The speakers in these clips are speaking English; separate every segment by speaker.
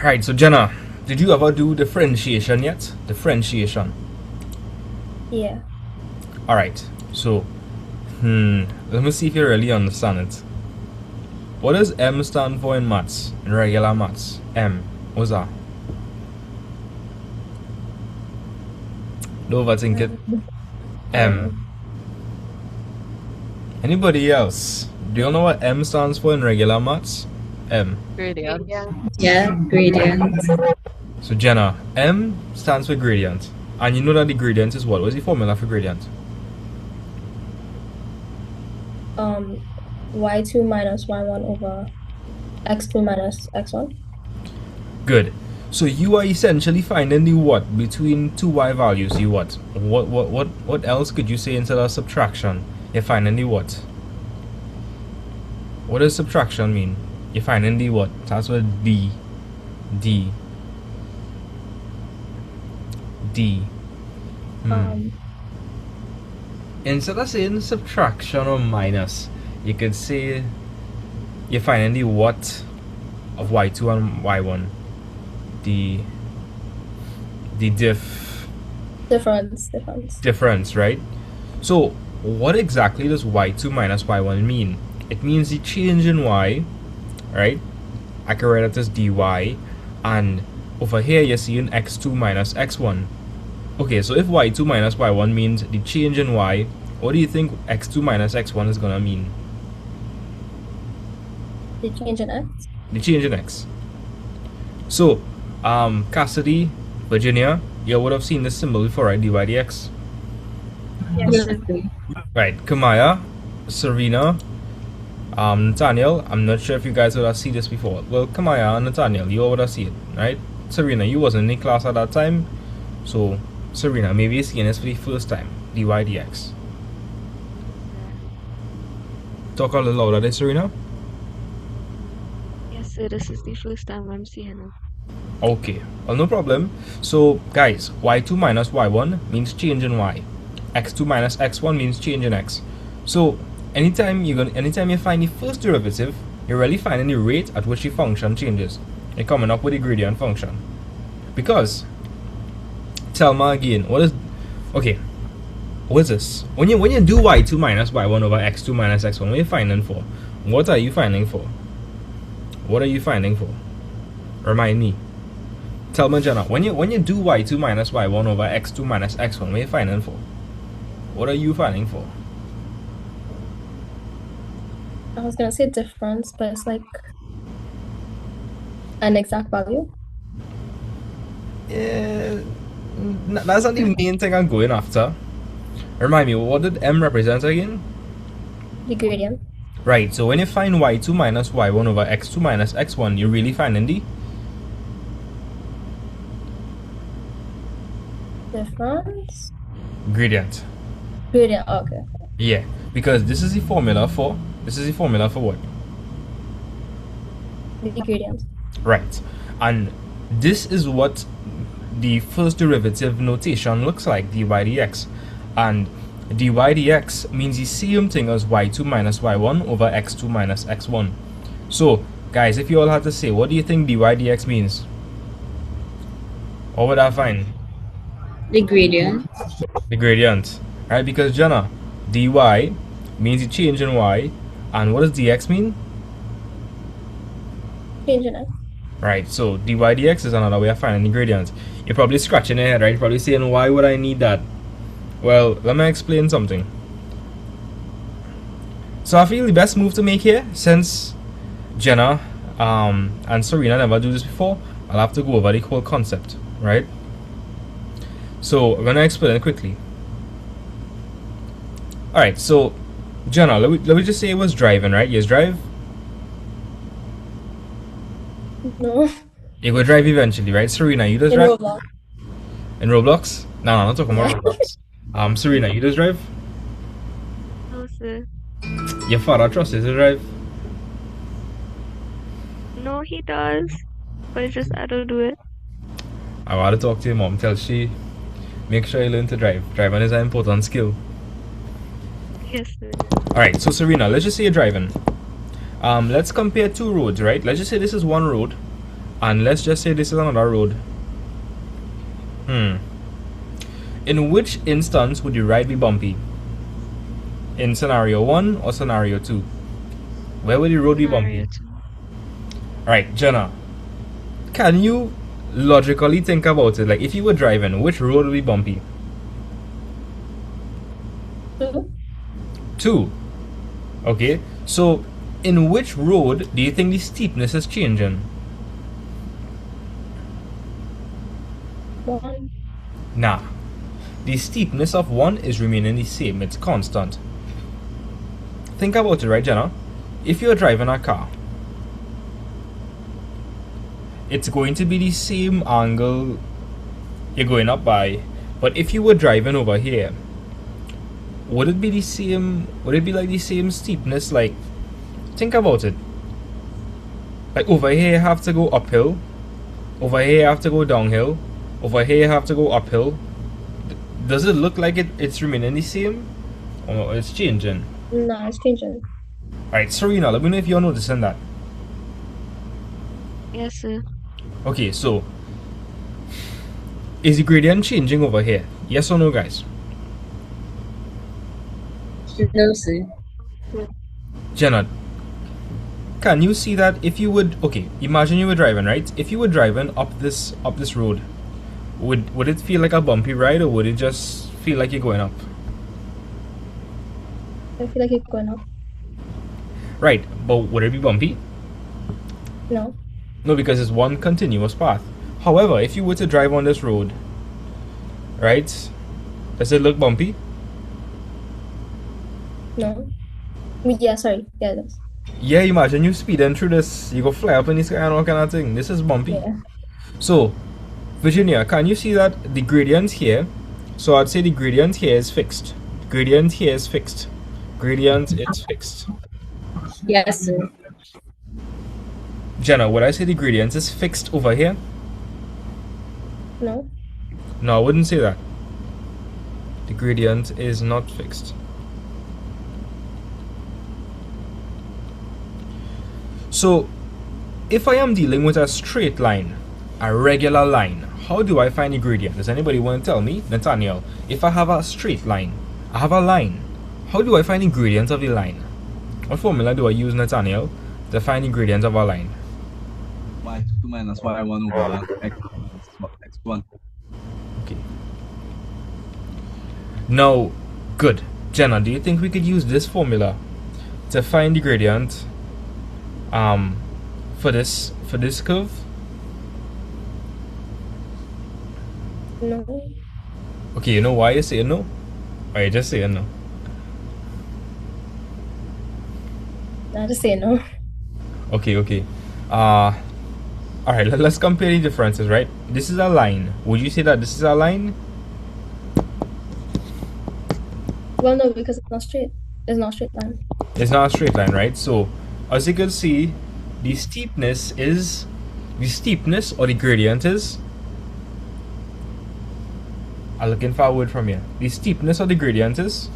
Speaker 1: Right, so Jenna, did you ever do differentiation yet? Differentiation.
Speaker 2: Yeah.
Speaker 1: Alright, so, let me see if you really understand it. What does M stand for in maths? In regular maths? M. What's that? Don't overthink it.
Speaker 2: I don't know.
Speaker 1: M. Anybody else? Do you know what M stands for in regular maths? M.
Speaker 3: Gradient.
Speaker 4: Yeah, gradient.
Speaker 1: So Jenna, M stands for gradient. And you know that the gradient is what? What's the formula for gradient?
Speaker 2: Y2 minus Y1 over X2 minus X1.
Speaker 1: Good. So you are essentially finding the what between two y values. The what? What else could you say instead of subtraction? You're finding the what? What does subtraction mean? You're finding the what? That's what D. D. D. Instead of saying subtraction or minus, you could say you're finding the what of y2 and y1. The difference, right? So what exactly does y2 minus y1 mean? It means the change in y, right? I can write it as dy, and over here you're seeing x2 minus x1. Okay, so if y2 minus y1 means the change in y, what do you think x2 minus x1 is gonna mean?
Speaker 2: The change in X.
Speaker 1: The change in x. So, Cassidy, Virginia, you would have seen this symbol before, right? Dy dx.
Speaker 4: Yes.
Speaker 1: Right, Kamaya, Serena, Nathaniel, I'm not sure if you guys would have seen this before. Well, Kamaya and Nathaniel, you all would have seen it, right? Serena, you wasn't in class at that time, so Serena, maybe you're seeing this for the first time, dy dx. Talk a little louder there, Serena.
Speaker 3: Yes, sir, this is the first time I'm seeing it.
Speaker 1: Okay, well, no problem. So, guys, y2 minus y1 means change in y. X2 minus x1 means change in x. So, anytime you find the first derivative, you're really finding the rate at which the function changes. You're coming up with the gradient function. Because, tell me again, okay, what's this? When you do y2 minus y1 over x2 minus x1, what are you finding for? What are you finding for? What are you finding for? Remind me. Tell me, Jenna, when you do y2 minus y1 over x2 minus x1, what are you finding for? What are you finding for?
Speaker 2: I was gonna say difference, but it's like an exact value.
Speaker 1: Yeah, that's not the main thing I'm going after. Remind me, what did M represent again?
Speaker 2: The gradient.
Speaker 1: Right, so when you find y2 minus y1 over x2 minus x1, you're really finding the
Speaker 2: Difference.
Speaker 1: gradient.
Speaker 2: Gradient. Okay.
Speaker 1: Yeah, because this is the formula for what?
Speaker 2: The gradient.
Speaker 1: Right, and this is what the first derivative notation looks like, dy dx, and dy dx means the same thing as y2 minus y1 over x2 minus x1. So guys, if you all had to say, what do you think dy dx means? What would I find?
Speaker 4: The gradient.
Speaker 1: The gradient, right? Because Jenna, dy means the change in y, and what does dx mean?
Speaker 2: Change in X.
Speaker 1: Right, so dy dx is another way of finding the gradient. You're probably scratching your head, right? You're probably saying, why would I need that? Well, let me explain something. So I feel the best move to make here, since Jenna and Serena never do this before, I'll have to go over the whole concept, right? So I'm gonna explain it quickly. Alright, so Jenna, let me just say it was driving, right? Yes, drive.
Speaker 2: No.
Speaker 1: You go drive eventually, right? Serena, you just
Speaker 2: In
Speaker 1: drive?
Speaker 2: Roblox.
Speaker 1: In Roblox? No, I'm not talking about Roblox. Serena, you just drive?
Speaker 3: No, sir.
Speaker 1: Your father trusts you to drive?
Speaker 3: No, he does. But it's just I don't do it.
Speaker 1: I want to talk to your mom. Tell she, make sure you learn to drive. Driving is an important skill.
Speaker 3: Yes, sir.
Speaker 1: Alright, so Serena, let's just say you're driving. Let's compare two roads, right? Let's just say this is one road, And let's just say this is another road. In which instance would your ride be bumpy? In scenario 1 or scenario 2? Where would the road be bumpy?
Speaker 3: Scenario 2.
Speaker 1: Alright, Jenna, can you logically think about it? Like, if you were driving, which road would be bumpy?
Speaker 2: 2.
Speaker 1: 2. Okay, so in which road do you think the steepness is changing?
Speaker 2: 1.
Speaker 1: Nah. The steepness of 1 is remaining the same, it's constant. Think about it, right, Jenna? If you're driving a car, it's going to be the same angle you're going up by. But if you were driving over here, would it be the same? Would it be like the same steepness? Like, think about it. Like, over here you have to go uphill, over here you have to go downhill, over here you have to go uphill. Does it look like it's remaining the same, or it's changing?
Speaker 2: No, it's changing.
Speaker 1: Alright, Serena, let me know if you're noticing that.
Speaker 3: Yes, sir.
Speaker 1: Okay, so is the gradient changing over here? Yes or no, guys?
Speaker 4: No, sir.
Speaker 1: Jenna, can you see that if you would, okay, imagine you were driving, right? If you were driving up this road, would it feel like a bumpy ride, or would it just feel like you're going up?
Speaker 2: I feel like it's going up.
Speaker 1: Right, but would it be bumpy?
Speaker 2: No.
Speaker 1: No, because it's one continuous path. However, if you were to drive on this road, right, does it look bumpy?
Speaker 2: No. Yeah, sorry. Yeah, it does.
Speaker 1: Yeah, imagine you speeding through this, you go fly up in the sky and all kind of thing. This is bumpy.
Speaker 2: Yeah.
Speaker 1: So, Virginia, can you see that the gradient here? So I'd say the gradient here is fixed. Gradient here is fixed. Gradient is fixed.
Speaker 4: Yes, sir.
Speaker 1: Jenna, would I say the gradient is fixed over here?
Speaker 2: No.
Speaker 1: No, I wouldn't say that. The gradient is not fixed. So, if I am dealing with a straight line, a regular line, how do I find the gradient? Does anybody want to tell me? Nathaniel, if I have a straight line, I have a line, how do I find the gradient of the line? What formula do I use, Nathaniel, to find the gradient of a line?
Speaker 5: Y2 minus Y1 over X1.
Speaker 1: Okay. Now, good. Jenna, do you think we could use this formula to find the gradient for this curve?
Speaker 2: No.
Speaker 1: Okay, you know why you're saying no? Or you're just saying no?
Speaker 2: I just say no.
Speaker 1: Okay. Alright, let's compare the differences, right? This is a line. Would you say that this is a line?
Speaker 2: Well, no, because it's not straight. It's not a straight line.
Speaker 1: It's not a straight line, right? So, as you can see, the steepness or the gradient is, I'm looking for a word from here. The steepness or the gradient is,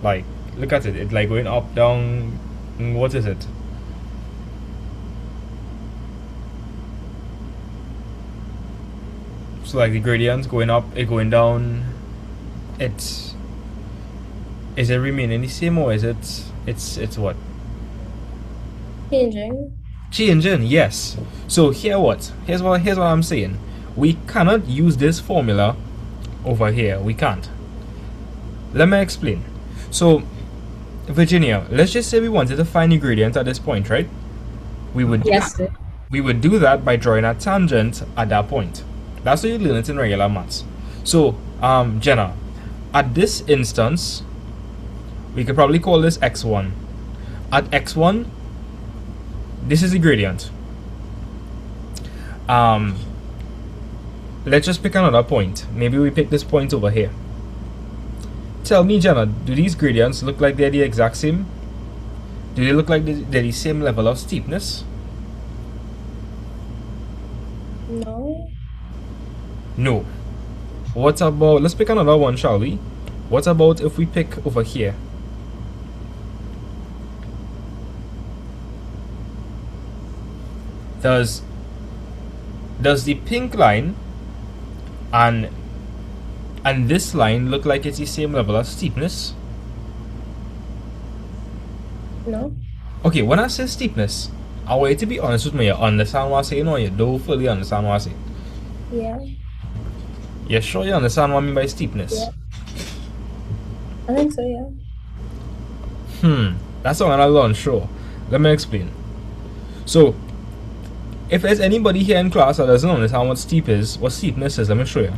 Speaker 1: like, look at it. It's like going up, down. What is it? So like the gradient going up, it going down. Is it remaining the same, or is it's what?
Speaker 2: Changing.
Speaker 1: Changing, yes. So here's what I'm saying. We cannot use this formula over here. We can't. Let me explain. So, Virginia, let's just say we wanted to find the gradient at this point, right? We would
Speaker 4: Yes, sir.
Speaker 1: we would do that by drawing a tangent at that point. That's how you learn it in regular maths. So, Jenna, at this instance, we could probably call this x1. At x1, this is the gradient. Let's just pick another point. Maybe we pick this point over here. Tell me, Jenna, do these gradients look like they're the exact same? Do they look like they're the same level of steepness?
Speaker 2: No.
Speaker 1: No. What about, let's pick another one, shall we? What about if we pick over here? does the pink line and this line look like it's the same level as steepness?
Speaker 2: No.
Speaker 1: Okay, when I say steepness, I want you to be honest with me. You understand what I'm saying, or you don't fully understand what I'm saying?
Speaker 2: Yeah.
Speaker 1: You sure you understand what I mean by steepness?
Speaker 2: Yeah. I think so, yeah.
Speaker 1: That's what I'm not sure. Let me explain. So, if there's anybody here in class that doesn't understand what steepness is, let me show you.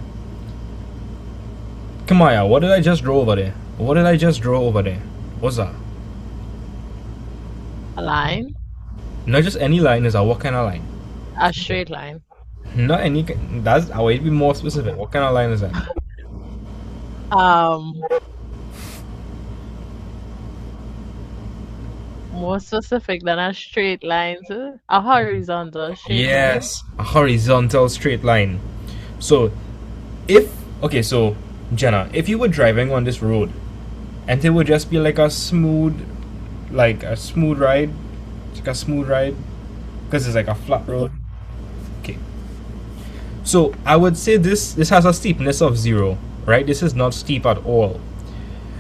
Speaker 1: Come on, yeah. What did I just draw over there? What did I just draw over there? What's that?
Speaker 6: A line?
Speaker 1: Not just any line, is that what kind of line?
Speaker 6: A straight line.
Speaker 1: Not any. That's. I want you to be more specific. What kind of line is that?
Speaker 6: More specific than a straight line, sir. A horizontal straight line.
Speaker 1: Yes, a horizontal straight line. So, so Jenna, if you were driving on this road, and it would just be like a smooth ride, because it's like a flat road. Okay. So I would say this has a steepness of 0, right? This is not steep at all.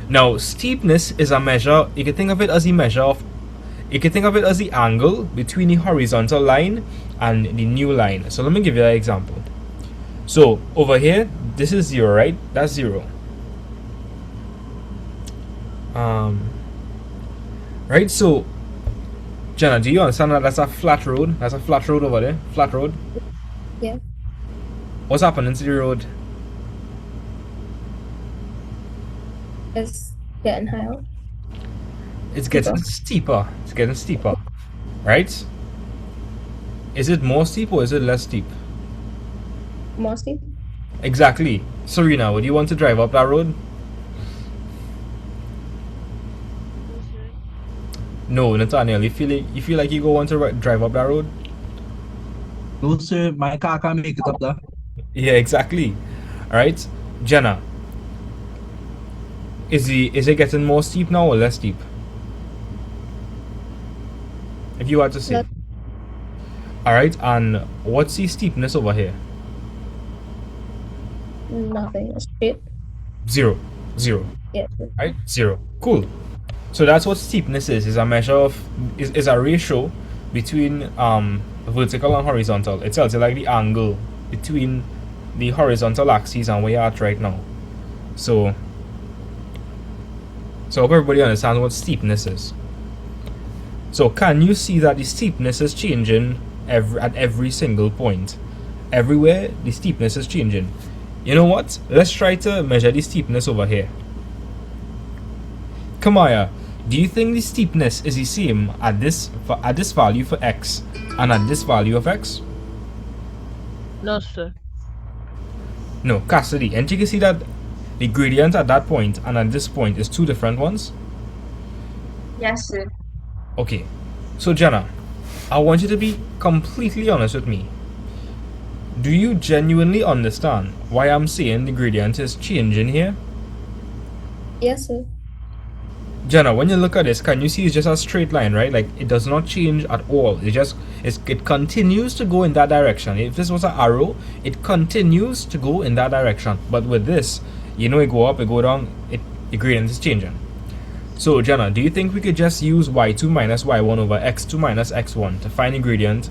Speaker 1: Now, steepness is a measure. You can think of it as the angle between the horizontal line and the new line. So let me give you an example. So over here, this is 0, right? That's 0. Right. So, Jenna, do you understand that that's a flat road? That's a flat road over there. Flat road.
Speaker 2: Yeah.
Speaker 1: What's happening to the road?
Speaker 2: It's getting higher.
Speaker 1: It's getting steeper. It's getting steeper. Right? Is it more steep or is it less steep?
Speaker 2: More steep.
Speaker 1: Exactly. Serena, would you want to drive up that road? No, Nathaniel. You feel like you go want to drive up that road?
Speaker 5: No, sir, my car can't make it up there.
Speaker 1: Yeah, exactly. All right, Jenna. Is it getting more steep now or less steep? If you had to say. All right, and what's the steepness over here?
Speaker 2: Nothing. It's straight.
Speaker 1: 0.
Speaker 2: Yeah.
Speaker 1: Right? 0. Cool. So that's what steepness is. Is a measure of is a ratio between vertical and horizontal. It tells you like the angle between the horizontal axis and where you're at right now. So I hope everybody understands what steepness is. So can you see that the steepness is changing at every single point? Everywhere the steepness is changing. You know what? Let's try to measure the steepness over here. Kamaya, do you think the steepness is the same at this value for x and at this value of x?
Speaker 6: No, sir.
Speaker 1: No, Cassidy. And you can see that the gradient at that point and at this point is two different ones?
Speaker 4: Yes, sir.
Speaker 1: Okay. So Jenna, I want you to be completely honest with me. Do you genuinely understand why I'm saying the gradient is changing here?
Speaker 2: Yes, sir.
Speaker 1: Jenna, when you look at this, can you see it's just a straight line, right? Like it does not change at all. It continues to go in that direction. If this was an arrow, it continues to go in that direction. But with this, it go up, it go down, the gradient is changing. So Jenna, do you think we could just use y2 minus y1 over x2 minus x1 to find the gradient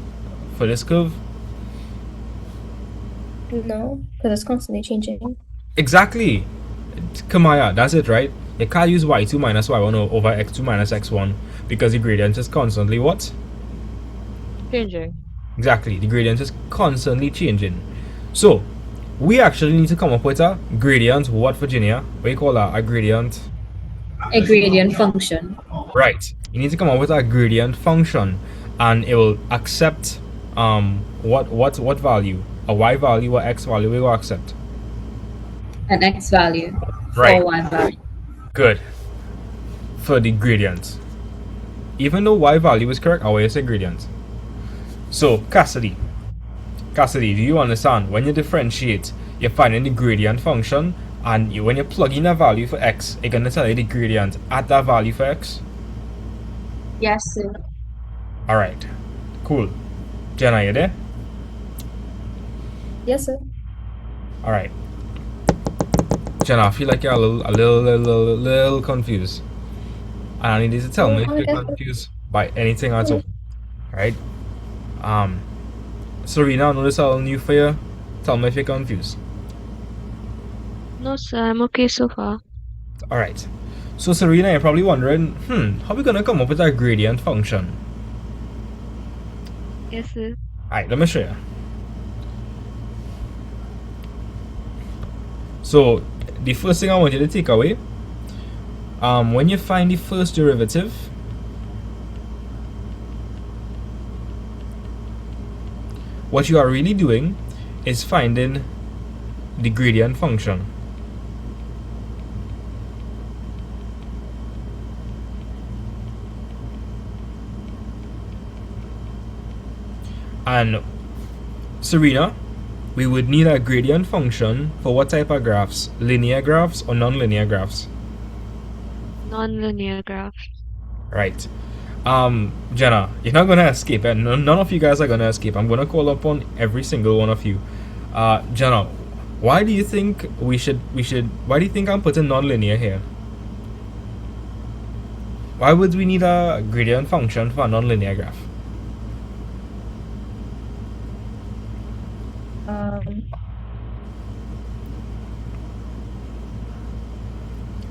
Speaker 1: for this curve?
Speaker 2: No, because it's constantly changing.
Speaker 1: Exactly. Kamaya, that's it, right? You can't use y2 minus y1 over x2 minus x1 because the gradient is constantly what?
Speaker 6: Changing.
Speaker 1: Exactly, the gradient is constantly changing. So, we actually need to come up with a gradient. What, Virginia? What do you call that? A gradient?
Speaker 4: A gradient function.
Speaker 1: Right. You need to come up with a gradient function, and it will accept what value? A y value or x value we will accept.
Speaker 4: An x value.
Speaker 1: Right.
Speaker 4: Or y value.
Speaker 1: Good. For the gradient. Even though y value is correct, I will say gradient. So, Cassidy, do you understand? When you differentiate, you're finding the gradient function, and when you plug in a value for x, it's going to tell you the gradient at that value for x?
Speaker 4: Yes, sir.
Speaker 1: Alright. Cool. Jenna, you there?
Speaker 2: Yes, sir.
Speaker 1: All right. Jenna, I feel like you're a little confused. And I need you to tell
Speaker 2: No,
Speaker 1: me if
Speaker 2: I
Speaker 1: you're
Speaker 2: guess.
Speaker 1: confused by anything at
Speaker 2: Mm,
Speaker 1: all. Right? Um, Serena, I know this is all new for you. Tell me if you're confused.
Speaker 3: No, sir, I'm okay so far.
Speaker 1: All right. So Serena, you're probably wondering, how are we gonna come up with our gradient function?
Speaker 3: Yes, sir.
Speaker 1: All right, let me show you. So the first thing I want you to take away, when you find the first derivative, what you are really doing is finding the gradient function. And Serena, we would need a gradient function for what type of graphs? Linear graphs or non-linear graphs?
Speaker 3: Non-linear graph.
Speaker 1: Right. Jenna, you're not gonna escape, and none of you guys are gonna escape. I'm gonna call upon every single one of you. Jenna, why do you think we should? Why do you think I'm putting non-linear here? Why would we need a gradient function for a non-linear graph?
Speaker 2: Um,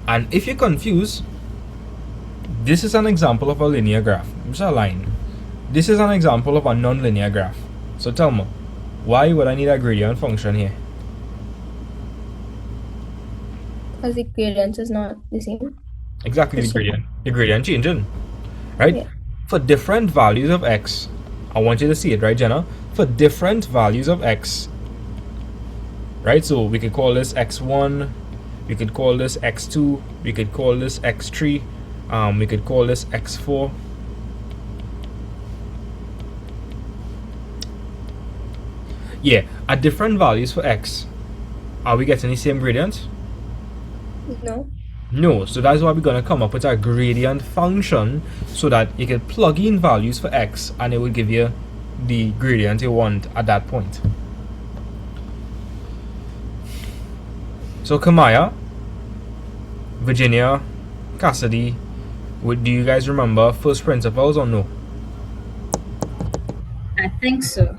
Speaker 1: And if you're confused, this is an example of a linear graph. It's a line. This is an example of a non-linear graph. So tell me, why would I need a gradient function here?
Speaker 2: because the gradient is not the same.
Speaker 1: Exactly
Speaker 2: It's
Speaker 1: the gradient changing, right?
Speaker 2: Yeah.
Speaker 1: For different values of x, I want you to see it, right, Jenna? For different values of x, right? So we could call this x1, we could call this x2, we could call this x3, we could call this x4. Yeah, at different values for x, are we getting the same gradient?
Speaker 2: No.
Speaker 1: No, so that's why we're going to come up with a gradient function so that you can plug in values for x and it will give you the gradient you want at that point. So Kamaya, Virginia, Cassidy, do you guys remember first principles or no?
Speaker 4: I think so.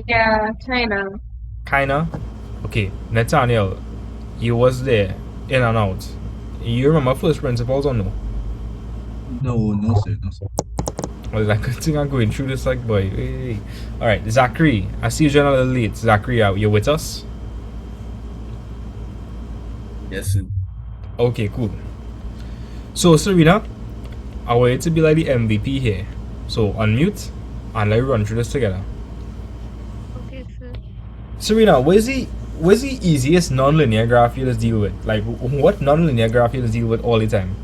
Speaker 3: Yeah, kinda.
Speaker 1: Kinda? Okay, Nathaniel, you was there, in and out. You remember first principles or no?
Speaker 5: No, no, sir. No, sir.
Speaker 1: Well, I good thing I'm going through this like boy. Hey. Alright, Zachary, I see you're a little late. Zachary, you with us?
Speaker 7: Yes, sir.
Speaker 1: Okay, cool. So Serena, I want you to be like the MVP here. So unmute and let's run through this together.
Speaker 3: Okay, sir.
Speaker 1: Serena, where's the easiest non-linear graph you just deal with? Like what non-linear graph you just deal with all the time?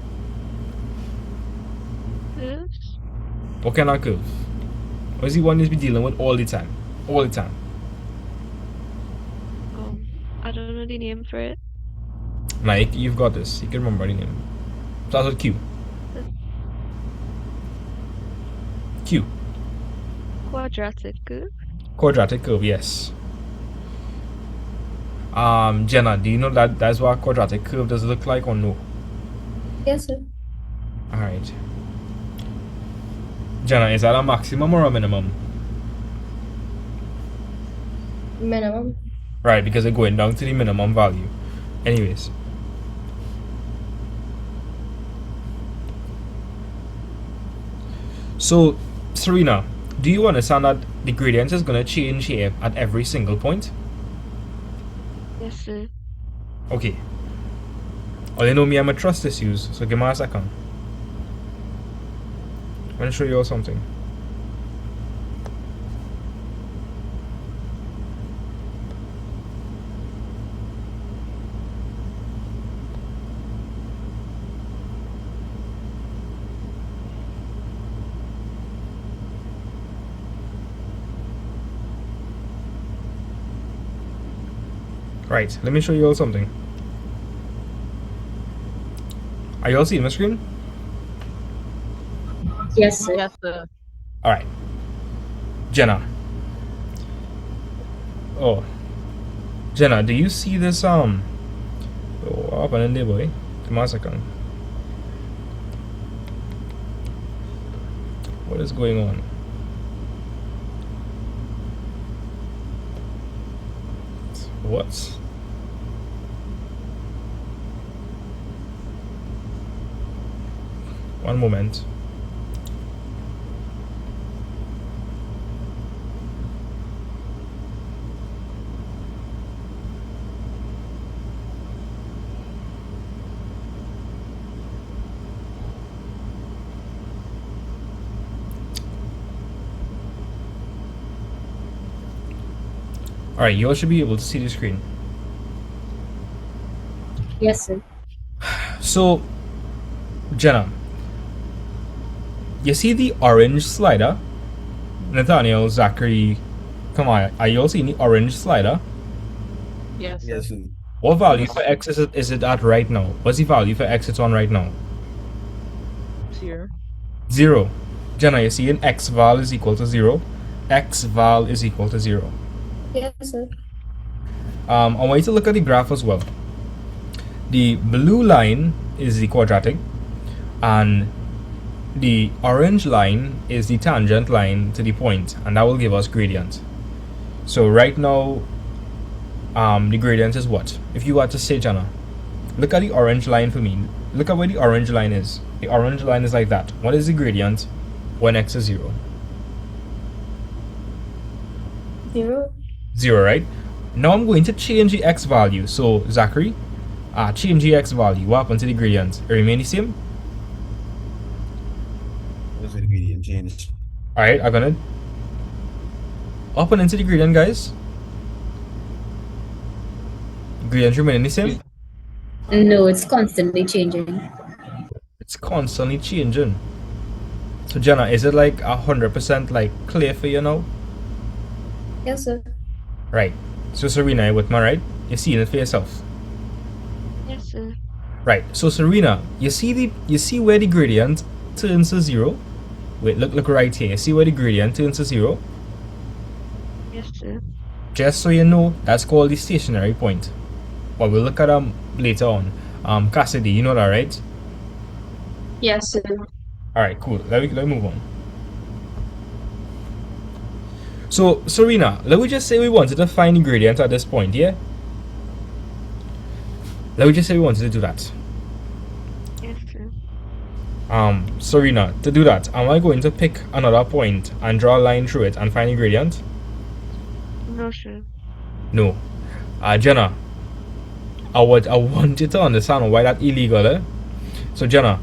Speaker 3: Curves?
Speaker 1: What kind of curve? What's the one you be dealing with all the time? All the time.
Speaker 3: I don't know the name for it.
Speaker 1: Like you've got this. You can remember the name. Starts with Q. Q.
Speaker 3: Quadratic curve?
Speaker 1: Quadratic curve, yes. Jenna, do you know that's what a quadratic curve does look like or no?
Speaker 2: Yes, sir.
Speaker 1: Alright. Jenna, is that a maximum or a minimum?
Speaker 2: Minimum.
Speaker 1: Right, because they're going down to the minimum value. Anyways. So, Serena, do you understand that the gradient is going to change here at every single point?
Speaker 3: Yes, sir.
Speaker 1: Okay. Oh, you know me, I'm a trust issues, so give me a second. I'm going to show you all something. Right, let me show you all something. Are you all seeing my screen?
Speaker 4: Yes, sir.
Speaker 6: Yes, sir.
Speaker 1: Alright. Jenna. Oh, Jenna, do you see this oh, what happened there, boy? Come on a second. What is going on? What? One moment. Alright, you all should be able to see the screen.
Speaker 4: Yes, sir.
Speaker 1: So, Jenna, you see the orange slider? Nathaniel, Zachary, come on, are you all seeing the orange slider?
Speaker 6: Yes, sir.
Speaker 5: Yes, sir.
Speaker 1: What value for x is it at right now? What's the value for x it's on right now?
Speaker 6: 0.
Speaker 1: 0. Jenna, you see an x val is equal to 0. X val is equal to 0.
Speaker 2: Yes, sir.
Speaker 1: I want you to look at the graph as well. The blue line is the quadratic, and the orange line is the tangent line to the point, and that will give us gradient. So right now, the gradient is what? If you were to say, Jenna, look at the orange line for me. Look at where the orange line is. The orange line is like that. What is the gradient when x is 0?
Speaker 2: 0.
Speaker 1: 0, right? Now I'm going to change the x value. So, Zachary, change the x value. What happened to the gradient? It remain the same?
Speaker 5: What's the gradient change?
Speaker 1: Alright, I'm gonna up and into the gradient, guys. Gradient remain the same?
Speaker 4: No, it's constantly changing.
Speaker 1: It's constantly changing. So, Jenna, is it like 100% like clear for you now?
Speaker 2: Yes, sir.
Speaker 1: Right. So, Serena, you with me, right? You're seeing it for yourself.
Speaker 3: Yes, sir.
Speaker 1: Right. So, Serena, you see where the gradient turns to 0? Wait, look right here. You see where the gradient turns to 0?
Speaker 3: Yes, sir.
Speaker 1: Just so you know, that's called the stationary point. But we'll look at later on. Cassidy, you know that, right?
Speaker 4: Yes, sir.
Speaker 1: Alright, cool. Let me move on. So, Serena, let me just say we wanted to find the gradient at this point, yeah? Let me just say we wanted to do that.
Speaker 3: Yes, sir.
Speaker 1: Serena, to do that, am I going to pick another point and draw a line through it and find the gradient?
Speaker 3: No, sir.
Speaker 1: No. Jenna, I want you to understand why that's illegal, eh? So, Jenna,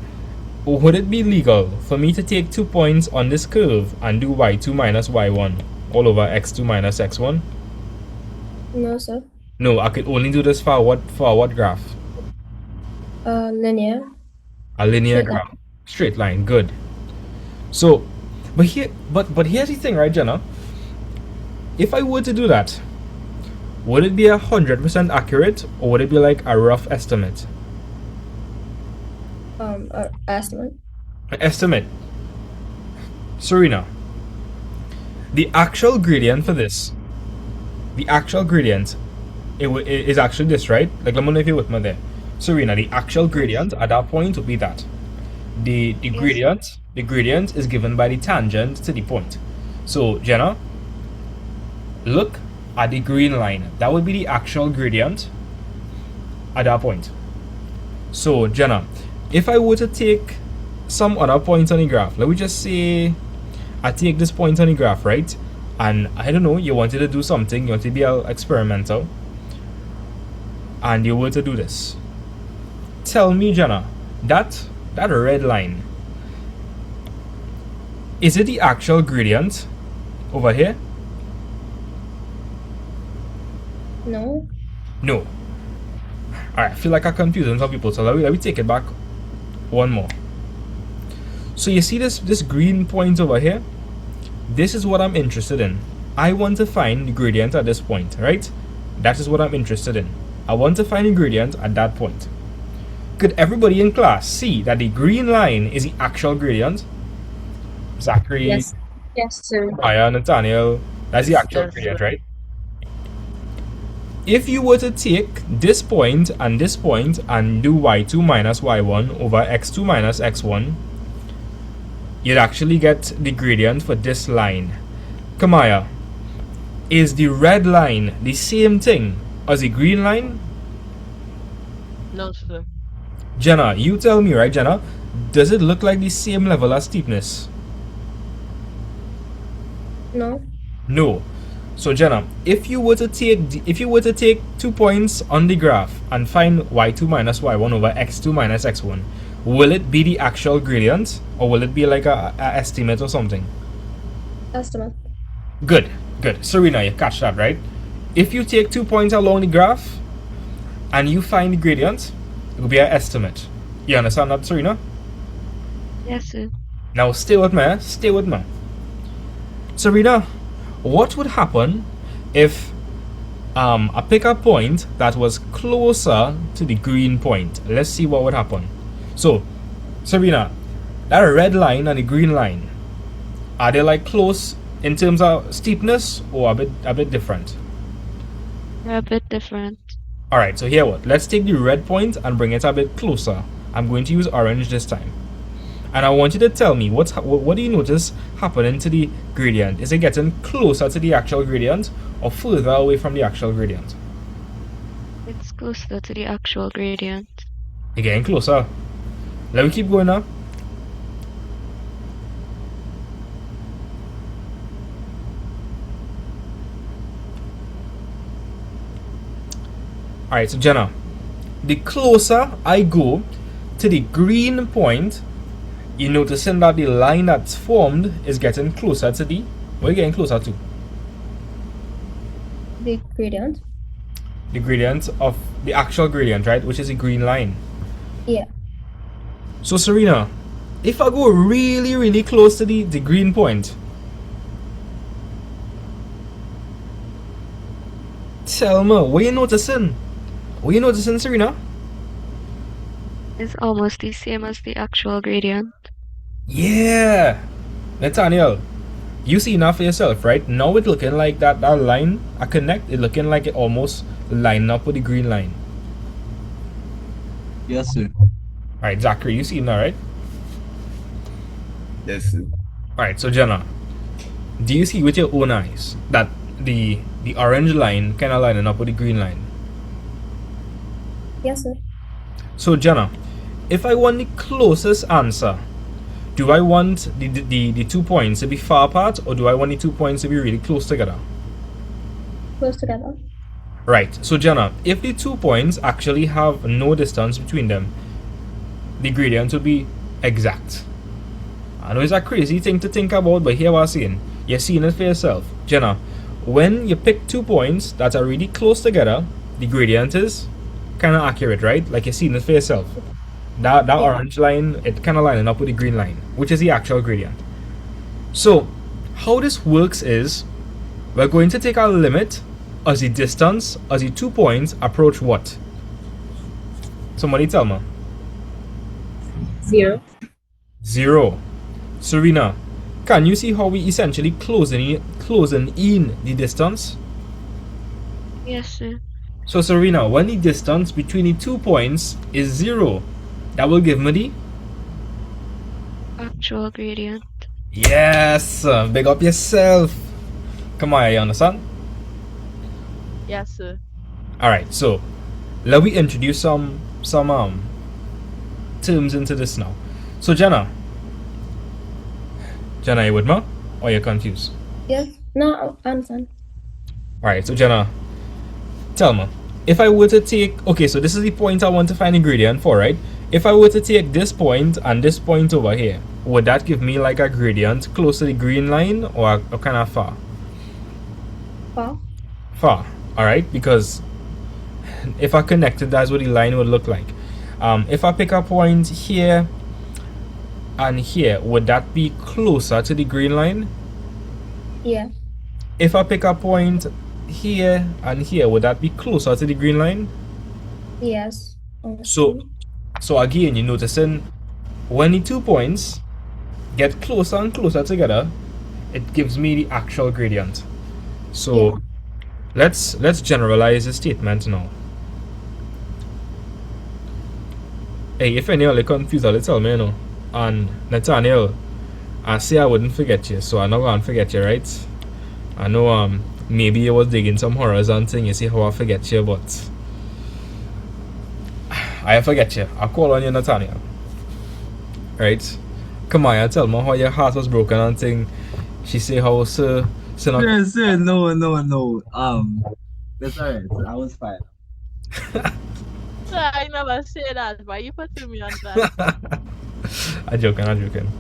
Speaker 1: would it be legal for me to take 2 points on this curve and do y2 minus y1 all over x2 minus x1?
Speaker 2: No, sir.
Speaker 1: No, I could only do this for what graph?
Speaker 2: Linear.
Speaker 1: A linear
Speaker 2: Straight line.
Speaker 1: graph. Straight line, good. So, but here's the thing, right, Jenna? If I were to do that, would it be 100% accurate, or would it be like a rough estimate?
Speaker 2: Estimate.
Speaker 1: An estimate. Serena, the actual gradient for this, the actual gradient, it is actually this, right? Like, let me know if you're with me there. Serena, the actual gradient at that point would be that. The gradient is given by the tangent to the point. So, Jenna, look at the green line. That would be the actual gradient at that point. So, Jenna, if I were to take some other point on the graph, let me just say I take this point on the graph, right? And I don't know, you wanted to do something, you want to be experimental, and you were to do this. Tell me, Jenna, that red line, is it the actual gradient over here?
Speaker 2: No.
Speaker 1: No. Alright, I feel like I'm confusing some people, so let me take it back one more. So you see this green point over here? This is what I'm interested in. I want to find the gradient at this point, right? That is what I'm interested in. I want to find the gradient at that point. Could everybody in class see that the green line is the actual gradient? Zachary,
Speaker 4: Yes. Yes, sir.
Speaker 1: Maya, Nathaniel, that's the actual
Speaker 6: Yes,
Speaker 1: gradient,
Speaker 6: sir.
Speaker 1: right? if you were to take this point and do y2 minus y1 over x2 minus x1, you'd actually get the gradient for this line. Kamaya, is the red line the same thing as the green line?
Speaker 6: No, sir.
Speaker 1: Jenna, you tell me, right, Jenna? Does it look like the same level as steepness?
Speaker 2: No.
Speaker 1: No. So Jenna, if you were to take 2 points on the graph and find y2 minus y1 over x2 minus x1, will it be the actual gradient, or will it be like a estimate or something?
Speaker 2: Estimate.
Speaker 1: Good. Serena, you catch that, right? If you take 2 points along the graph and you find the gradient, it will be an estimate. You understand that, Serena?
Speaker 3: Yes, sir.
Speaker 1: Now stay with me. Serena, what would happen if I pick a point that was closer to the green point? Let's see what would happen. So, Serena, that red line and the green line, are they like close in terms of steepness, or a bit different?
Speaker 3: They're a bit different.
Speaker 1: Alright, so here what? Let's take the red point and bring it a bit closer. I'm going to use orange this time. And I want you to tell me, what do you notice happening to the gradient? Is it getting closer to the actual gradient or further away from the actual gradient?
Speaker 3: It's closer to the actual gradient.
Speaker 1: You're getting closer. Let me keep going now. Alright, so Jenna, the closer I go to the green point, you're noticing that the line that's formed is getting closer to the... What are you getting closer to?
Speaker 2: The gradient.
Speaker 1: The gradient of the actual gradient, right? Which is a green line.
Speaker 2: Yeah.
Speaker 1: So Serena, if I go really, really close to the green point, tell me, what you noticing? What you noticing, Serena?
Speaker 3: It's almost the same as the actual gradient.
Speaker 1: Yeah! Nathaniel, you see enough for yourself, right? Now it's looking like that line, I connect, it looking like it almost line up with the green line.
Speaker 5: Yes, sir.
Speaker 1: Alright, Zachary, you see now, right?
Speaker 7: Yes, sir.
Speaker 1: Alright, so Jenna, do you see with your own eyes that the orange line kind of lining up with the green line?
Speaker 2: Yes, sir.
Speaker 1: So Jenna, if I want the closest answer, do I want the 2 points to be far apart, or do I want the 2 points to be really close together?
Speaker 2: Close together.
Speaker 1: Right, so Jenna, if the 2 points actually have no distance between them, the gradient will be exact. I know it's a crazy thing to think about, but here what I'm saying. You're seeing it for yourself. Jenna, when you pick 2 points that are really close together, the gradient is kind of accurate, right? Like you're seeing it for yourself. That orange line, it kind of lining up with the green line, which is the actual gradient. So, how this works is, we're going to take our limit as the distance, as the 2 points approach what? Somebody tell me.
Speaker 4: 0.
Speaker 1: 0. Serena, can you see how we essentially closing in the distance?
Speaker 3: Yes, sir.
Speaker 1: So Serena, when the distance between the 2 points is 0, that will give me the...
Speaker 3: Actual gradient.
Speaker 1: Yes! Big up yourself! Come on, you understand?
Speaker 6: Yes, sir.
Speaker 1: Alright, so let me introduce some terms into this now. So Jenna, you with me? Or you're confused?
Speaker 2: Yes. No, I understand.
Speaker 1: Alright, so Jenna, tell me, if I were to take... Okay, so this is the point I want to find a gradient for, right? If I were to take this point and this point over here, would that give me like a gradient close to the green line, or kind of far?
Speaker 2: Far.
Speaker 1: Far, alright? Because if I connected, that's what the line would look like. If I pick a point here and here, would that be closer to the green line?
Speaker 2: Yeah.
Speaker 1: If I pick a point here and here, would that be closer to the green line?
Speaker 2: Yes.
Speaker 1: So again, you're noticing when the 2 points get closer and closer together, it gives me the actual gradient. So let's generalize the statement now. Hey, if any are confused, I'll tell me, you know. And Nathaniel, I say I wouldn't forget you, so I'm not gonna forget you, right? I know maybe you was digging some horizon thing, you see how I forget you, but I forget you. I'll call on you, Nathaniel. Right? Come on, you tell me how your heart was broken and thing. She say how sir not
Speaker 5: Sir, no. That's alright. I was fine.
Speaker 6: I never say that. Why you putting me on that?
Speaker 1: I'm joking.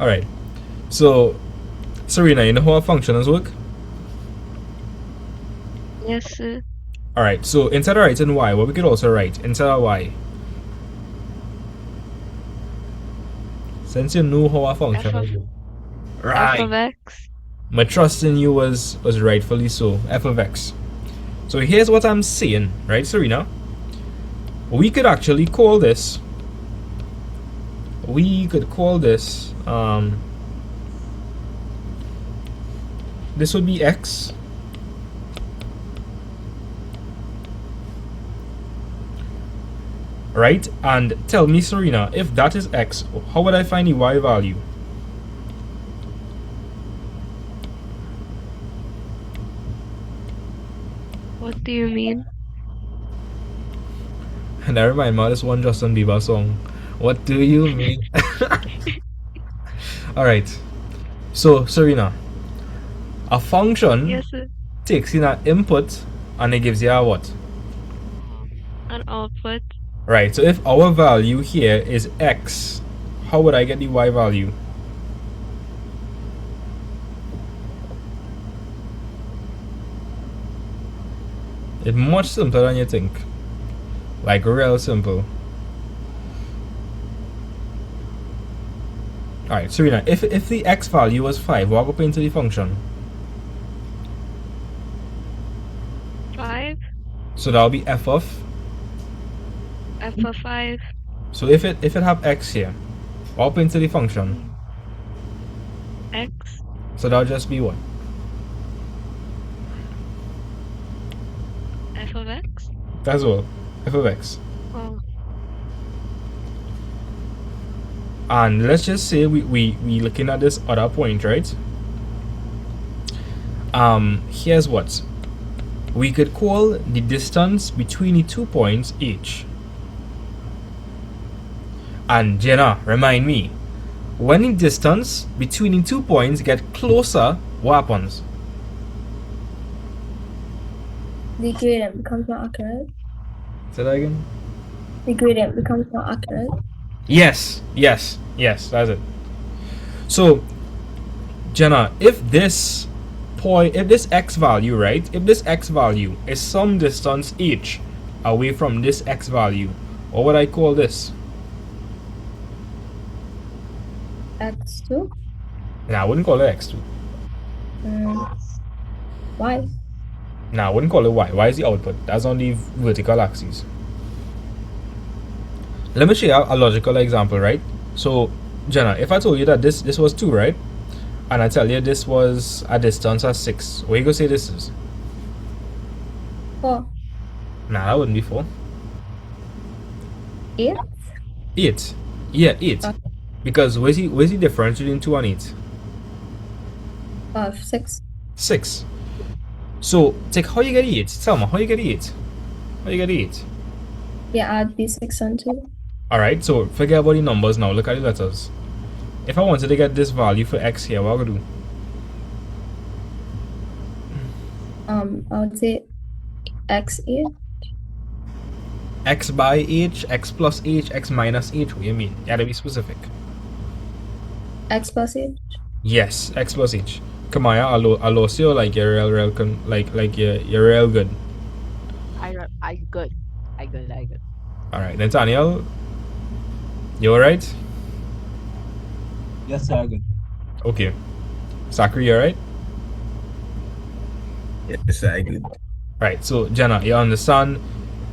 Speaker 1: Alright. So Serena, you know how our functions work?
Speaker 3: Yes, sir.
Speaker 1: Alright, so instead of writing y, what we could also write instead of y. Since you know how our function
Speaker 3: F of,
Speaker 1: is.
Speaker 3: F of
Speaker 1: Right.
Speaker 3: x.
Speaker 1: My trust in you was rightfully so. F of x. So here's what I'm saying, right, Serena? We could actually call this. We could call this. This would be x. Right? And tell me, Serena, if that is x, how would I find the y value?
Speaker 3: What do you mean?
Speaker 1: And I remind me of this one Justin Bieber song. What do you mean? Alright. So, Serena, a function
Speaker 3: Yes, sir.
Speaker 1: takes in an input and it gives you a what?
Speaker 3: An output.
Speaker 1: Right, so if our value here is x, how would I get the y value? It's much simpler than you think. Like real simple. Alright, Serena, if the x value was 5, walk up into the function.
Speaker 3: 5.
Speaker 1: So that'll be f of.
Speaker 3: F of 5.
Speaker 1: So if it have x here, walk up into the function.
Speaker 3: X.
Speaker 1: So that'll just be what?
Speaker 3: F of x.
Speaker 1: That's all. F of x.
Speaker 3: Oh.
Speaker 1: And let's just say we looking at this other point, right? Here's what we could call the distance between the 2 points h. And Jenna, remind me, when the distance between the 2 points get closer, what happens?
Speaker 2: The gradient becomes more accurate.
Speaker 1: Say that again.
Speaker 2: The gradient becomes more accurate.
Speaker 1: Yes, that's it. So, Jenna, if this x value, right? If this x value is some distance h away from this x value, what would I call this?
Speaker 2: X2.
Speaker 1: Nah, I wouldn't call it x2.
Speaker 2: Y.
Speaker 1: Nah, I wouldn't call it y. Y is the output. That's on the vertical axis. Let me show you a logical example, right? So, Jenna, if I told you that this was 2, right? And I tell you this was a distance of 6, what you gonna say this is?
Speaker 2: 4.
Speaker 1: Nah, that wouldn't be 4.
Speaker 2: 8.
Speaker 1: 8. Yeah, 8. Because where's the difference between 2 and 8?
Speaker 2: 6.
Speaker 1: 6. So, take how you get 8. Tell me, how you get 8? How you get 8?
Speaker 2: Yeah, add the 6 and 2.
Speaker 1: Alright, so forget about the numbers now. Look at the letters. If I wanted to get this value for x here, what would I do?
Speaker 2: I would say x8.
Speaker 1: X by h, x plus h, x minus h. What do you mean? You gotta be specific.
Speaker 2: X plus h.
Speaker 1: Yes, x plus h. Come on, I lost you like you're like you're real good.
Speaker 6: I good.
Speaker 1: Alright, Nathaniel, you alright?
Speaker 5: Yes, sir. Good.
Speaker 1: Okay. Sakri, you alright?
Speaker 5: Yes, sir. Good.
Speaker 1: Right, so Jenna, you understand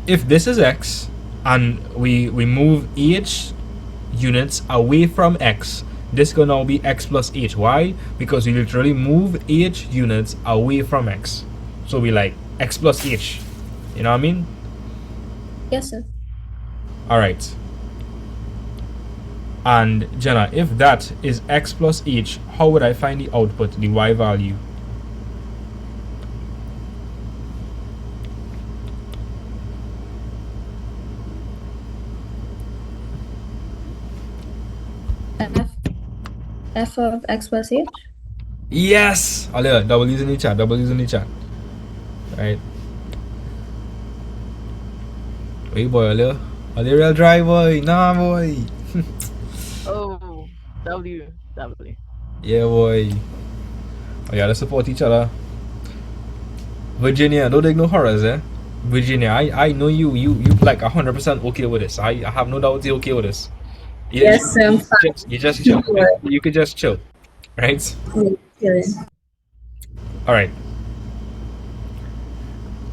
Speaker 1: if this is x and we move h units away from x, this gonna now be x plus h. Why? Because we literally move h units away from x. So we like x plus h. You know what I mean?
Speaker 2: Yes, sir.
Speaker 1: Alright. And Jenna, if that is x plus h, how would I find the output, the y value?
Speaker 2: F of x plus h.
Speaker 1: Yes! Alea, W's in the chat, W's in the chat. Right. Hey boy, Alea. Alea real dry boy. Nah boy.
Speaker 6: Oh, W.
Speaker 1: Yeah boy. We gotta support each other. Virginia, don't take no horrors, eh? Virginia, I know you like 100% okay with this. I have no doubt you're okay with this.
Speaker 4: Yes, sir. I'm fine.
Speaker 1: You just chill. You could just chill, right?
Speaker 4: Chilling.
Speaker 1: All right.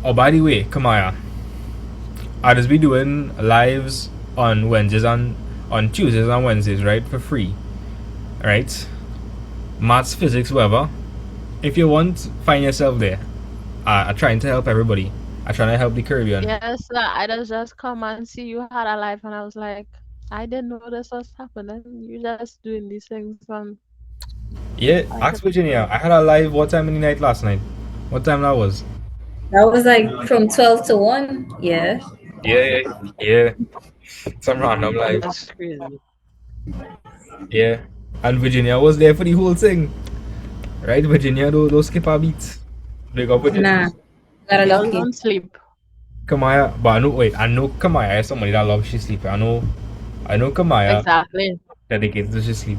Speaker 1: Oh, by the way, Kamaya, I'll just be doing lives on Wednesdays and on Tuesdays and Wednesdays, right, for free, right? Maths, physics, whatever. If you want, find yourself there. I'm trying to help everybody. I'm trying to help the Caribbean.
Speaker 6: Yes, sir. I just come and see you had a life, and I was like, I didn't know this was happening. You just doing these things from.
Speaker 1: Yeah, ask Virginia. I had a live what time in the night last night? What time that was?
Speaker 4: That was like from 12 to 1. Yeah.
Speaker 1: Yeah. Some random live.
Speaker 6: That's crazy.
Speaker 1: Yeah. And Virginia was there for the whole thing. Right, Virginia, don't skip a beat. Big up Virginia.
Speaker 4: Nah. Got a
Speaker 6: Y'all
Speaker 4: lucky.
Speaker 6: don't sleep.
Speaker 1: Kamaya, but I know Kamaya is somebody that loves she sleep. I know Kamaya
Speaker 6: Exactly.
Speaker 1: dedicated to she sleep,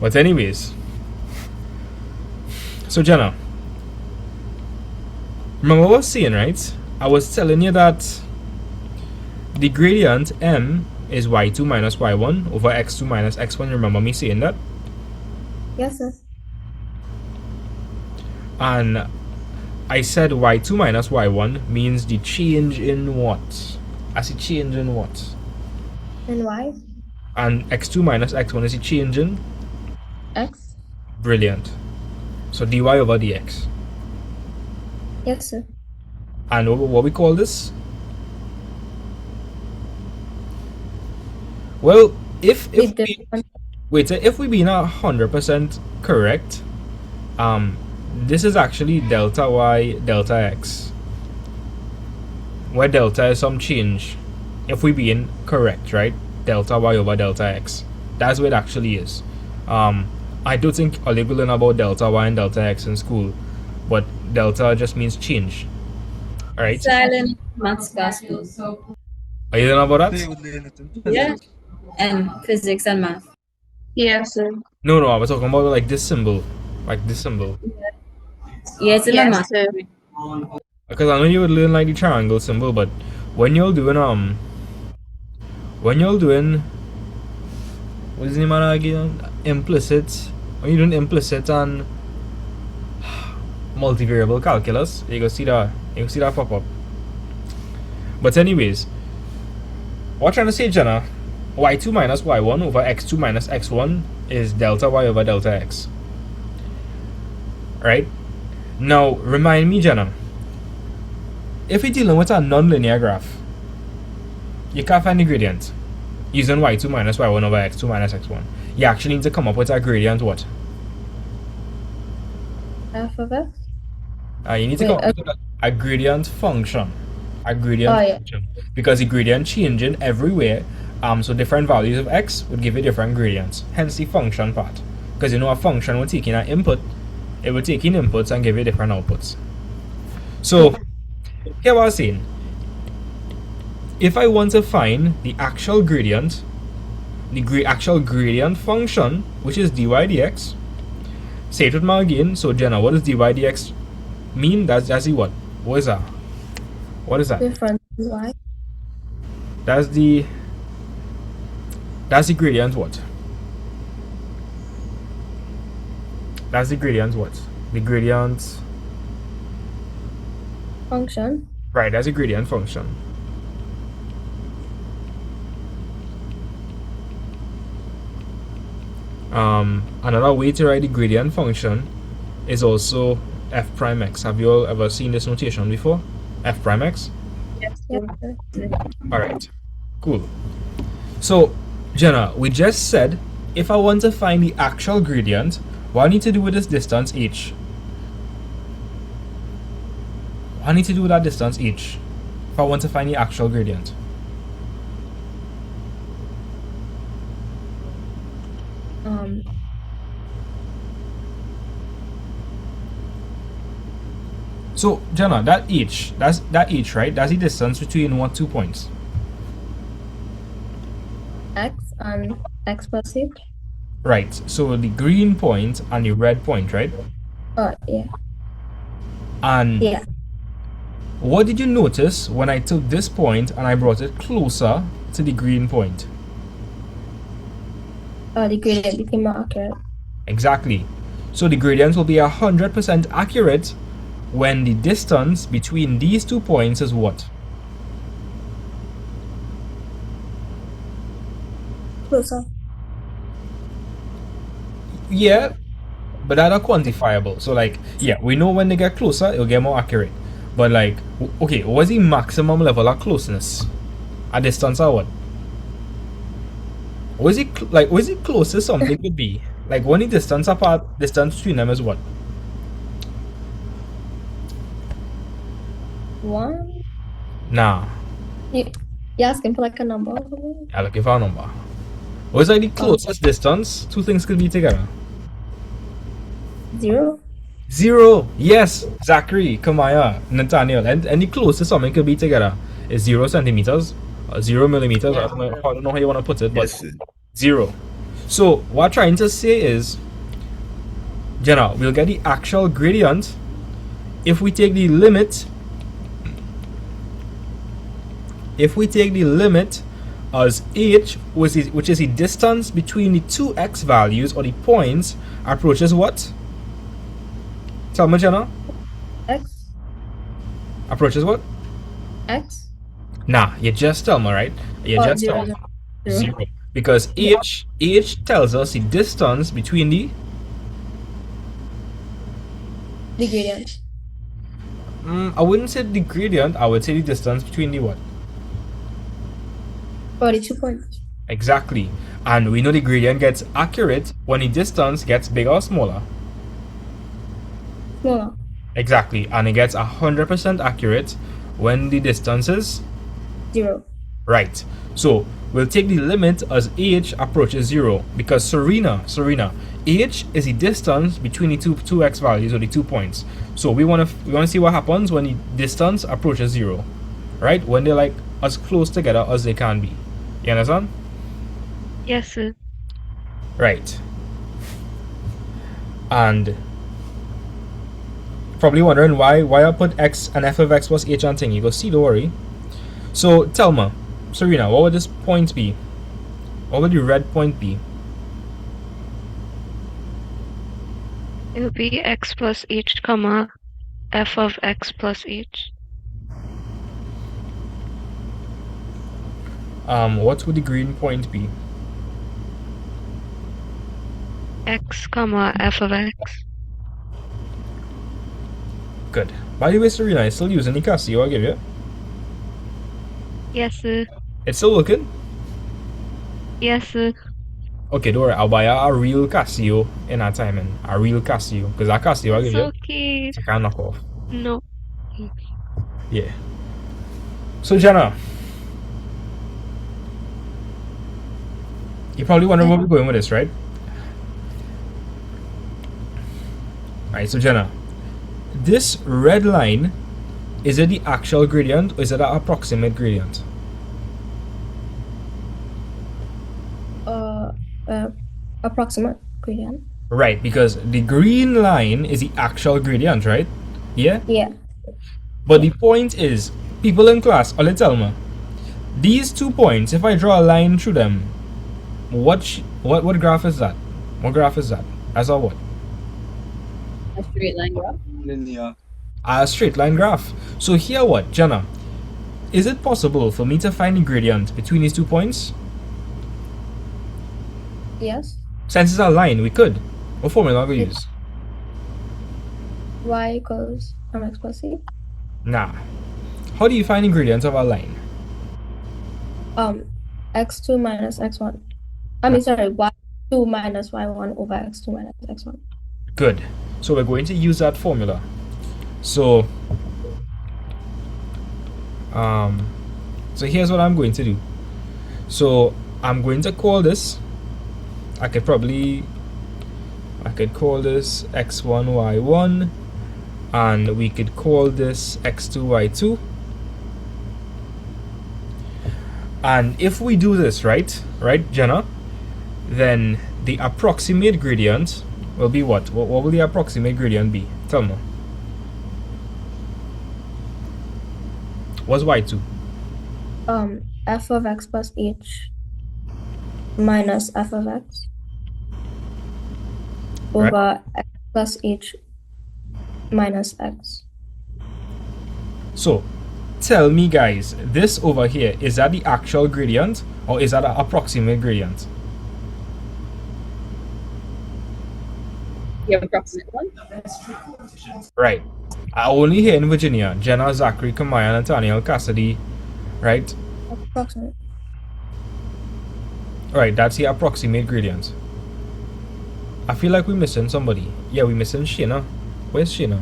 Speaker 1: but anyways. So Jenna, remember what I was saying, right? I was telling you that the gradient m is y2 minus y1 over x2 minus x1. You remember me saying that?
Speaker 2: Yes, sir.
Speaker 1: And I said y2 minus y1 means the change in what? I see change in what?
Speaker 2: And y?
Speaker 1: And x2 minus x1 is the change in?
Speaker 2: X?
Speaker 1: Brilliant. So dy over dx.
Speaker 2: Yes, sir.
Speaker 1: And what we call this? Well, if
Speaker 2: The
Speaker 1: we,
Speaker 2: difference.
Speaker 1: wait, if we be not 100% correct, this is actually delta y delta x, where delta is some change. If we being correct, right? Delta y over delta x. That's what it actually is. I don't think I'll ever learn about delta y and delta x in school, but delta just means change. Alright?
Speaker 4: Silent maths class.
Speaker 1: Are you learning about that?
Speaker 4: Yeah. And physics and math.
Speaker 2: Yes, sir.
Speaker 1: No, I was talking about like this symbol. Like this symbol.
Speaker 4: Yeah, it's in my
Speaker 2: Yes,
Speaker 4: math.
Speaker 2: sir.
Speaker 1: Because I know you would learn like the triangle symbol, but when you're doing what is the name of that again? Implicit. When you're doing implicit and multivariable calculus, you go see that pop up. But anyways, what I'm trying to say, Jenna, y2 minus y1 over x2 minus x1 is delta y over delta x. Right? Now, remind me, Jenna, if we're dealing with a non-linear graph, you can't find the gradient using y2 minus y1 over x2 minus x1. You actually need to come up with a gradient what?
Speaker 2: F of x?
Speaker 1: You need to
Speaker 2: Wait,
Speaker 1: come up with a gradient function. A gradient
Speaker 2: Oh, yeah.
Speaker 1: function. Because the gradient changing everywhere, so different values of x would give you different gradients. Hence the function part. Because you know a function will take in an input, it will take in inputs and give you different outputs. So, here what I was saying. If I want to find the actual gradient, the actual gradient function, which is dy dx, say it with me again. So Jenna, what does dy dx mean? That's the what? What is that? What is that?
Speaker 2: Difference in y?
Speaker 1: That's the gradient what? That's the gradient what? The gradient,
Speaker 2: Function?
Speaker 1: right, that's a gradient function. Another way to write the gradient function is also f prime x. Have you all ever seen this notation before? F prime x?
Speaker 2: Yes, sir.
Speaker 1: Alright, cool. So, Jenna, we just said if I want to find the actual gradient, what I need to do with this distance h? What I need to do with that distance h if I want to find the actual gradient? So, Jenna, that h, that h, right? That's the distance between what 2 points?
Speaker 2: X and X plus H.
Speaker 1: Right. So the green point and the red point, right?
Speaker 2: Oh, yeah.
Speaker 1: And
Speaker 2: Yeah.
Speaker 1: what did you notice when I took this point and I brought it closer to the green point?
Speaker 2: The gradient became more accurate.
Speaker 1: Exactly. So the gradient will be 100% accurate when the distance between these 2 points is what?
Speaker 2: Closer.
Speaker 1: Yeah, but that are quantifiable. So like, yeah, we know when they get closer, it'll get more accurate. But like, okay, what's the maximum level of closeness? A distance or what? What's it closest something could be? Like when the distance apart, distance between them is what?
Speaker 2: 1.
Speaker 1: Nah,
Speaker 2: You're asking for like a number or something?
Speaker 1: I'm looking for a number. What's like the closest distance two things could be together?
Speaker 2: 0.
Speaker 1: 0. Yes, Zachary, Kamaya, Nathaniel, and the closest something could be together is 0 centimeters, or 0 millimeters. I don't know how you want to put it, but
Speaker 7: Yes, sir.
Speaker 1: 0. So what I'm trying to say is, Jenna, we'll get the actual gradient if we take the limit. If we take the limit as h, which is the distance between the two x values or the points, approaches what? Tell me, Jenna.
Speaker 2: X.
Speaker 1: Approaches what?
Speaker 2: X.
Speaker 1: Nah, you just tell me, right? You
Speaker 2: Oh,
Speaker 1: just
Speaker 2: 0.
Speaker 1: tell me.
Speaker 2: 0.
Speaker 1: 0. Because h tells us the distance between the
Speaker 2: Gradient.
Speaker 1: I wouldn't say the gradient, I would say the distance between the what?
Speaker 2: Oh, the 2 points.
Speaker 1: Exactly. And we know the gradient gets accurate when the distance gets bigger or smaller.
Speaker 2: Smaller.
Speaker 1: Exactly. And it gets 100% accurate when the distance is
Speaker 2: 0.
Speaker 1: right. So we'll take the limit as h approaches 0 because Serena, h is the distance between the two x values or the 2 points. So we want to see what happens when the distance approaches 0, right? When they're like as close together as they can be. You understand?
Speaker 3: Yes, sir.
Speaker 1: Right. And probably wondering why I put x and f of x plus h and thing. You go, see, don't worry. So tell me, Serena, what would this point be? What would the red point be?
Speaker 3: It will be x plus h, comma, f of x plus h.
Speaker 1: What would the green point be?
Speaker 3: X, comma, f of x.
Speaker 1: Good. By the way, Serena, I still using the Casio I give you.
Speaker 3: Yes, sir.
Speaker 1: It's still working?
Speaker 3: Yes, sir.
Speaker 1: Okay, don't worry. I'll buy a real Casio in that time, man. A real Casio. Because that Casio I give
Speaker 3: It's
Speaker 1: you,
Speaker 3: okay.
Speaker 1: I can't knock off.
Speaker 3: No.
Speaker 1: Yeah. So, Jenna, you're probably wondering where we're going with this, right? Alright, so Jenna, this red line, is it the actual gradient or is it an approximate gradient?
Speaker 2: Approximate gradient.
Speaker 1: Right, because the green line is the actual gradient, right? Yeah?
Speaker 2: Yeah.
Speaker 1: But the point is, people in class, let's tell me, these 2 points, if I draw a line through them, what graph is that? What graph is that? As a what?
Speaker 4: A straight line graph.
Speaker 5: Linear.
Speaker 1: A straight line graph. So here what, Jenna? Is it possible for me to find the gradient between these 2 points?
Speaker 2: Yes.
Speaker 1: Since it's a line, we could. What formula are we use?
Speaker 2: y equals mx plus c.
Speaker 1: Nah. How do you find ingredients of a line?
Speaker 2: X2 minus x1. I mean, sorry, y2 minus y1 over x2 minus x1.
Speaker 1: Good. So we're going to use that formula. So so here's what I'm going to do. So I'm going to call this, I could call this x1 y1, and we could call this x2 y2. And if we do this right, Jenna, then the approximate gradient will be what? What will the approximate gradient be? Tell me. What's y2?
Speaker 2: F of x plus h minus f of x
Speaker 1: Right.
Speaker 2: over x plus h minus x.
Speaker 1: So tell me, guys, this over here, is that the actual gradient or is that an approximate gradient?
Speaker 4: The approximate one.
Speaker 1: Right. I only hear in Virginia, Jenna, Zachary, Kamaya, Nathaniel, Cassidy, right?
Speaker 2: Approximate.
Speaker 1: Right, that's the approximate gradient. I feel like we're missing somebody. Yeah, we're missing Shayna. Where's Shayna?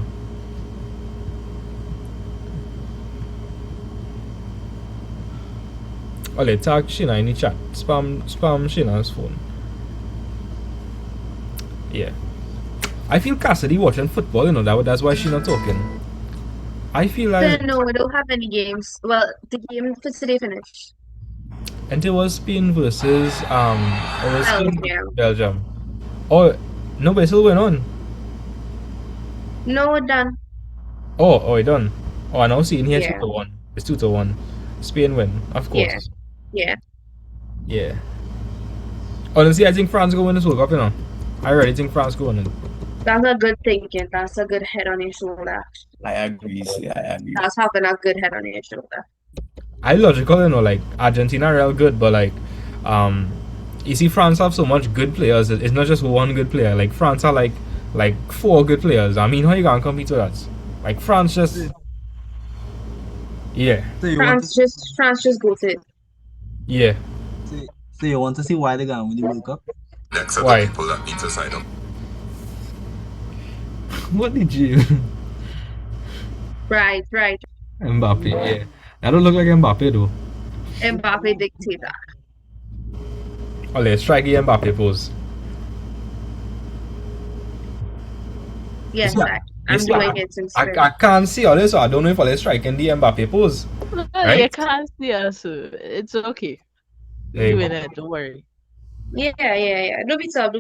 Speaker 1: Oh, let's tag Shayna in the chat. Spam Shayna's phone. Yeah. I feel Cassidy watching football, you know, that's why she's not talking. I feel like
Speaker 3: No, we don't have any games. Well, the game for today finished.
Speaker 1: and it was Spain versus
Speaker 3: Belgium.
Speaker 1: Belgium. Oh no, but it still went on.
Speaker 3: No, we're done.
Speaker 1: Oh, it done. Oh, I now seeing here
Speaker 3: Yeah.
Speaker 1: 2-1. It's 2-1. Spain win, of course.
Speaker 3: Yeah.
Speaker 1: Yeah. Honestly, I think France will win this World Cup, you know. I really think France will win it.
Speaker 3: That's a good thinking. That's a good head on your shoulder.
Speaker 5: I agree. See, I agree.
Speaker 3: That's having a good head on your shoulder.
Speaker 1: I logical, you know, like Argentina are real good, but like you see France have so much good players. It's not just one good player. Like France are like 4 good players. I mean, how you gonna compete with that? Like France just yeah.
Speaker 5: So you want to
Speaker 3: France just go to it.
Speaker 1: Yeah.
Speaker 5: so you want to see why they're gonna win the World Cup?
Speaker 7: Next set
Speaker 1: Why?
Speaker 7: of people that need to sign up.
Speaker 1: What did you
Speaker 3: Right.
Speaker 1: Mbappe, yeah. That don't look like Mbappe though.
Speaker 3: Mbappe dictator.
Speaker 1: Oh, let's strike the Mbappe pose.
Speaker 3: Yes,
Speaker 1: Yeah.
Speaker 3: Zach. I'm
Speaker 1: Yes,
Speaker 3: doing it in spirit.
Speaker 1: I can't see all this, so I don't know if I'll strike in the Mbappe pose.
Speaker 6: You
Speaker 1: Right?
Speaker 6: can't see us. It's okay.
Speaker 1: There you
Speaker 6: Doing
Speaker 1: go.
Speaker 6: it. Don't worry.
Speaker 3: Yeah. Don't be tough.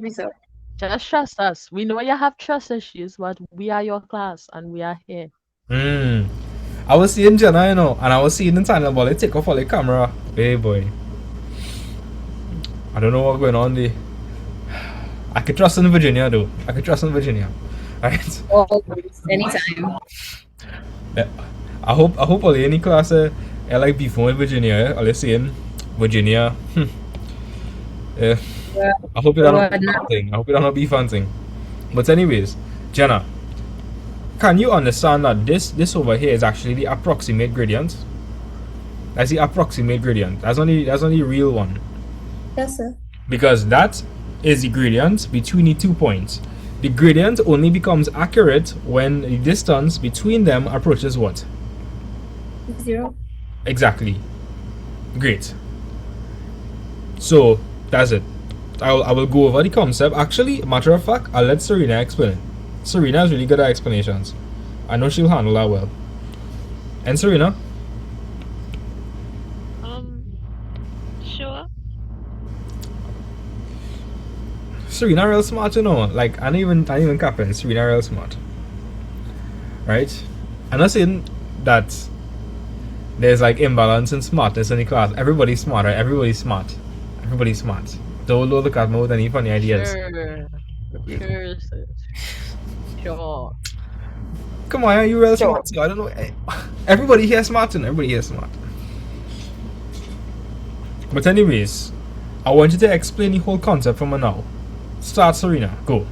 Speaker 6: Just trust us. We know you have trust issues, but we are your class and we are here.
Speaker 1: I was seeing Jenna, you know, and I was seeing the channel, but they take off all the camera. Hey boy. I don't know what's going on there. I could trust in Virginia though. Right?
Speaker 4: Always, anytime.
Speaker 1: Yeah. I hope all any class I like before in Virginia, or let's saying Virginia. Yeah. I hope it don't be fun thing. I hope it don't be fun thing. But anyways, Jenna, can you understand that this over here is actually the approximate gradient? That's the approximate gradient. That's only real one.
Speaker 2: Yes, sir.
Speaker 1: Because that is the gradient between the 2 points. The gradient only becomes accurate when the distance between them approaches what?
Speaker 2: 0.
Speaker 1: Exactly. Great. So that's it. I will go over the concept. Actually, matter of fact, I'll let Serena explain it. Serena is really good at explanations. I know she'll handle that well. And Serena?
Speaker 3: Sure.
Speaker 1: Serena real smart, you know. Like I ain't even capping. Serena real smart. Right? I'm not saying that there's like imbalance in smartness in the class. Everybody's smart, right? Everybody's smart. Don't look at me with any funny ideas.
Speaker 6: Sure.
Speaker 1: Come on, you real smart. So I don't know. Everybody here smart and everybody here smart. But anyways, I want you to explain the whole concept from now. Start, Serena. Go.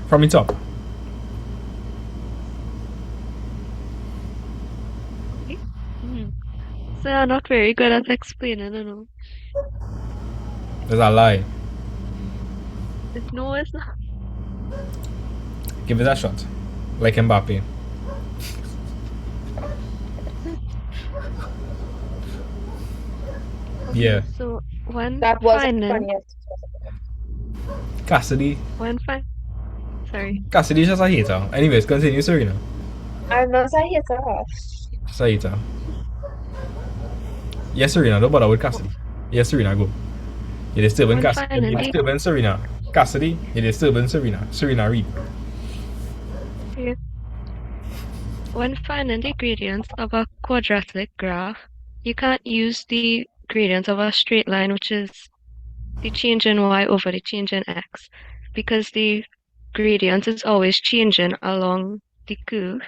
Speaker 1: From the top.
Speaker 3: So I'm not very good at explaining, you know.
Speaker 1: That's a lie.
Speaker 3: No, it's not.
Speaker 1: Give it a shot. Like Mbappe.
Speaker 3: Okay,
Speaker 1: Yeah.
Speaker 3: so when
Speaker 2: That was the
Speaker 3: finding,
Speaker 2: funniest.
Speaker 1: Cassidy.
Speaker 3: when find, sorry,
Speaker 1: Cassidy's just a hater. Anyways, continue, Serena.
Speaker 2: I'm not a hater.
Speaker 1: Just a hater. Yes, Serena. Don't bother with Cassidy. Yes, Serena, go. You're disturbing
Speaker 3: when
Speaker 1: Cassidy.
Speaker 3: finding
Speaker 1: You're
Speaker 3: the,
Speaker 1: disturbing Serena. Cassidy, you're disturbing Serena. Serena, read.
Speaker 3: okay, when finding the gradients of a quadratic graph, you can't use the gradient of a straight line, which is the change in y over the change in x, because the gradient is always changing along the curve.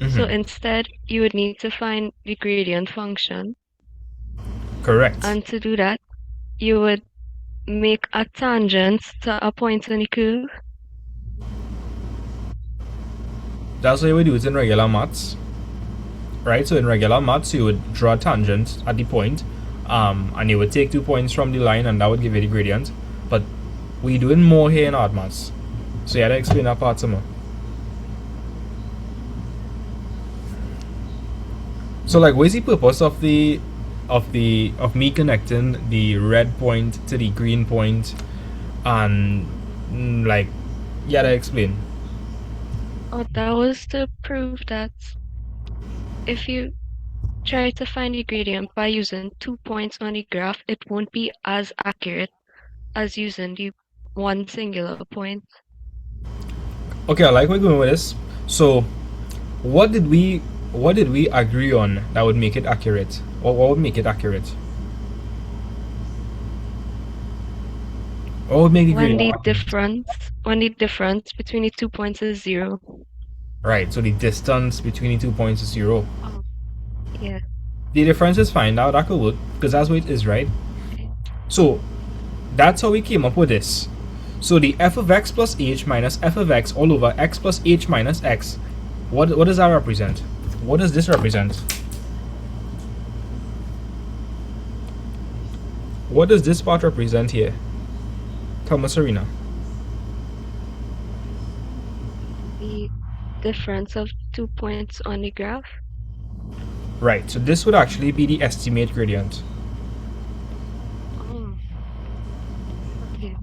Speaker 3: So
Speaker 1: Mhm.
Speaker 3: instead, you would need to find the gradient function,
Speaker 1: Correct.
Speaker 3: and to do that, you would make a tangent to a point in the curve.
Speaker 1: That's how you would do it in regular maths. Right? So in regular maths, you would draw a tangent at the point, and you would take 2 points from the line, and that would give you the gradient. But we're doing more here in art maths. So you had to explain that part some more. So like, what's the purpose of me connecting the red point to the green point, and like, you had to explain.
Speaker 3: Oh, that was to prove that if you try to find the gradient by using 2 points on the graph, it won't be as accurate as using the one singular point.
Speaker 1: Okay, I like where we're going with this. So, what did we agree on that would make it accurate? Or what would make it accurate? What would make the
Speaker 3: When
Speaker 1: gradient
Speaker 3: the
Speaker 1: accurate?
Speaker 3: difference between the 2 points is 0.
Speaker 1: Right, so the distance between the 2 points is 0.
Speaker 3: Oh, yeah.
Speaker 1: The difference is fine now, that could work, because that's what it is, right?
Speaker 3: Okay.
Speaker 1: So, that's how we came up with this. So the f of x plus h minus f of x all over x plus h minus x, what does that represent? What does this represent? What does this part represent here? Thomas Serena.
Speaker 3: The difference of 2 points on the graph.
Speaker 1: Right, so this would actually be the estimate gradient.
Speaker 3: Oh, okay.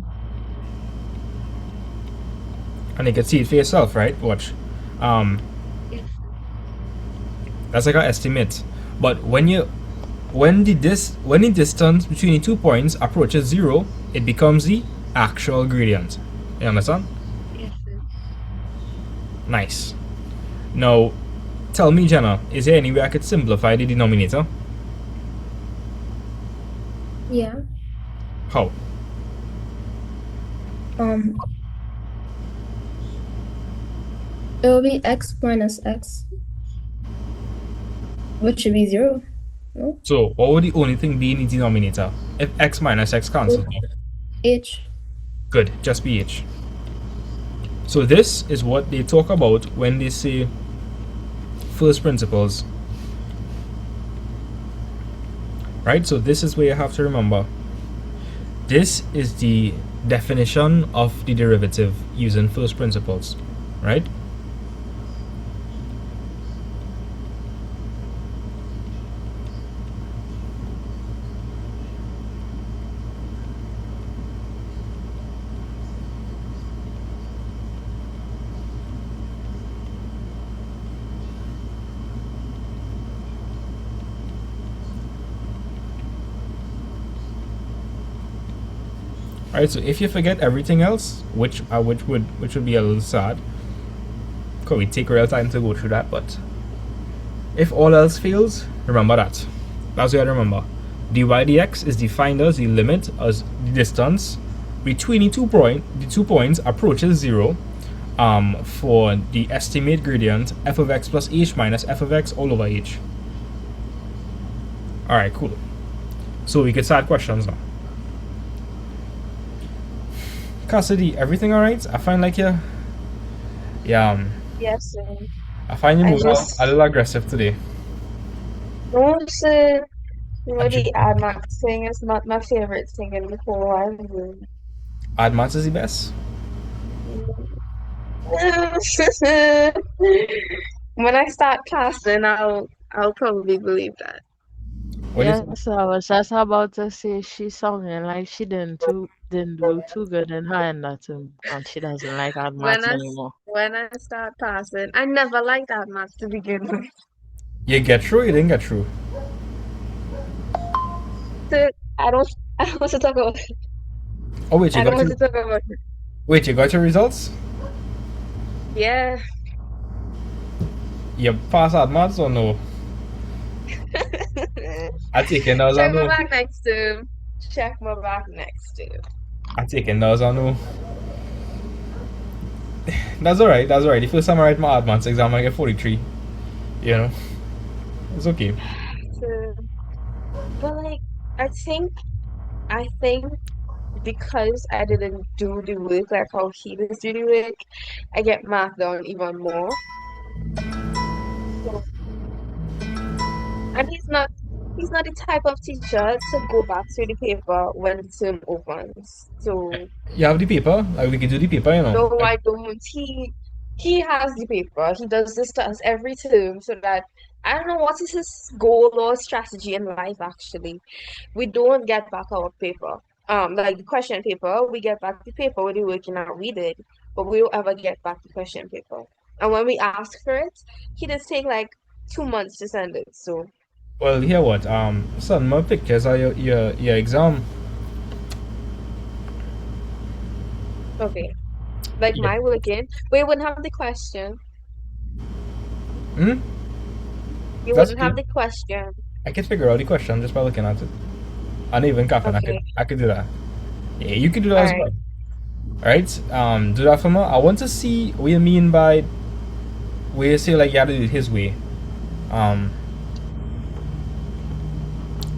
Speaker 1: And you can see it for yourself, right? Watch.
Speaker 3: Yes.
Speaker 1: That's like our estimate. But when the distance between the 2 points approaches 0, it becomes the actual gradient. You understand?
Speaker 3: Yes.
Speaker 1: Nice. Now, tell me, Jenna, is there any way I could simplify the denominator?
Speaker 2: Yeah.
Speaker 1: How?
Speaker 2: It will be x minus x, which should be 0. No?
Speaker 1: So, what would the only thing be in the denominator if x minus x cancels?
Speaker 2: H.
Speaker 1: Good, just be h. So this is what they talk about when they say first principles. Right? So this is where you have to remember. This is the definition of the derivative using first principles. Right? Alright, so if you forget everything else, which would be a little sad, because we take real time to go through that, but if all else fails, remember that. That's what you have to remember. dy dx is defined as the limit as the distance between the 2 points approaches 0 for the estimate gradient f of x plus h minus f of x all over h. Alright, cool. So we can start questions now. Cassidy, everything alright? I find like yeah,
Speaker 2: Yes.
Speaker 1: I find you
Speaker 2: I
Speaker 1: moving
Speaker 2: just-
Speaker 1: a little aggressive today.
Speaker 2: Also,
Speaker 1: A ju-
Speaker 2: the ad max thing is not my favorite thing in the whole wide world.
Speaker 1: Ad maths is the best.
Speaker 2: When I start passing, I'll probably believe that.
Speaker 1: Well, it's
Speaker 6: Yes, I was just about to say she's sounding like she didn't do too good in her anatomy, and she doesn't like art
Speaker 2: When
Speaker 6: maths
Speaker 2: I
Speaker 6: anymore.
Speaker 2: when I start passing, I never liked that math to begin with.
Speaker 1: you get through, you didn't get through.
Speaker 2: So I don't I don't want to talk about it.
Speaker 1: Oh wait, you
Speaker 2: I don't
Speaker 1: got
Speaker 2: want
Speaker 1: your
Speaker 2: to talk about it.
Speaker 1: wait, you got your results?
Speaker 2: Yeah.
Speaker 1: You pass ad maths or no? I take it as I
Speaker 2: Check my
Speaker 1: know.
Speaker 2: back next to check my back next to.
Speaker 1: I take it as I know. That's alright. That's alright. The first time I write my ad maths exam, I get 43. You know, it's okay.
Speaker 2: So, but like I think because I didn't do the work like how he does do the work, I get marked down even more. So, and he's not the type of teacher to go back to the paper when the term opens. So
Speaker 1: You have the paper. Like we can do the paper. You know.
Speaker 2: no,
Speaker 1: Like,
Speaker 2: I don't. He has the paper. He does this to us every term so that I don't know what is his goal or strategy in life actually. We don't get back our paper. Like the question paper, we get back the paper when we're working out we did, but we don't ever get back the question paper. And when we ask for it, he does take like 2 months to send it. So
Speaker 1: well, here what? Send more pictures of your exam.
Speaker 2: okay. Like
Speaker 1: Yeah.
Speaker 2: my working, we wouldn't have the question.
Speaker 1: Hmm.
Speaker 2: You
Speaker 1: That's
Speaker 2: wouldn't
Speaker 1: okay.
Speaker 2: have the question.
Speaker 1: I can figure out the question just by looking at it. And even capping,
Speaker 2: Okay.
Speaker 1: I could do that. Yeah, you could do that
Speaker 2: All
Speaker 1: as
Speaker 2: right.
Speaker 1: well. Alright? Do that for me. I want to see what you mean by where you say like you had to do it his way. Um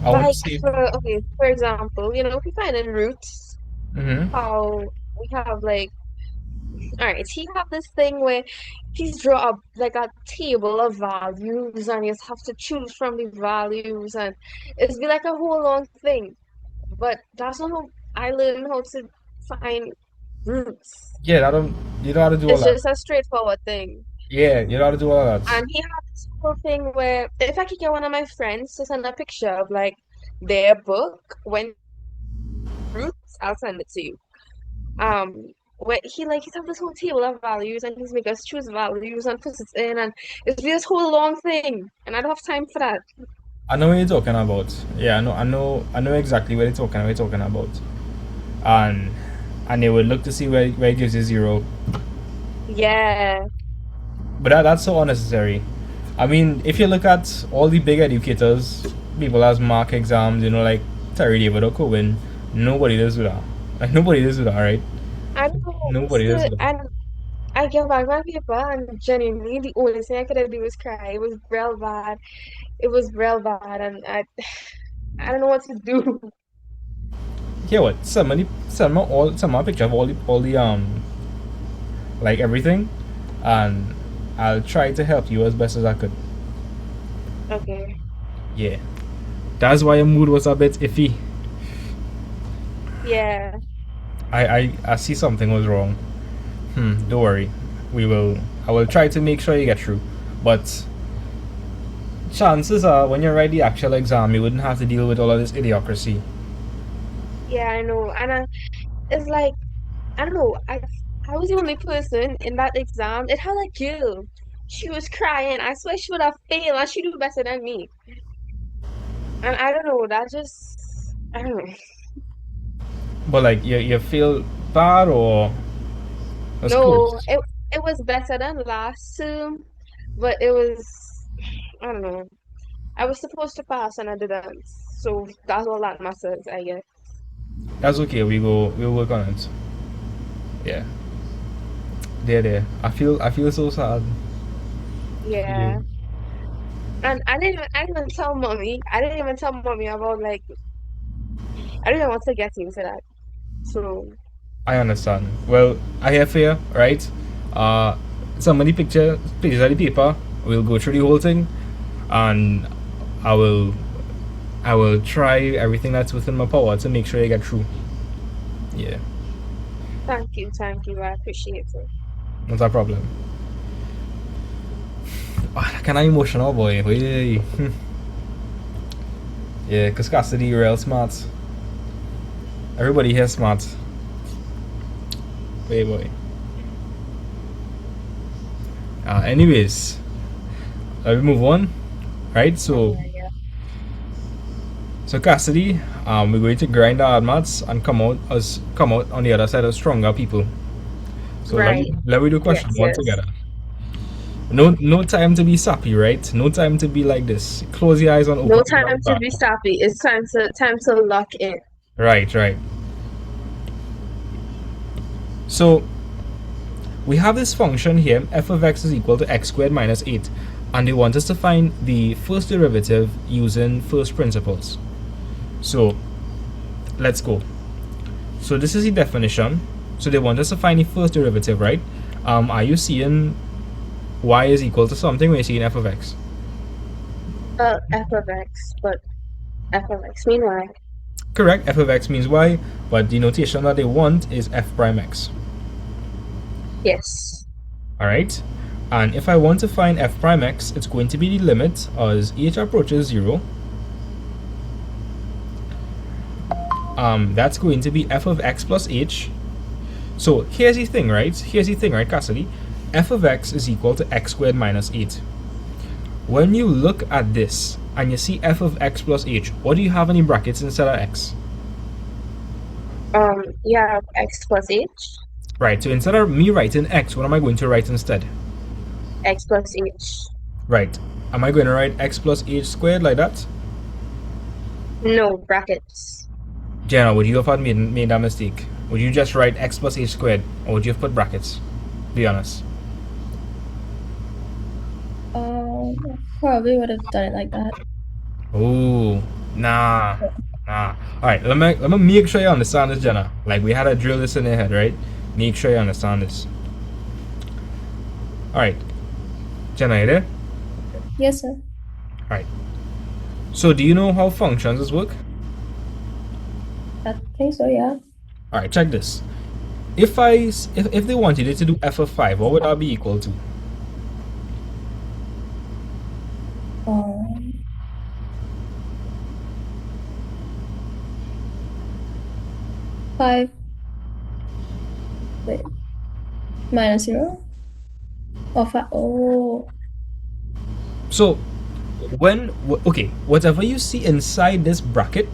Speaker 1: I want to
Speaker 2: Like
Speaker 1: see.
Speaker 2: for example, if you find in roots
Speaker 1: Mm-hmm.
Speaker 2: how we have like all right, he have this thing where he's draw up like a table of values and you have to choose from the values and it's be like a whole long thing. But that's not how I learned how to find roots.
Speaker 1: Yeah, that don't you know how to do all
Speaker 2: It's
Speaker 1: that.
Speaker 2: just a straightforward thing.
Speaker 1: Yeah, you know how to do all that.
Speaker 2: And he had this whole thing where if I could get one of my friends to send a picture of like their book when roots, I'll send it to you. Where he's have this whole table of values and he's make us choose values and put it in and it's this whole long thing and I don't have time for that.
Speaker 1: I know what you're talking about. Yeah, I know exactly what you're talking about. And they would look to see where it gives you zero.
Speaker 2: Yeah,
Speaker 1: But that's so unnecessary. I mean, if you look at all the big educators, people as mark exams, like Terry David or Cohen, nobody does do that. Like nobody does do that, right?
Speaker 2: I don't know.
Speaker 1: Nobody does do that.
Speaker 2: And I get back my paper and genuinely the only thing I could do was cry. It was real bad. It was real bad and I don't know what to do.
Speaker 1: Here what? Send me a picture of all the like everything, and I'll try to help you as best as I could.
Speaker 2: Okay.
Speaker 1: Yeah. That's why your mood was a bit iffy.
Speaker 2: Yeah.
Speaker 1: I see something was wrong. Don't worry. I will try to make sure you get through. But chances are when you write the actual exam you wouldn't have to deal with all of this idiocracy.
Speaker 2: Yeah, I know. And it's like I don't know. I was the only person in that exam. It had a girl. She was crying. I swear she would have failed and she do better than me. And I don't know, that just I don't know.
Speaker 1: But like you feel bad or that's
Speaker 2: No,
Speaker 1: close.
Speaker 2: it was better than last term, but it was I don't know. I was supposed to pass and I didn't. So that's all that matters, I guess.
Speaker 1: That's okay, we'll work on it. Yeah. There. I feel so sad for
Speaker 2: Yeah.
Speaker 1: you.
Speaker 2: And I didn't even tell mommy. I didn't even tell mommy about like I didn't want to get into that. So
Speaker 1: I understand. Well, I have here, right? Some of the pictures of the paper. We'll go through the whole thing, and I will try everything that's within my power to make sure you get through. Yeah,
Speaker 2: Thank you, thank you. I appreciate it.
Speaker 1: not a problem. Oh, kind of emotional, boy. Hey. Yeah, cause Cassidy real smart. Everybody here smart. Hey, boy. Anyways, let me move on. Right, so
Speaker 2: Yeah.
Speaker 1: Cassidy, we're going to grind our mats and come out on the other side as stronger people. So
Speaker 2: Right.
Speaker 1: let me do question
Speaker 2: Yes,
Speaker 1: one
Speaker 2: yes.
Speaker 1: together. No time to be sappy, right? No time to be like this. Close your eyes and
Speaker 2: No
Speaker 1: open your
Speaker 2: time
Speaker 1: right
Speaker 2: to
Speaker 1: back.
Speaker 2: be sappy. It's time to lock in.
Speaker 1: Right, right. So we have this function here, f of x is equal to x squared minus 8, and they want us to find the first derivative using first principles. So let's go. So this is the definition. So they want us to find the first derivative, right? Are you seeing y is equal to something when you're seeing f of x?
Speaker 2: Well, f of x, but f of x meanwhile.
Speaker 1: Correct, f of x means y, but the notation that they want is f prime x.
Speaker 2: Yes.
Speaker 1: Alright? And if I want to find f prime x, it's going to be the limit as h approaches 0. That's going to be f of x plus h. So here's the thing, right? Cassidy? F of x is equal to x squared minus 8. When you look at this and you see f of x plus h, what do you have in the brackets instead of x?
Speaker 2: You have x plus h,
Speaker 1: Right, so instead of me writing x, what am I going to write instead?
Speaker 2: x plus h.
Speaker 1: Right, am I going to write x plus h squared like that?
Speaker 2: No brackets.
Speaker 1: Jenna, would you have had made that mistake? Would you just write x plus h squared, or would you have put brackets? Be honest.
Speaker 4: Probably would have done it like that.
Speaker 1: Oh, nah. Alright, let me make sure you understand this, Jenna. Like, we had to drill this in your head, right? Make sure you understand this. Alright, Jenna, you there?
Speaker 4: Yes, sir.
Speaker 1: Alright. So, do you know how functions work?
Speaker 4: I think so, yeah.
Speaker 1: Alright, check this. If they wanted you to do f of 5, what would that be equal to?
Speaker 4: Um, 5. Wait. Minus 0? Or 5? Oh.
Speaker 1: So, okay, whatever you see inside this bracket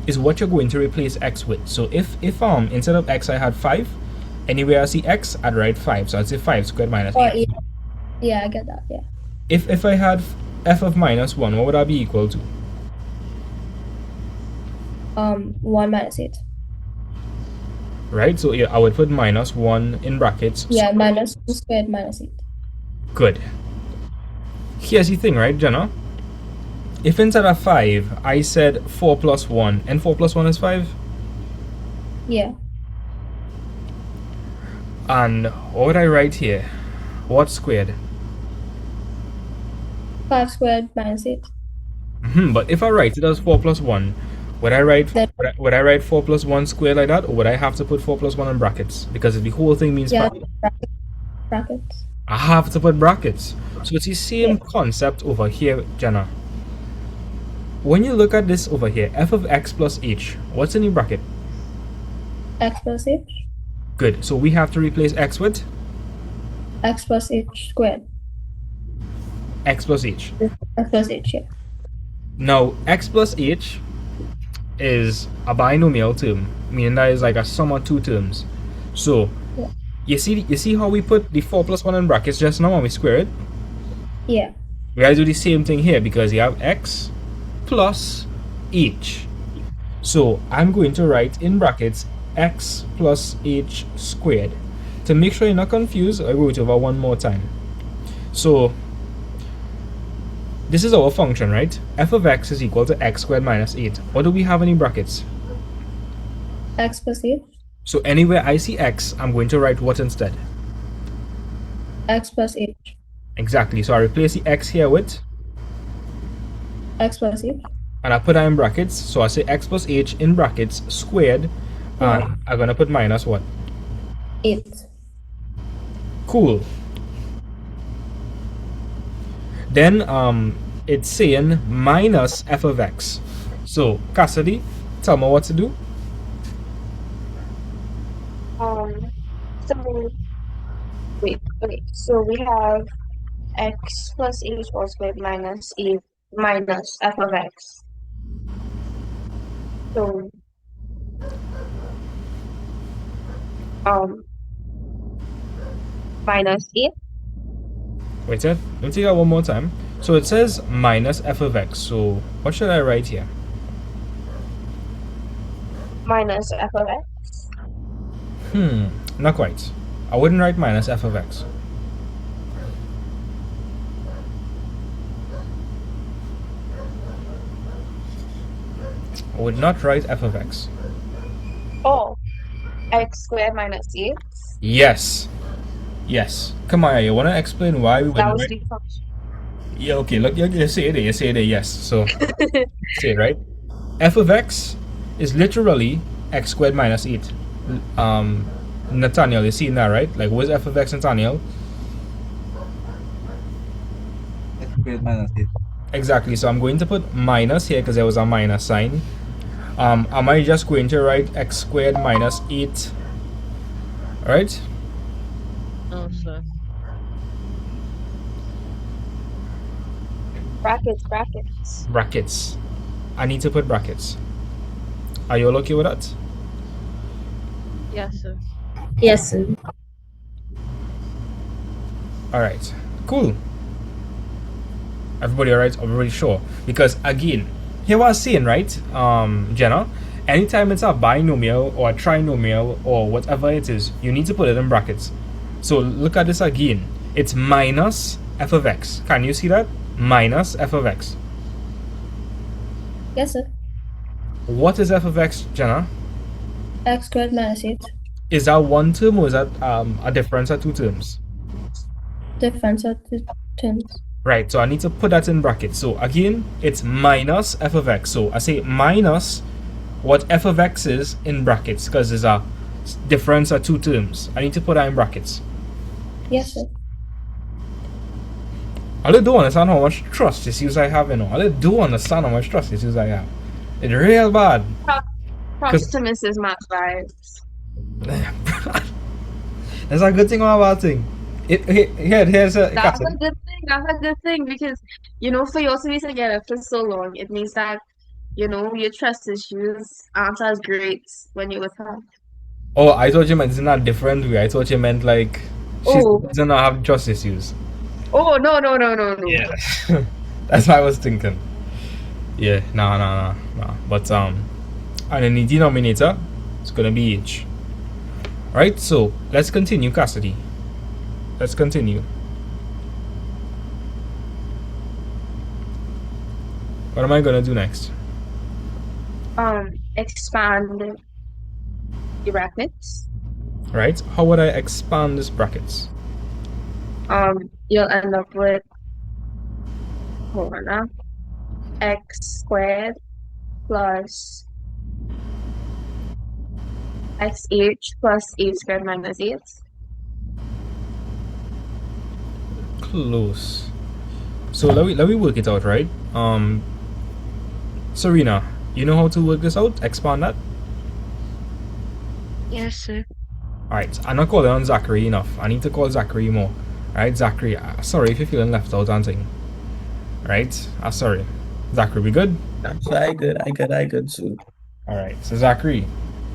Speaker 1: is what you're going to replace x with. So if instead of x I had 5, anywhere I see x, I'd write 5. So I'd say 5 squared minus
Speaker 4: Or
Speaker 1: 8.
Speaker 4: yeah. Yeah, I get that, yeah.
Speaker 1: If I had f of minus 1, what would that be equal to?
Speaker 4: 1 minus 8.
Speaker 1: Right? So yeah, I would put minus 1 in brackets.
Speaker 4: Yeah, minus 2 squared minus 8.
Speaker 1: Good. Here's the thing, right, Jenna? If instead of 5, I said 4 plus 1, and 4 plus 1 is 5,
Speaker 4: Yeah.
Speaker 1: and what would I write here? What squared?
Speaker 4: 5 squared minus 8.
Speaker 1: But if I write it as 4 plus 1, would I write
Speaker 4: Then,
Speaker 1: would I write 4 plus 1 squared like that, or would I have to put 4 plus 1 in brackets? Because the whole thing means
Speaker 4: yeah,
Speaker 1: 5.
Speaker 4: brackets.
Speaker 1: I have to put brackets. So it's the same
Speaker 4: Yeah.
Speaker 1: concept over here, Jenna. When you look at this over here, f of x plus h, what's in the bracket?
Speaker 4: X plus h.
Speaker 1: Good. So we have to replace x with
Speaker 4: X plus h squared.
Speaker 1: x plus h.
Speaker 4: X plus h, yeah.
Speaker 1: Now, x plus h is a binomial term, meaning that is like a sum of two terms. So,
Speaker 4: Yeah.
Speaker 1: you see how we put the 4 plus 1 in brackets just now when we square it?
Speaker 4: Yeah.
Speaker 1: We gotta do the same thing here because you have x plus h. So I'm going to write in brackets x plus h squared. To make sure you're not confused, I go it over one more time. So this is our function, right? F of x is equal to x squared minus 8. What do we have in the brackets?
Speaker 4: X plus h.
Speaker 1: So anywhere I see x, I'm going to write what instead?
Speaker 4: X plus h.
Speaker 1: Exactly. So I replace the x here with
Speaker 4: X plus h.
Speaker 1: And I put that in brackets. So I say x plus h in brackets squared,
Speaker 4: Yeah.
Speaker 1: and I'm gonna put minus what?
Speaker 4: 8.
Speaker 1: Cool. Then it's saying minus f of x. So Cassidy, tell me what to do.
Speaker 2: Um, so wait, okay. So we have x plus h whole squared minus e minus f of x. So um minus 8
Speaker 1: Wait, let me take that one more time. So it says minus f of x. So what should I write here?
Speaker 2: minus f of x.
Speaker 1: Not quite. I wouldn't write minus f of x. I would not write f of x.
Speaker 2: Oh, x squared minus 8.
Speaker 1: Yes. Yes. Come on, you wanna explain why we
Speaker 2: That
Speaker 1: wouldn't
Speaker 2: was
Speaker 1: write?
Speaker 2: the function.
Speaker 1: Yeah, okay, look, you say it there, you say it there, yes. So say it right. F of x is literally x squared minus 8. Nathaniel, you see that, right? Like, what's f of x, Nathaniel?
Speaker 5: X squared minus 8.
Speaker 1: Exactly, so I'm going to put minus here because there was a minus sign. Am I just going to write x squared minus 8? Alright?
Speaker 6: No, sir.
Speaker 2: Brackets.
Speaker 1: Brackets. I need to put brackets. Are you all okay with that?
Speaker 6: Yes, sir.
Speaker 4: Yes, sir.
Speaker 1: Alright. Cool. Everybody alright? Everybody sure? Because again, here what I was saying, right? Jenna, anytime it's a binomial or a trinomial or whatever it is, you need to put it in brackets. So look at this again. It's minus f of x. Can you see that? Minus f of x.
Speaker 4: Yes, sir.
Speaker 1: What is f of x, Jenna?
Speaker 4: X squared minus 8.
Speaker 1: Is that one term or is that a difference of two terms?
Speaker 4: Difference of the terms.
Speaker 1: Right, so I need to put that in brackets. So again, it's minus f of x. So I say minus what f of x is in brackets because there's a difference of two terms. I need to put that in brackets.
Speaker 4: Yes, sir.
Speaker 1: I really do understand how much trust issues I have, you know. I really do understand how much trust issues I have. It's real bad.
Speaker 2: Props to Mrs. Matt vibes.
Speaker 1: That's a good thing or a bad thing? Here's a
Speaker 2: That's a good thing. That's a good thing because, for you to be together for so long, it means that, your trust issues aren't as great when you're with her.
Speaker 1: Oh, I thought you meant in a different way. I thought you meant like she
Speaker 2: Oh,
Speaker 1: doesn't have trust issues.
Speaker 2: oh, no, no, no, no, no.
Speaker 1: Yeah. That's what I was thinking. Yeah, no. But and in the denominator, it's gonna be h. Right, so let's continue, Cassidy. Let's continue. What am I gonna do next?
Speaker 2: Expand the brackets.
Speaker 1: Right? How would I expand these brackets?
Speaker 2: You'll end up with, hold on now, x squared plus xh plus a squared minus 8.
Speaker 1: Close. So let me work it out, right? Serena, you know how to work this out? Expand that?
Speaker 3: Yes, sir.
Speaker 1: Alright, I'm not calling on Zachary enough. I need to call Zachary more. Alright, Zachary, sorry if you're feeling left out and thing. Right? Sorry. Zachary, we good?
Speaker 8: I good, too.
Speaker 1: Alright, so Zachary,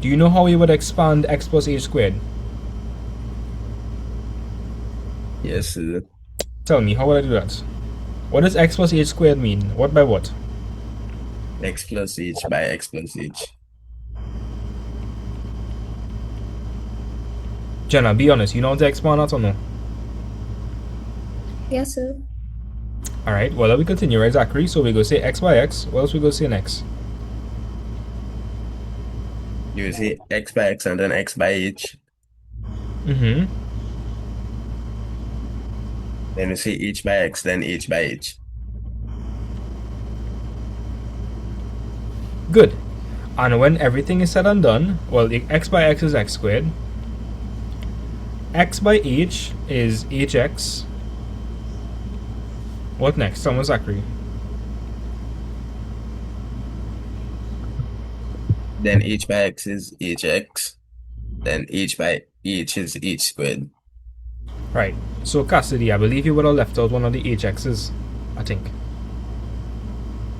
Speaker 1: do you know how you would expand x plus h squared?
Speaker 8: Yes, sir.
Speaker 1: Tell me, how would I do that? What does x plus h squared mean? What by what?
Speaker 8: X plus H by X plus H.
Speaker 1: Jenna, be honest, you know how to expand that or no?
Speaker 4: Yes, sir.
Speaker 1: Alright, well, let me continue, right, Zachary? So we go say x by x. What else we go say next?
Speaker 8: You say X by X and then X by H.
Speaker 1: Mm-hmm.
Speaker 8: Then you say H by X, then H by H.
Speaker 1: Good. And when everything is said and done, well, x by x is x squared. X by h is hx. What next? Someone Zachary.
Speaker 8: Then h by x is hx. Then h by h is h squared.
Speaker 1: Right. So Cassidy, I believe you would have left out one of the hx's. I think.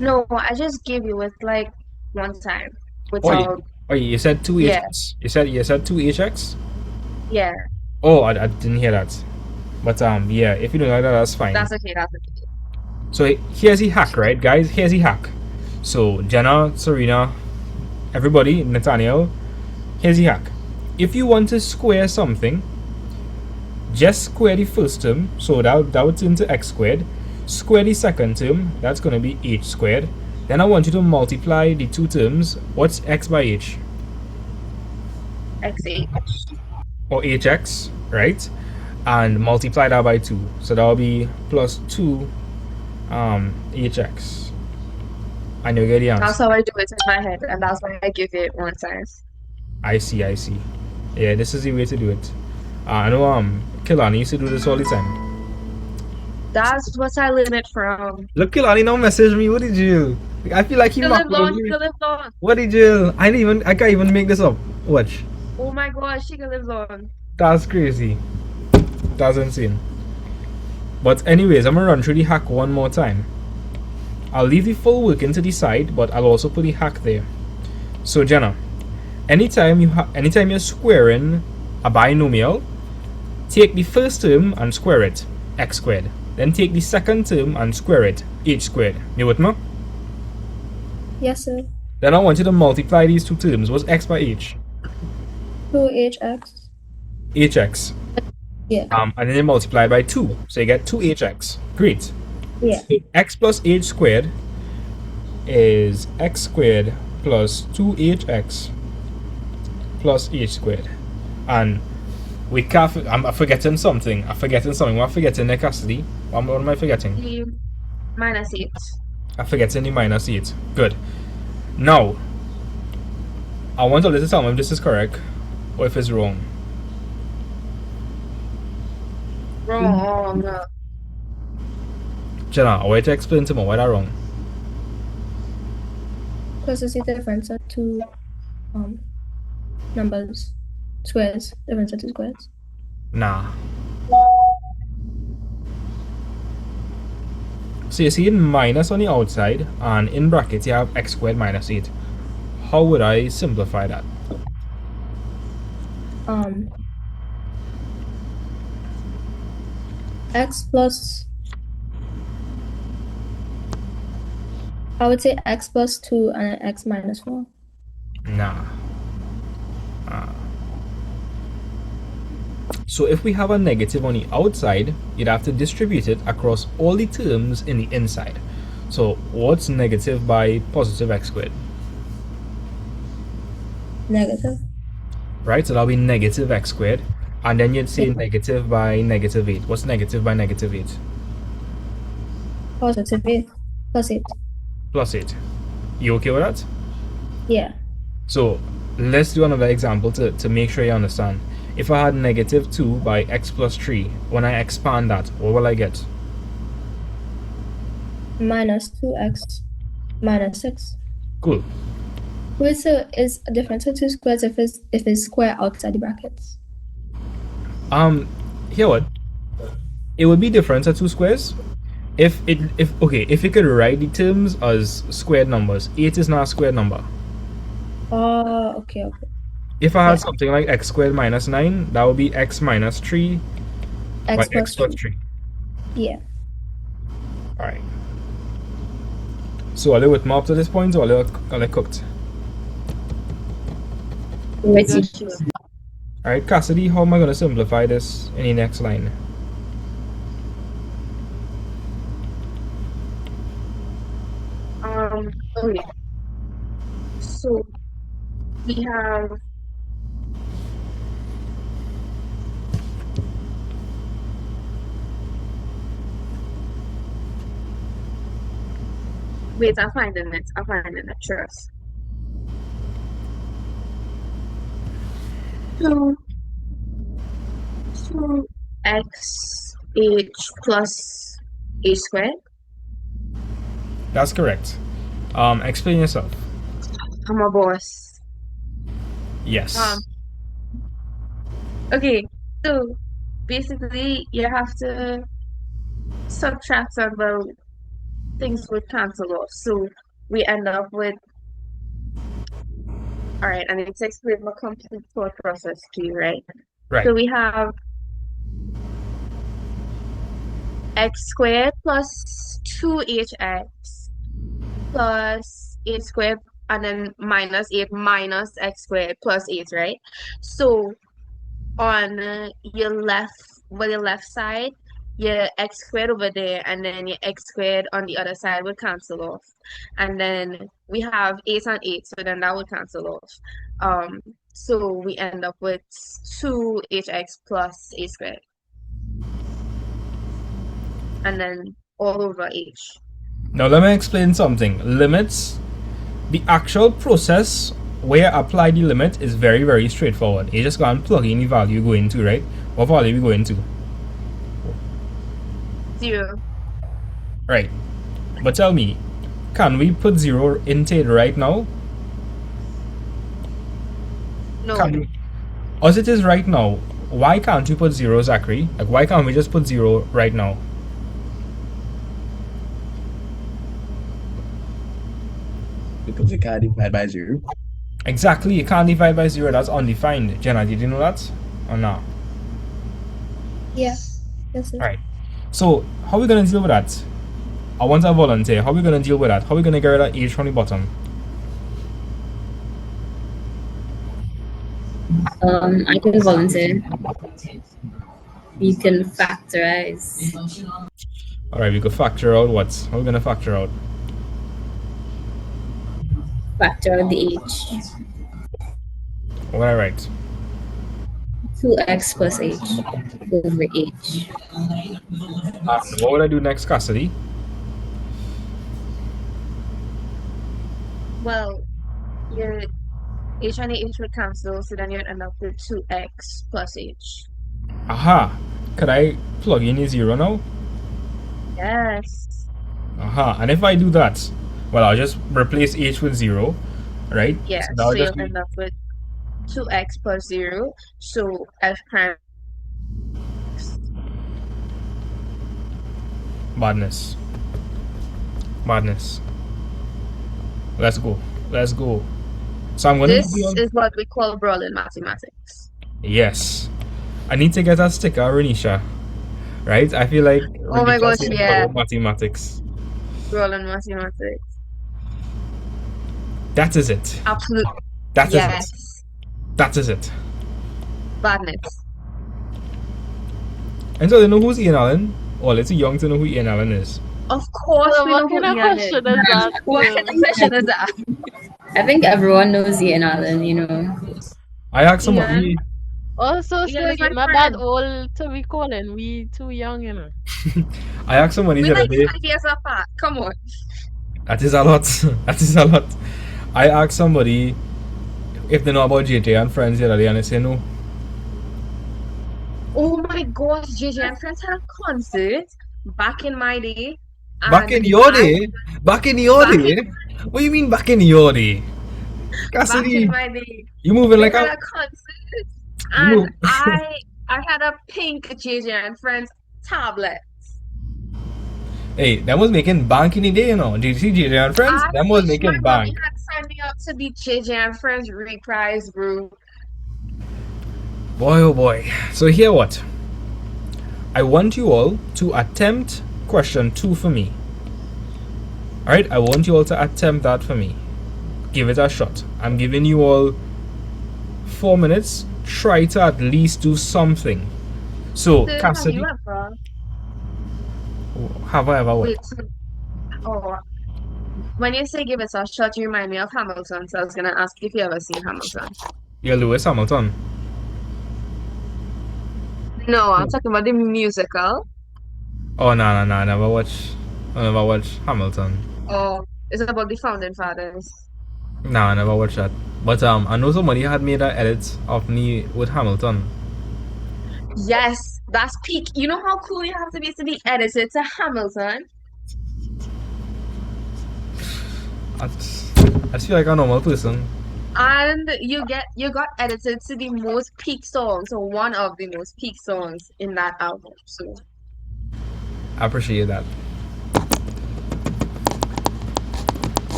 Speaker 2: No, I just gave you it like one time
Speaker 1: Oh,
Speaker 2: without.
Speaker 1: you said two
Speaker 2: Yeah,
Speaker 1: hx. You said two hx.
Speaker 2: yeah.
Speaker 1: Oh, I didn't hear that. But yeah, if you don't like that, that's fine.
Speaker 2: That's okay. That's okay.
Speaker 1: So here's the hack, right, guys? Here's the hack. So Jenna, Serena, everybody, Nathaniel, here's the hack. If you want to square something, just square the first term, so that would turn to x squared. Square the second term, that's going to be h squared. Then I want you to multiply the two terms. What's x by h?
Speaker 2: XH.
Speaker 1: Or hx, right? And multiply that by 2. So that will be plus 2 hx. And you get the answer.
Speaker 2: That's how I do it in my head, and that's why I give it one time.
Speaker 1: I see. Yeah, this is the way to do it. I know Kilani used to do this all the time.
Speaker 2: That's what I learned it from.
Speaker 1: Look, Kilani now message me. What did you? I feel like he
Speaker 2: She
Speaker 1: mocked
Speaker 2: lives on.
Speaker 1: me.
Speaker 2: She lives on.
Speaker 1: What did you? I can't even make this up. Watch.
Speaker 2: Oh my gosh, she lives on.
Speaker 1: That's crazy. That's insane. But anyways, I'm gonna run through the hack one more time. I'll leave the full working to the side, but I'll also put the hack there. So Jenna, anytime you're squaring a binomial, take the first term and square it, x squared. Then take the second term and square it, h squared. You with me?
Speaker 4: Yes, sir.
Speaker 1: Then I want you to multiply these two terms. What's x by h?
Speaker 4: 2hx.
Speaker 1: hx.
Speaker 4: Yeah.
Speaker 1: And then you multiply by 2. So you get 2hx. Great.
Speaker 4: Yeah.
Speaker 1: So x plus h squared is x squared plus 2hx plus h squared. And we can't. I'm forgetting something. What am I forgetting there, Cassidy? What am I forgetting?
Speaker 2: The minus 8.
Speaker 1: I'm forgetting the minus 8. Good. Now, I want to tell me if this is correct or if it's wrong.
Speaker 2: Wrong.
Speaker 1: Jenna, I want you to explain to me why that's wrong.
Speaker 4: Because it's the difference of two numbers. Squares. Difference of two squares.
Speaker 1: Nah. So you see in minus on the outside, and in brackets you have x squared minus 8. How would I simplify that?
Speaker 4: X plus, I would say x plus 2 and x minus 4.
Speaker 1: Nah. So if we have a negative on the outside, you'd have to distribute it across all the terms in the inside. So what's negative by positive x squared?
Speaker 4: Negative.
Speaker 1: Right, so that'll be negative x squared. And then you'd say negative by negative 8. What's negative by negative 8?
Speaker 4: Positive 8. Plus 8.
Speaker 1: Plus 8. You okay with that?
Speaker 4: Yeah.
Speaker 1: So let's do another example to make sure you understand. If I had negative 2 by x plus 3, when I expand that, what will I get?
Speaker 4: Minus 2x minus 6.
Speaker 1: Cool.
Speaker 4: Wait, so is a difference of two squares if it's square outside the brackets?
Speaker 1: Here what? It would be difference of two squares. If you could write the terms as squared numbers, 8 is not a squared number.
Speaker 4: Oh, okay.
Speaker 1: If I had something like x squared minus 9, that would be x minus 3 by x plus 3.
Speaker 4: Yeah.
Speaker 1: Alright. So are they with me up to this point, or are they cooked? Alright, Cassidy, how am I going to simplify this in the next line?
Speaker 2: Okay. So we have wait, I'm finding it. Trust. two, 2xh plus h squared.
Speaker 1: That's correct. Explain yourself.
Speaker 2: I'm a boss.
Speaker 1: Yes.
Speaker 2: Okay, so basically you have to subtract several things would cancel off. So we end up with, all right, I need to explain my complete thought process to you, right?
Speaker 1: Right.
Speaker 2: So we have x squared plus 2hx plus 8 squared and then minus 8 minus x squared plus 8, right? So on your left, well, your left side, your x squared over there, and then your x squared on the other side would cancel off. And then we have 8 and 8, so then that would cancel off. So we end up with 2hx plus a squared. And then all over h.
Speaker 1: Now let me explain something. Limits, the actual process where you apply the limit is very, very straightforward. You just go and plug in the value you go into, right? What value we go into?
Speaker 2: 0.
Speaker 1: Right. But tell me, can we put 0 into it right now?
Speaker 2: No.
Speaker 1: Can we? As it is right now, why can't we put 0, Zachary? Like, why can't we just put 0 right now?
Speaker 8: Because you can't divide by 0.
Speaker 1: Exactly, you can't divide by 0, that's undefined. Jenna, did you know that? Or no?
Speaker 4: Yeah. Yes, sir.
Speaker 1: Right. So, how are we going to deal with that? I want a volunteer. How are we going to deal with that? How are we going to get rid of h from the bottom?
Speaker 9: I can volunteer. You can factorize.
Speaker 1: Alright, we could factor out what? How are we going to factor out?
Speaker 9: Factor out the h.
Speaker 1: What I write?
Speaker 9: 2x plus h over h.
Speaker 1: What would I do next, Cassidy?
Speaker 2: Well, your h and h would cancel, so then you'd end up with 2x plus h.
Speaker 1: Aha! Could I plug in a 0 now?
Speaker 2: Yes.
Speaker 1: Aha, and if I do that, well, I'll just replace h with 0, right?
Speaker 2: Yes.
Speaker 1: So that
Speaker 2: So
Speaker 1: would just
Speaker 2: you'll
Speaker 1: be
Speaker 2: end up with 2x plus 0. So f prime.
Speaker 1: madness. Madness. Let's go. Let's go. So I'm going
Speaker 2: This
Speaker 1: to be on.
Speaker 2: is what we call brawl in mathematics.
Speaker 1: Yes. I need to get a sticker, Renisha. Right? I feel like
Speaker 2: Oh my
Speaker 1: Renisha
Speaker 2: gosh,
Speaker 1: saying
Speaker 2: yeah.
Speaker 1: about mathematics.
Speaker 2: Brawl in mathematics.
Speaker 1: That is it.
Speaker 2: Absolute.
Speaker 1: That is
Speaker 2: Yes.
Speaker 1: it. That is it.
Speaker 2: Badness.
Speaker 1: And so you know who's Ian Allen? Well, it's too young to know who Ian Allen is.
Speaker 2: Of course,
Speaker 6: So
Speaker 2: we know
Speaker 6: what
Speaker 2: who
Speaker 6: kind of
Speaker 2: Ian
Speaker 6: question
Speaker 2: is.
Speaker 6: is that?
Speaker 2: What kind of question is that?
Speaker 9: I think everyone knows Ian Allen, you know.
Speaker 1: I asked somebody.
Speaker 2: Ian?
Speaker 6: Also,
Speaker 2: Ian
Speaker 6: so
Speaker 2: is my
Speaker 6: you're not that
Speaker 2: friend.
Speaker 6: old to be calling. We too young, you know.
Speaker 1: I asked somebody the
Speaker 2: We're
Speaker 1: other
Speaker 2: like
Speaker 1: day.
Speaker 2: 5 years apart. Come on.
Speaker 1: That is a lot. That is a lot. I asked somebody if they know about JJ and Friends the other day, and they say no.
Speaker 2: Oh my gosh, JJ and Friends had a concert back in my day.
Speaker 1: Back in
Speaker 2: And
Speaker 1: your day? Back in your
Speaker 2: Back
Speaker 1: day? What do you mean back in your day?
Speaker 2: back
Speaker 1: Cassidy,
Speaker 2: in my day,
Speaker 1: you moving
Speaker 2: they
Speaker 1: like
Speaker 2: had
Speaker 1: a...
Speaker 2: a concert,
Speaker 1: You
Speaker 2: and
Speaker 1: move.
Speaker 2: I had a pink JJ and Friends tablet.
Speaker 1: Hey, that was making bank in the day, you know. Did you see JJ and Friends?
Speaker 2: I
Speaker 1: That was
Speaker 2: wish my
Speaker 1: making
Speaker 2: mommy
Speaker 1: bank.
Speaker 2: had signed me up to be JJ and Friends reprise group.
Speaker 1: Boy, oh boy. So here what? I want you all to attempt question 2 for me. Alright, I want you all to attempt that for me. Give it a shot. I'm giving you all 4 minutes. Try to at least do something. So,
Speaker 2: So have
Speaker 1: Cassidy,
Speaker 2: you ever
Speaker 1: have I ever what?
Speaker 2: wait? Oh, when you say give it a shot, you remind me of Hamilton. So I was gonna ask if you ever seen Hamilton.
Speaker 1: You're Lewis Hamilton.
Speaker 2: No, I'm talking about the musical.
Speaker 1: Oh, no, I never watch Hamilton.
Speaker 2: Oh, it's about the founding fathers.
Speaker 1: Nah, I never watched that. But I know somebody had made an edit of me with Hamilton.
Speaker 2: Yes, that's peak. You know how cool you have to be edited to Hamilton?
Speaker 1: I feel like a normal person.
Speaker 2: And you got edited to the most peak songs, or one of the most peak songs in that album. So
Speaker 1: I appreciate that.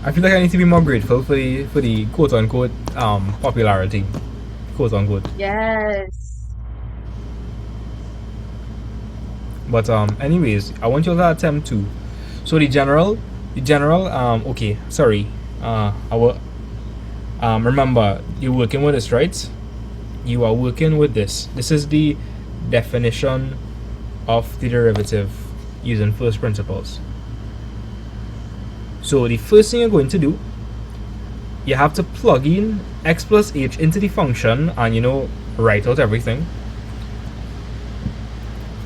Speaker 1: I feel like I need to be more grateful for the quote unquote popularity. Quote unquote.
Speaker 2: yes.
Speaker 1: But anyways, I want you to attempt to. So okay, sorry. I will remember you're working with this, right? You are working with this. This is the definition of the derivative using first principles. So the first thing you're going to do, you have to plug in x plus h into the function and write out everything.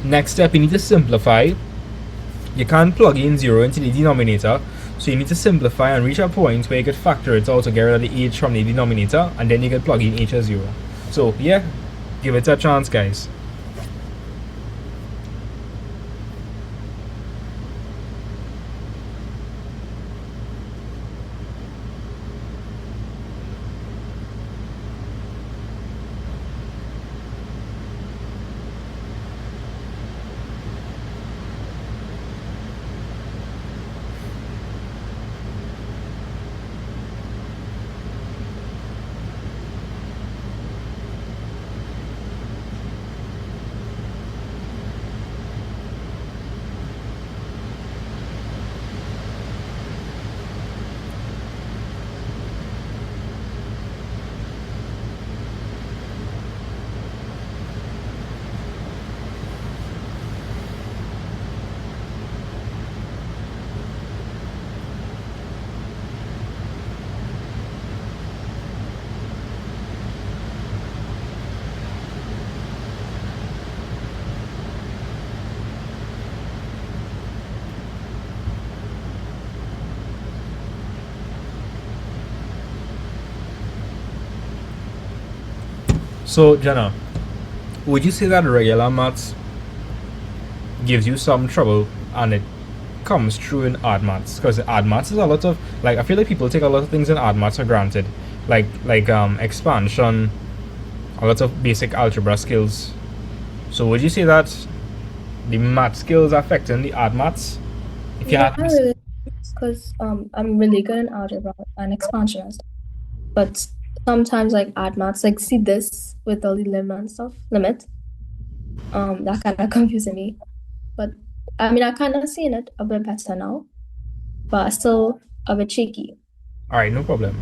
Speaker 1: Next step, you need to simplify. You can't plug in 0 into the denominator, so you need to simplify and reach a point where you could factor it out to get rid of the h from the denominator, and then you can plug in h as 0. So yeah, give it a chance, guys. So Jenna, would you say that regular maths gives you some trouble and it comes through in odd maths? Because odd maths is a lot of, like, I feel like people take a lot of things in odd maths for granted, like expansion, a lot of basic algebra skills. So would you say that the math skills are affecting the odd maths? If you
Speaker 4: Not
Speaker 1: had
Speaker 4: really, because I'm really good in algebra and expansion and stuff. But sometimes like add maths, like see this with all the limit and stuff, that kind of confuses me. But I mean, I kind of seen it a bit better now, but still a bit cheeky.
Speaker 1: all right, no problem.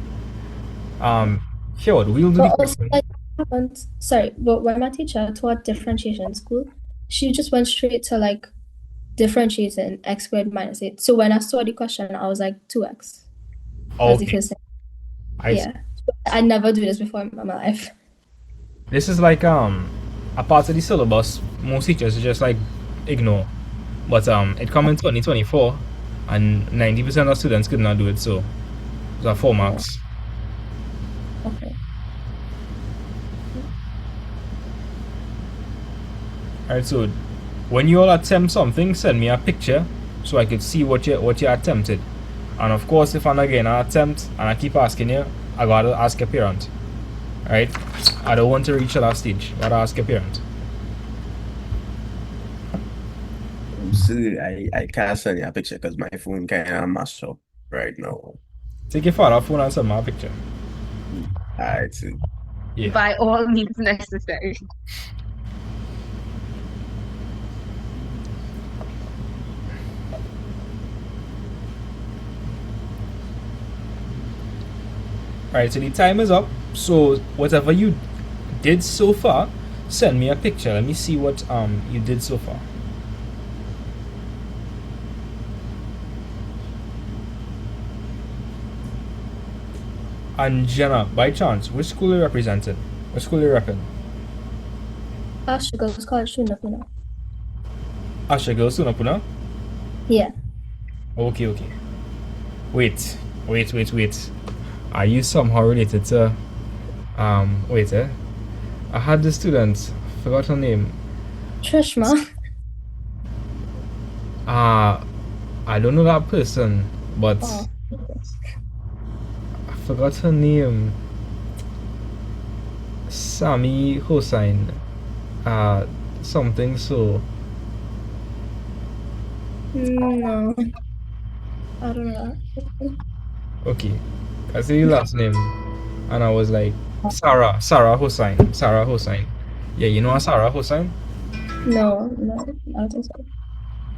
Speaker 1: Sure, we'll do
Speaker 4: But
Speaker 1: the
Speaker 4: also,
Speaker 1: question.
Speaker 4: like, sorry, but when my teacher taught differentiation in school, she just went straight to like differentiating x squared minus 8. So when I saw the question, I was like 2x. That's the
Speaker 1: Okay,
Speaker 4: first thing.
Speaker 1: I see.
Speaker 4: Yeah. I never do this before in my life.
Speaker 1: This is like a part of the syllabus most teachers just like ignore. But it come in 2024 and 90% of students could not do it, so it's a 4 marks.
Speaker 4: Okay.
Speaker 1: Alright, so when you all attempt something, send me a picture so I could see what you attempted. And of course, if I'm again I attempt and I keep asking you, I gotta ask your parent. Alright? I don't want to reach that stage. I gotta ask your parent.
Speaker 8: See, I can't send you a picture because my phone kind of mashed up right now.
Speaker 1: Take your father's phone and send me a picture.
Speaker 8: Alright, see.
Speaker 1: Yeah.
Speaker 2: By all means necessary.
Speaker 1: Alright, so the time is up. So whatever you did so far, send me a picture. Let me see what you did so far. And Jenna, by chance, which school are you representing? Which school are you repping?
Speaker 4: Asha Girls College soon enough, you know.
Speaker 1: Asha Girls Sunapuna?
Speaker 4: Yeah.
Speaker 1: Okay. Wait. Wait. Are you somehow related to wait, I had the student, forgot her name.
Speaker 4: Trishma.
Speaker 1: I don't know that person, but
Speaker 4: Oh,
Speaker 1: I forgot her name. Sami Hossain. Something so.
Speaker 4: no. I don't know.
Speaker 1: Okay. I see your last name. And I was like, Sarah Hossain. Sarah Hossain. Yeah, you know a Sarah Hossain?
Speaker 4: No, I don't think so.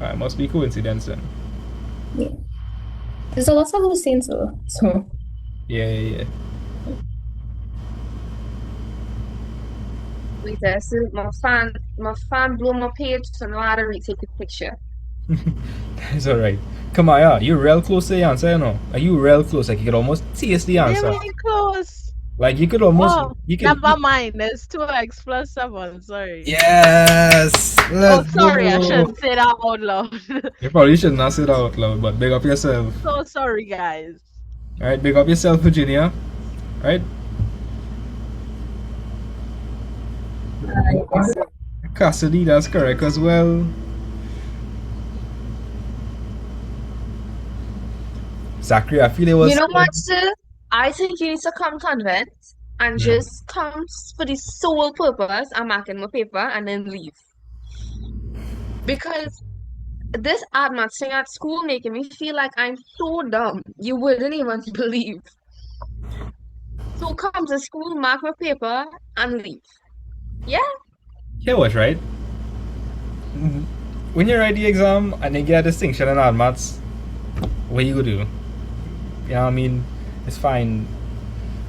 Speaker 1: It must be coincidence then.
Speaker 4: Yeah. There's a lot of Husseins though. So
Speaker 1: Yeah.
Speaker 2: Wait, so my fan blew my page, so now I had to retake the picture.
Speaker 1: It's alright. Come on, yeah. You're real close to the answer, you know. Are you real close? Like you could almost taste the
Speaker 6: What do you
Speaker 1: answer.
Speaker 6: mean close?
Speaker 1: Like you could almost
Speaker 6: Oh,
Speaker 1: you can
Speaker 6: never mind. There's 2x plus 7. Sorry.
Speaker 1: Yes!
Speaker 6: Oh,
Speaker 1: Let's
Speaker 6: sorry. I
Speaker 1: go!
Speaker 6: shouldn't say that out loud.
Speaker 1: You probably should not say that out loud, but big up yourself.
Speaker 6: So sorry, guys.
Speaker 1: Alright, big up yourself, Virginia. Right?
Speaker 9: Yes.
Speaker 1: Cassidy, that's correct as well. Zachary, I feel it
Speaker 2: You
Speaker 1: was.
Speaker 2: know what, sir? I think you need to come convent and
Speaker 1: Yeah.
Speaker 2: just come for the sole purpose of marking my paper and then leave. Because this art math thing at school making me feel like I'm so dumb. You wouldn't even believe. So come to school, mark my paper, and leave. Yeah?
Speaker 1: Here was right. When you write the exam and you get a distinction in hard maths, what you gonna do? You know what I mean? It's fine,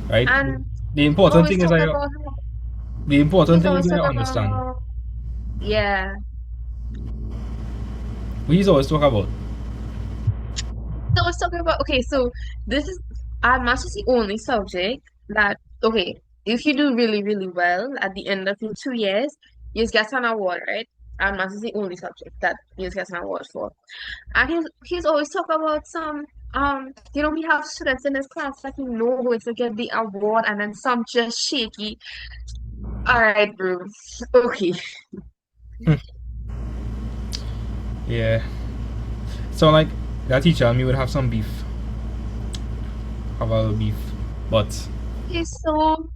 Speaker 1: right?
Speaker 2: And
Speaker 1: The important
Speaker 2: always
Speaker 1: thing is
Speaker 2: talk
Speaker 1: I
Speaker 2: about
Speaker 1: the important
Speaker 2: he's
Speaker 1: thing is
Speaker 2: always
Speaker 1: I
Speaker 2: talk
Speaker 1: understand.
Speaker 2: about yeah.
Speaker 1: What he's always talk about.
Speaker 2: So let's talk about okay, so this is math is the only subject that okay, if you do really, really well at the end of your 2 years, you just get an award, right? And math is the only subject that you just get an award for. And he's always talk about some we have students in this class that you know going to get the award and then some just shaky. Alright, bro. Okay.
Speaker 1: Yeah. So like that teacher and me would have some beef. Have a little beef. But
Speaker 2: He's so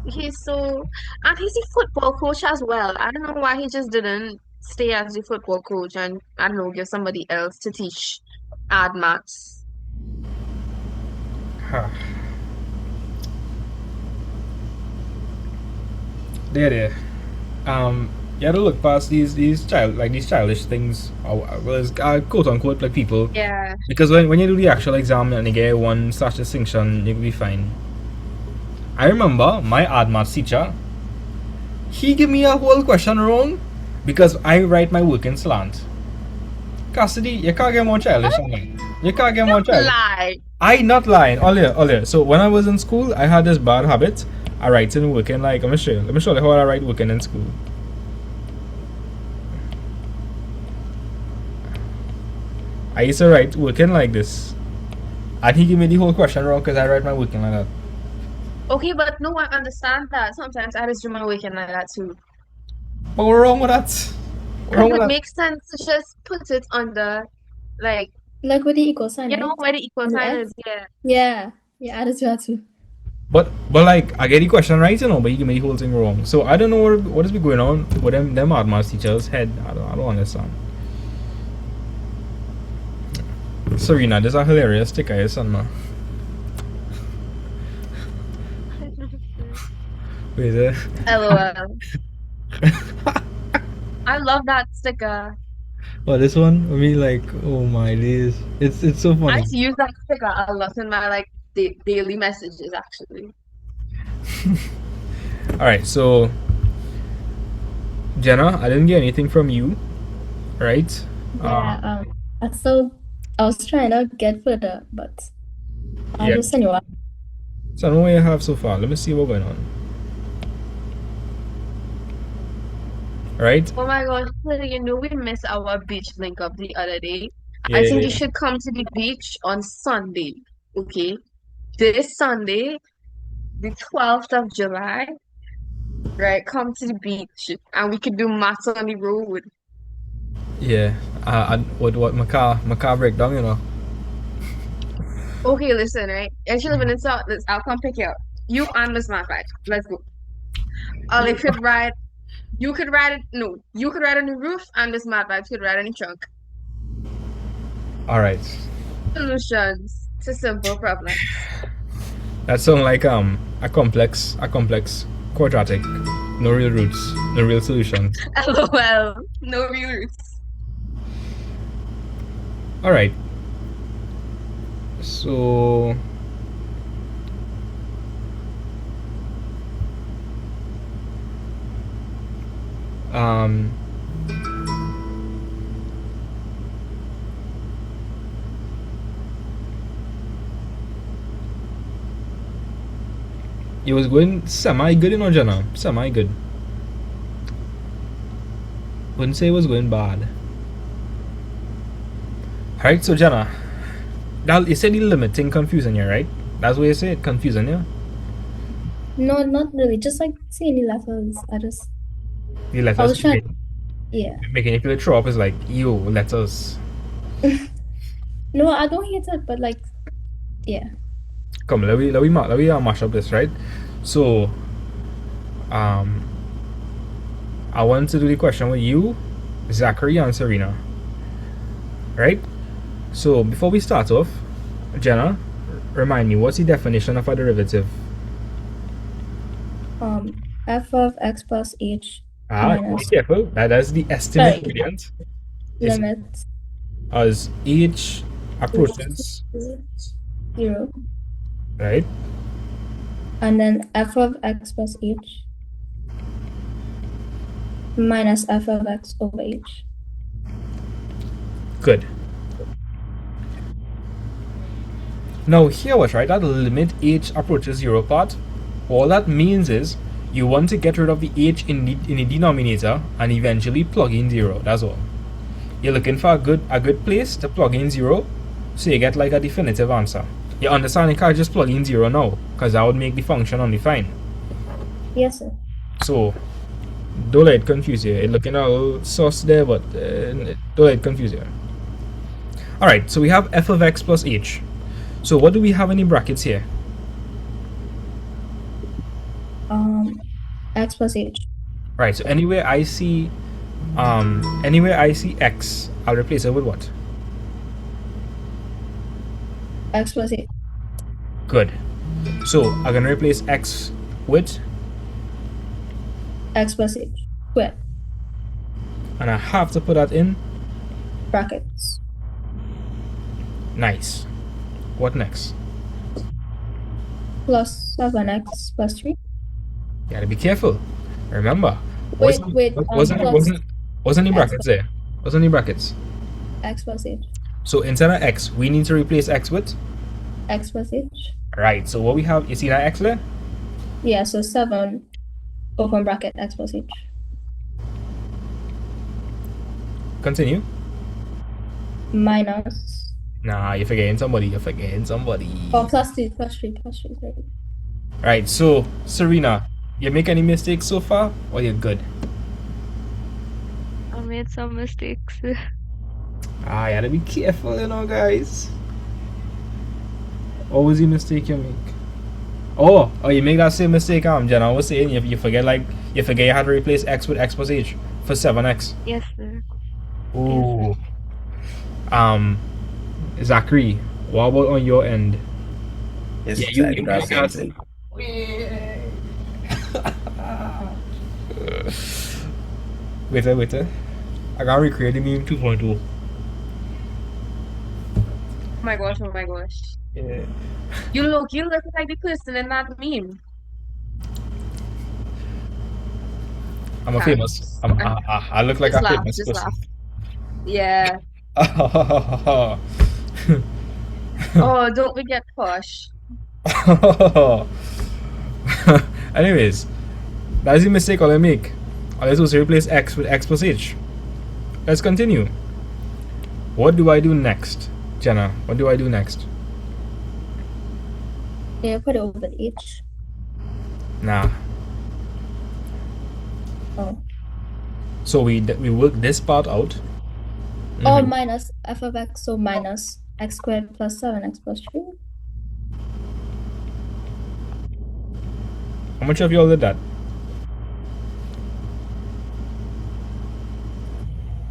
Speaker 2: He's so, and he's a football coach as well. I don't know why he just didn't stay as a football coach and I don't know, give somebody else to teach ad maths.
Speaker 1: there. You have to look past these childish things, well, as, quote unquote, like people,
Speaker 2: Yeah.
Speaker 1: because when you do the actual exam and you get one such distinction, you'll be fine. I remember my ad maths teacher. He gave me a whole question wrong because I write my work in slant. Cassidy, you can't get more childish than that. You can't get more childish.
Speaker 2: Lie.
Speaker 1: I not lying. Earlier. So when I was in school, I had this bad habit. I write in working like let me show you how I write working in school. I used to write working like this. And he gave me the whole question wrong because I write my working like that.
Speaker 2: Okay, but no, I understand that. Sometimes I just do my weekend like that too.
Speaker 1: But what's wrong with that? What's
Speaker 2: Because
Speaker 1: wrong with
Speaker 2: it
Speaker 1: that?
Speaker 2: makes sense to just put it under, like,
Speaker 4: like with the equal sign,
Speaker 2: you know,
Speaker 4: right?
Speaker 2: where the equal
Speaker 4: And the
Speaker 2: sign
Speaker 4: X?
Speaker 2: is. Yeah.
Speaker 4: Yeah. Yeah, I did that too.
Speaker 1: But like I get the question right, but he gave me the whole thing wrong. So I don't know what is be going on with them hard maths teachers' head. I don't understand. Serena, this is a hilarious sticker, yes, son, man.
Speaker 3: I know, sir.
Speaker 1: Wait there.
Speaker 2: LOL. I love that sticker.
Speaker 1: Oh, this one? I mean, like, oh my days. It's so
Speaker 2: I
Speaker 1: funny.
Speaker 2: used to use that sticker a lot in my like daily messages actually.
Speaker 1: Alright, so Jenna, I didn't get anything from you, right?
Speaker 4: Yeah, I was trying to get further, but I'll
Speaker 1: Yeah.
Speaker 4: just send you one.
Speaker 1: So I know what you have so far. Let me see what's going on. Alright?
Speaker 2: Oh my gosh, you know we missed our beach link up the other day.
Speaker 1: Yeah,
Speaker 2: I think
Speaker 1: yeah.
Speaker 2: you should come to the beach on Sunday. Okay, this Sunday, the 12th of July, right? Come to the beach and we could do maths on the road.
Speaker 1: Yeah. What my car break down, you know.
Speaker 2: Okay, listen, right? And she living in South, I'll come pick you up. You and Miss Mafat. Let's go. Or they could ride, you could ride it, no, you could ride on the roof and Miss Mafat could ride on the trunk.
Speaker 1: All right.
Speaker 2: Solutions to simple problems.
Speaker 1: That sounds like a complex quadratic. No real roots, no real solutions.
Speaker 2: LOL. No real roots.
Speaker 1: All right. So um it was going semi good, you know, Jenna. Semi good. Wouldn't say it was going bad. Alright, so Jenna, that you said the limiting confusing you, right? That's what you said, confusing you.
Speaker 4: No, not really. Just like seeing the letters.
Speaker 1: The letters
Speaker 4: I was trying. Yeah.
Speaker 1: making you feel throw up is like, yo, letters.
Speaker 4: No, I don't hate it, but like, yeah.
Speaker 1: Come, let me mash up this, right? So, um, I want to do the question with you, Zachary, and Serena, right? So before we start off, Jenna, remind me, what's the definition of a derivative?
Speaker 4: F of x plus h
Speaker 1: Be
Speaker 4: minus
Speaker 1: careful. That's the estimate
Speaker 4: sorry,
Speaker 1: gradient. It's
Speaker 4: limit
Speaker 1: as h
Speaker 4: h
Speaker 1: approaches,
Speaker 4: to 0,
Speaker 1: right?
Speaker 4: and then f of x plus h minus f of x over h.
Speaker 1: Good. Now here was right, that limit h approaches 0 part. All that means is you want to get rid of the h in the denominator and eventually plug in 0. That's all. You're looking for a good place to plug in 0 so you get like a definitive answer. You understand you can't just plug in 0 now, because that would make the function undefined.
Speaker 4: Yes, sir.
Speaker 1: So don't let it confuse you. It's looking a little sus there, but don't let it confuse you. Alright, so we have f of x plus h. So what do we have in the brackets here?
Speaker 4: X plus h.
Speaker 1: Right, so anywhere I see x, I'll replace it with what?
Speaker 4: X plus h.
Speaker 1: Good. So I'm gonna replace x with,
Speaker 4: X plus h squared.
Speaker 1: and I have to put that in.
Speaker 4: Brackets.
Speaker 1: Nice. What next?
Speaker 4: Plus 7x plus 3.
Speaker 1: You gotta be careful. Remember,
Speaker 4: Wait,
Speaker 1: wasn't
Speaker 4: plus
Speaker 1: the
Speaker 4: x
Speaker 1: brackets there? Wasn't the brackets?
Speaker 4: x plus h.
Speaker 1: So instead of x, we need to replace x with.
Speaker 4: X plus h.
Speaker 1: Right. So what we have, you see that x there?
Speaker 4: Yeah, so 7 open bracket x plus h.
Speaker 1: Continue.
Speaker 4: Minus.
Speaker 1: Nah, you're forgetting somebody.
Speaker 4: Oh, plus 3, sorry.
Speaker 1: Right. So Serena, you make any mistakes so far, or you're good?
Speaker 3: I made some mistakes.
Speaker 1: You gotta be careful, you know, guys. What was the mistake you make? Oh, you make that same mistake, Jenna was saying, you forget you had to replace x with x plus h for 7x.
Speaker 3: Yes, sir.
Speaker 1: Ooh. Zachary, what about on your end?
Speaker 8: Yes,
Speaker 1: Yeah,
Speaker 8: yeah,
Speaker 1: you
Speaker 8: got
Speaker 1: got
Speaker 8: something.
Speaker 1: Wait. I gotta recreate the meme 2.0.
Speaker 2: Oh my gosh.
Speaker 1: Yeah.
Speaker 2: You look like the person in that meme.
Speaker 1: I'm a famous. I look like
Speaker 2: Just
Speaker 1: a
Speaker 2: laugh,
Speaker 1: famous
Speaker 2: just
Speaker 1: person.
Speaker 2: laugh. Yeah. Oh, don't forget Posh.
Speaker 1: Anyways, that's the mistake all I make. All I supposed to replace x with x plus h. Let's continue. What do I do next? Jenna, what do I do next?
Speaker 4: Yeah, put it over h.
Speaker 1: Nah.
Speaker 4: Oh.
Speaker 1: So we work this part out.
Speaker 4: Or
Speaker 1: Mhm.
Speaker 4: minus f of x, so minus x squared plus 7x plus 3.
Speaker 1: How much of y'all did that?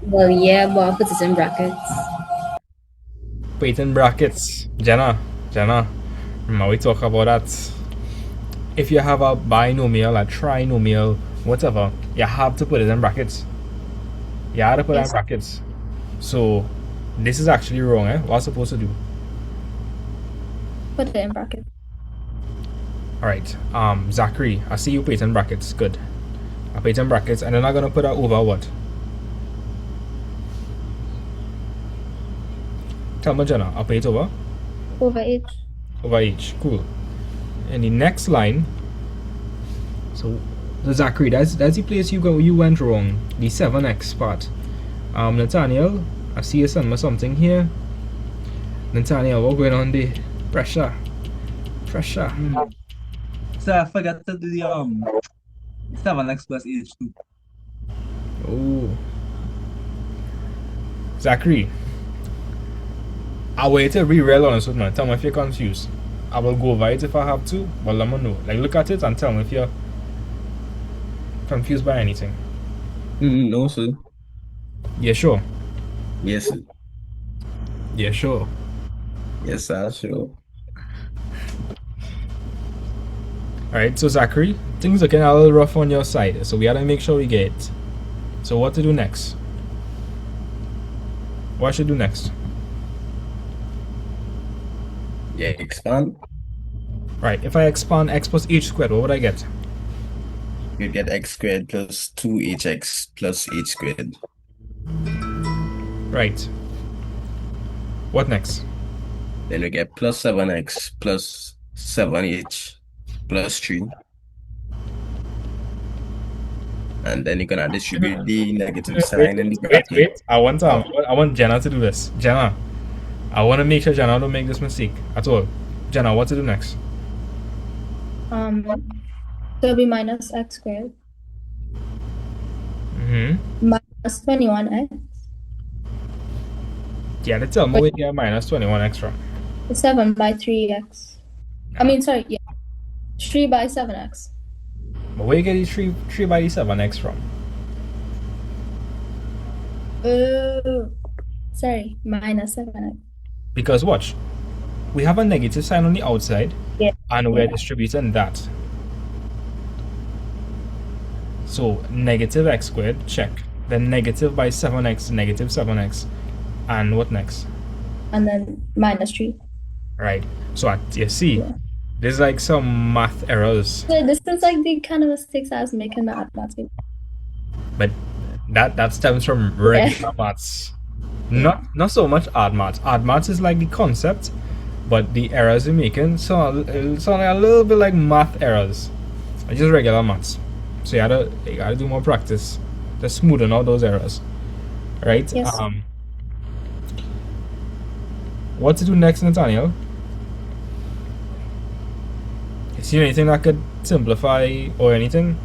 Speaker 9: Well, yeah, but I'll put it in brackets.
Speaker 1: Put it in brackets. Jenna. Now we talk about that. If you have a binomial, a trinomial, whatever, you have to put it in brackets. You have to put it in
Speaker 4: Yes,
Speaker 1: brackets. So this is actually wrong, eh? What I'm supposed to do?
Speaker 4: put it in brackets.
Speaker 1: Alright. Zachary, I see you put it in brackets. Good. I put it in brackets, and then I'm gonna put that over what? Tell me, Jenna. I'll put it over
Speaker 4: Over h.
Speaker 1: over each. Cool. And the next line. So Zachary, that's the place you went wrong. The 7x part. Nathaniel, I see you send me something here. Nathaniel, what going on there? Pressure.
Speaker 5: So I forgot to do the 7x plus h2.
Speaker 1: Oh, Zachary, I wait to be real honest with me. Tell me if you're confused. I will go over it if I have to, but let me know. Like, look at it and tell me if you're confused by anything.
Speaker 8: No, sir.
Speaker 1: Yeah, sure.
Speaker 8: Yes, sir.
Speaker 1: Yeah, sure.
Speaker 8: Yes, sir, sure.
Speaker 1: Alright, so Zachary, things looking a little rough on your side, so we gotta make sure we get it. So what to do next? What should do next?
Speaker 8: Yeah, expand.
Speaker 1: Right, if I expand x plus h squared, what would I get?
Speaker 8: You get x squared plus 2hx plus h squared.
Speaker 1: Right. What next?
Speaker 8: Then we get plus 7x plus 7h plus 3. And then you're gonna distribute the negative sign in the bracket.
Speaker 1: Wait. I want Jenna to do this. Jenna, I want to make sure Jenna don't make this mistake at all. Jenna, what to do next?
Speaker 4: So it'll be minus x squared
Speaker 1: Mm-hmm.
Speaker 4: minus 21x.
Speaker 1: Yeah, let's tell me where you get minus 21x from.
Speaker 4: 7 by 3x. I mean, sorry, yeah. 3 by 7x.
Speaker 1: But where you get the 3 by the 7x from?
Speaker 4: Sorry, minus 7x.
Speaker 1: Because watch, we have a negative sign on the outside,
Speaker 4: Yeah.
Speaker 1: and we're
Speaker 4: Yeah.
Speaker 1: distributing that. So negative x squared, check. Then negative by 7x, negative 7x. And what next?
Speaker 4: And then minus 3.
Speaker 1: Right. So you see,
Speaker 4: Yeah.
Speaker 1: there's like some math errors.
Speaker 4: So this is like the kind of mistakes I was making in mathematics.
Speaker 1: But that stems from regular maths. Not so much odd maths. Odd maths is like the concept, but the errors you're making sound like a little bit like math errors. It's just regular maths. So you gotta do more practice to smoothen out those errors. Right?
Speaker 4: Yes.
Speaker 1: What to do next, Nathaniel? You see anything that could simplify or anything?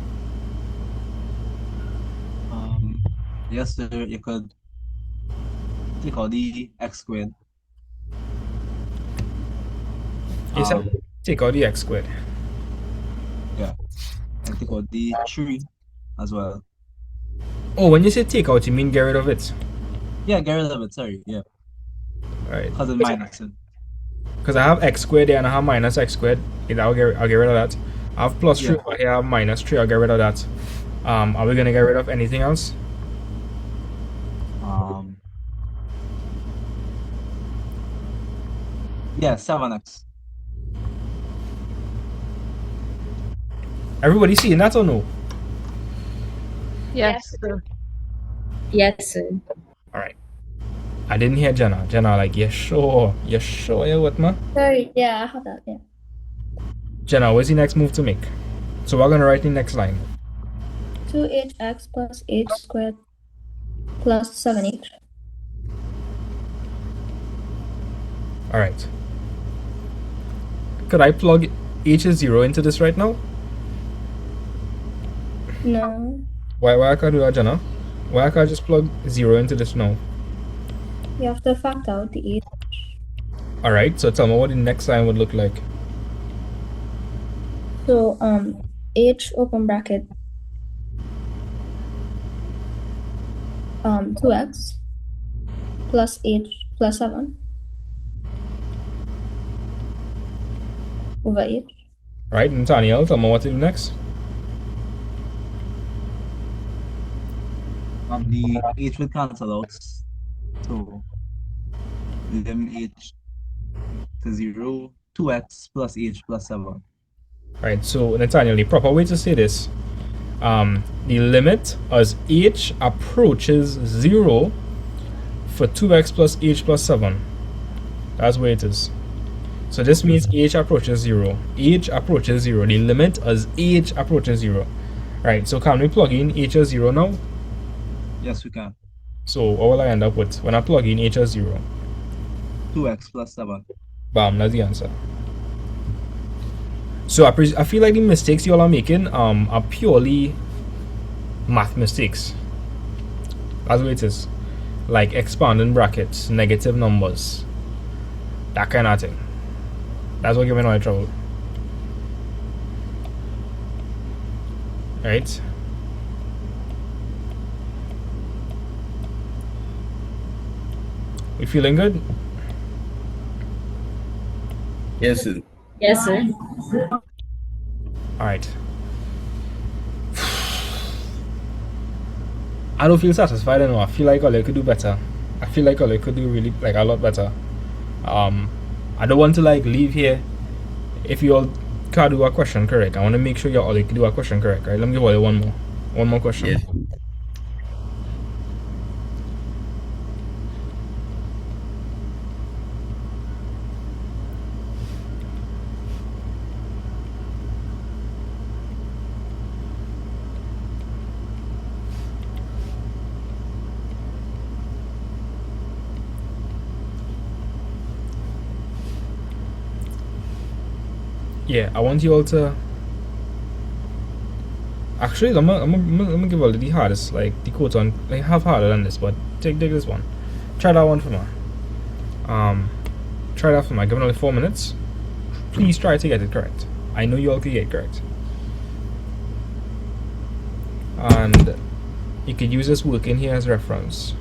Speaker 5: Yes, sir. You could take out the x squared.
Speaker 1: You said take out the x squared.
Speaker 5: Yeah. And take out the 3 as well.
Speaker 1: Oh, when you say take out, you mean get rid of it?
Speaker 5: Yeah, get rid of it. Sorry. Yeah.
Speaker 1: Right.
Speaker 5: Because it's minus it.
Speaker 1: Because I have x squared there and I have minus x squared. I'll get rid of that. I have plus 3 over here, I have minus 3. I'll get rid of that. Are we gonna get rid of anything else?
Speaker 5: Yeah, 7x.
Speaker 1: Everybody seeing that or no?
Speaker 6: Yes, sir.
Speaker 9: Yes, sir.
Speaker 1: Alright. I didn't hear Jenna. Jenna, like, you sure? You sure you're with me?
Speaker 4: Sorry, yeah, I have that, yeah.
Speaker 1: Jenna, what's the next move to make? So we're gonna write the next line.
Speaker 4: 2hx plus h squared plus 7h.
Speaker 1: Alright. Could I plug h is 0 into this right now?
Speaker 4: No,
Speaker 1: Why I can't do that, Jenna? Why I can't just plug 0 into this now?
Speaker 4: you have to factor out the h.
Speaker 1: Alright, so tell me what the next line would look like.
Speaker 4: So h open bracket 2x plus h plus 7 over h.
Speaker 1: Alright, Nathaniel, tell me what to do next.
Speaker 5: The h will cancel out. So limit h to 0, 2x plus h plus 7.
Speaker 1: Alright, so Nathaniel, the proper way to say this, the limit as h approaches 0 for 2x plus h plus 7. That's where it is. So this means h approaches 0. H approaches 0. The limit as h approaches 0. Right, so can we plug in h as 0 now?
Speaker 5: Yes, we can.
Speaker 1: So what will I end up with when I plug in h as 0?
Speaker 5: 2x plus 7.
Speaker 1: Bam, that's the answer. So I feel like the mistakes you all are making are purely math mistakes. That's what it is. Like expanding brackets, negative numbers, that kind of thing. That's what giving all the trouble. Right? We feeling good?
Speaker 8: Yes, sir.
Speaker 9: Yes, sir.
Speaker 1: Alright. I don't feel satisfied anymore. I feel like all I could do better. I feel like all I could do really like a lot better. I don't want to like leave here if you all can't do a question correct. I want to make sure you all can do a question correct, right? Let me give you one more question.
Speaker 8: Yes.
Speaker 1: Yeah, I want you all to. Actually, I'm gonna give all the hardest, like the quotes on, like half harder than this, but take this one. Try that one for me. Try that for me. Give it only 4 minutes. Please try to get it correct. I know you all can get it correct. And you could use this work in here as reference.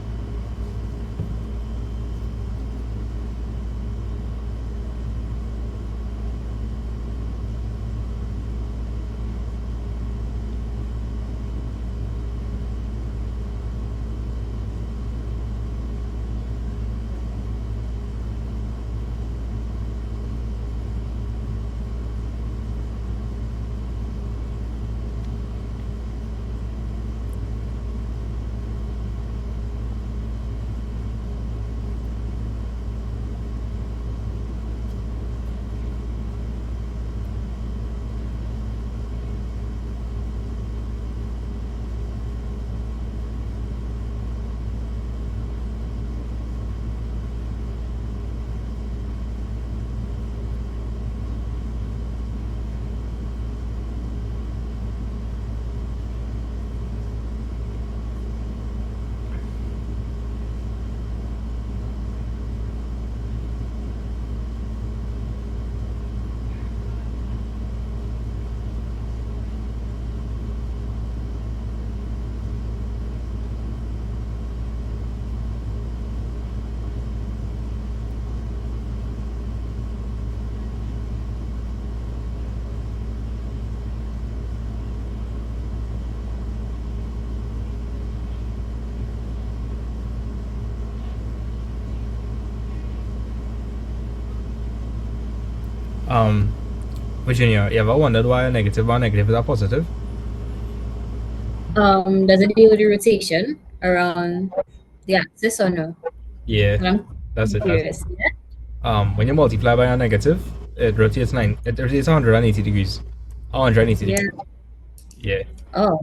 Speaker 1: Virginia, you ever wondered why a negative is a positive?
Speaker 9: Does it deal with the rotation around the axis or no?
Speaker 1: Yeah,
Speaker 9: I'm
Speaker 1: that's it.
Speaker 9: curious. Yeah.
Speaker 1: When you multiply by a negative, it rotates 180 degrees. 180
Speaker 9: Yeah.
Speaker 1: degrees. Yeah.
Speaker 9: Oh,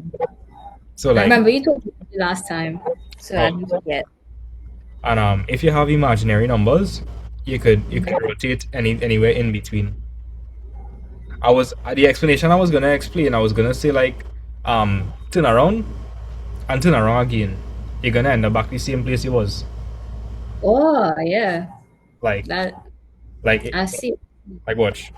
Speaker 1: So
Speaker 9: I
Speaker 1: like,
Speaker 9: remember you told me last time, so I
Speaker 1: oh,
Speaker 9: didn't forget.
Speaker 1: and if you have imaginary numbers, you could rotate anywhere in between. the explanation I was gonna explain. I was gonna say like, turn around and turn around again. You're gonna end up back the same place you was.
Speaker 9: Oh, yeah.
Speaker 1: Like,
Speaker 9: That
Speaker 1: like,
Speaker 9: I see.
Speaker 1: like watch.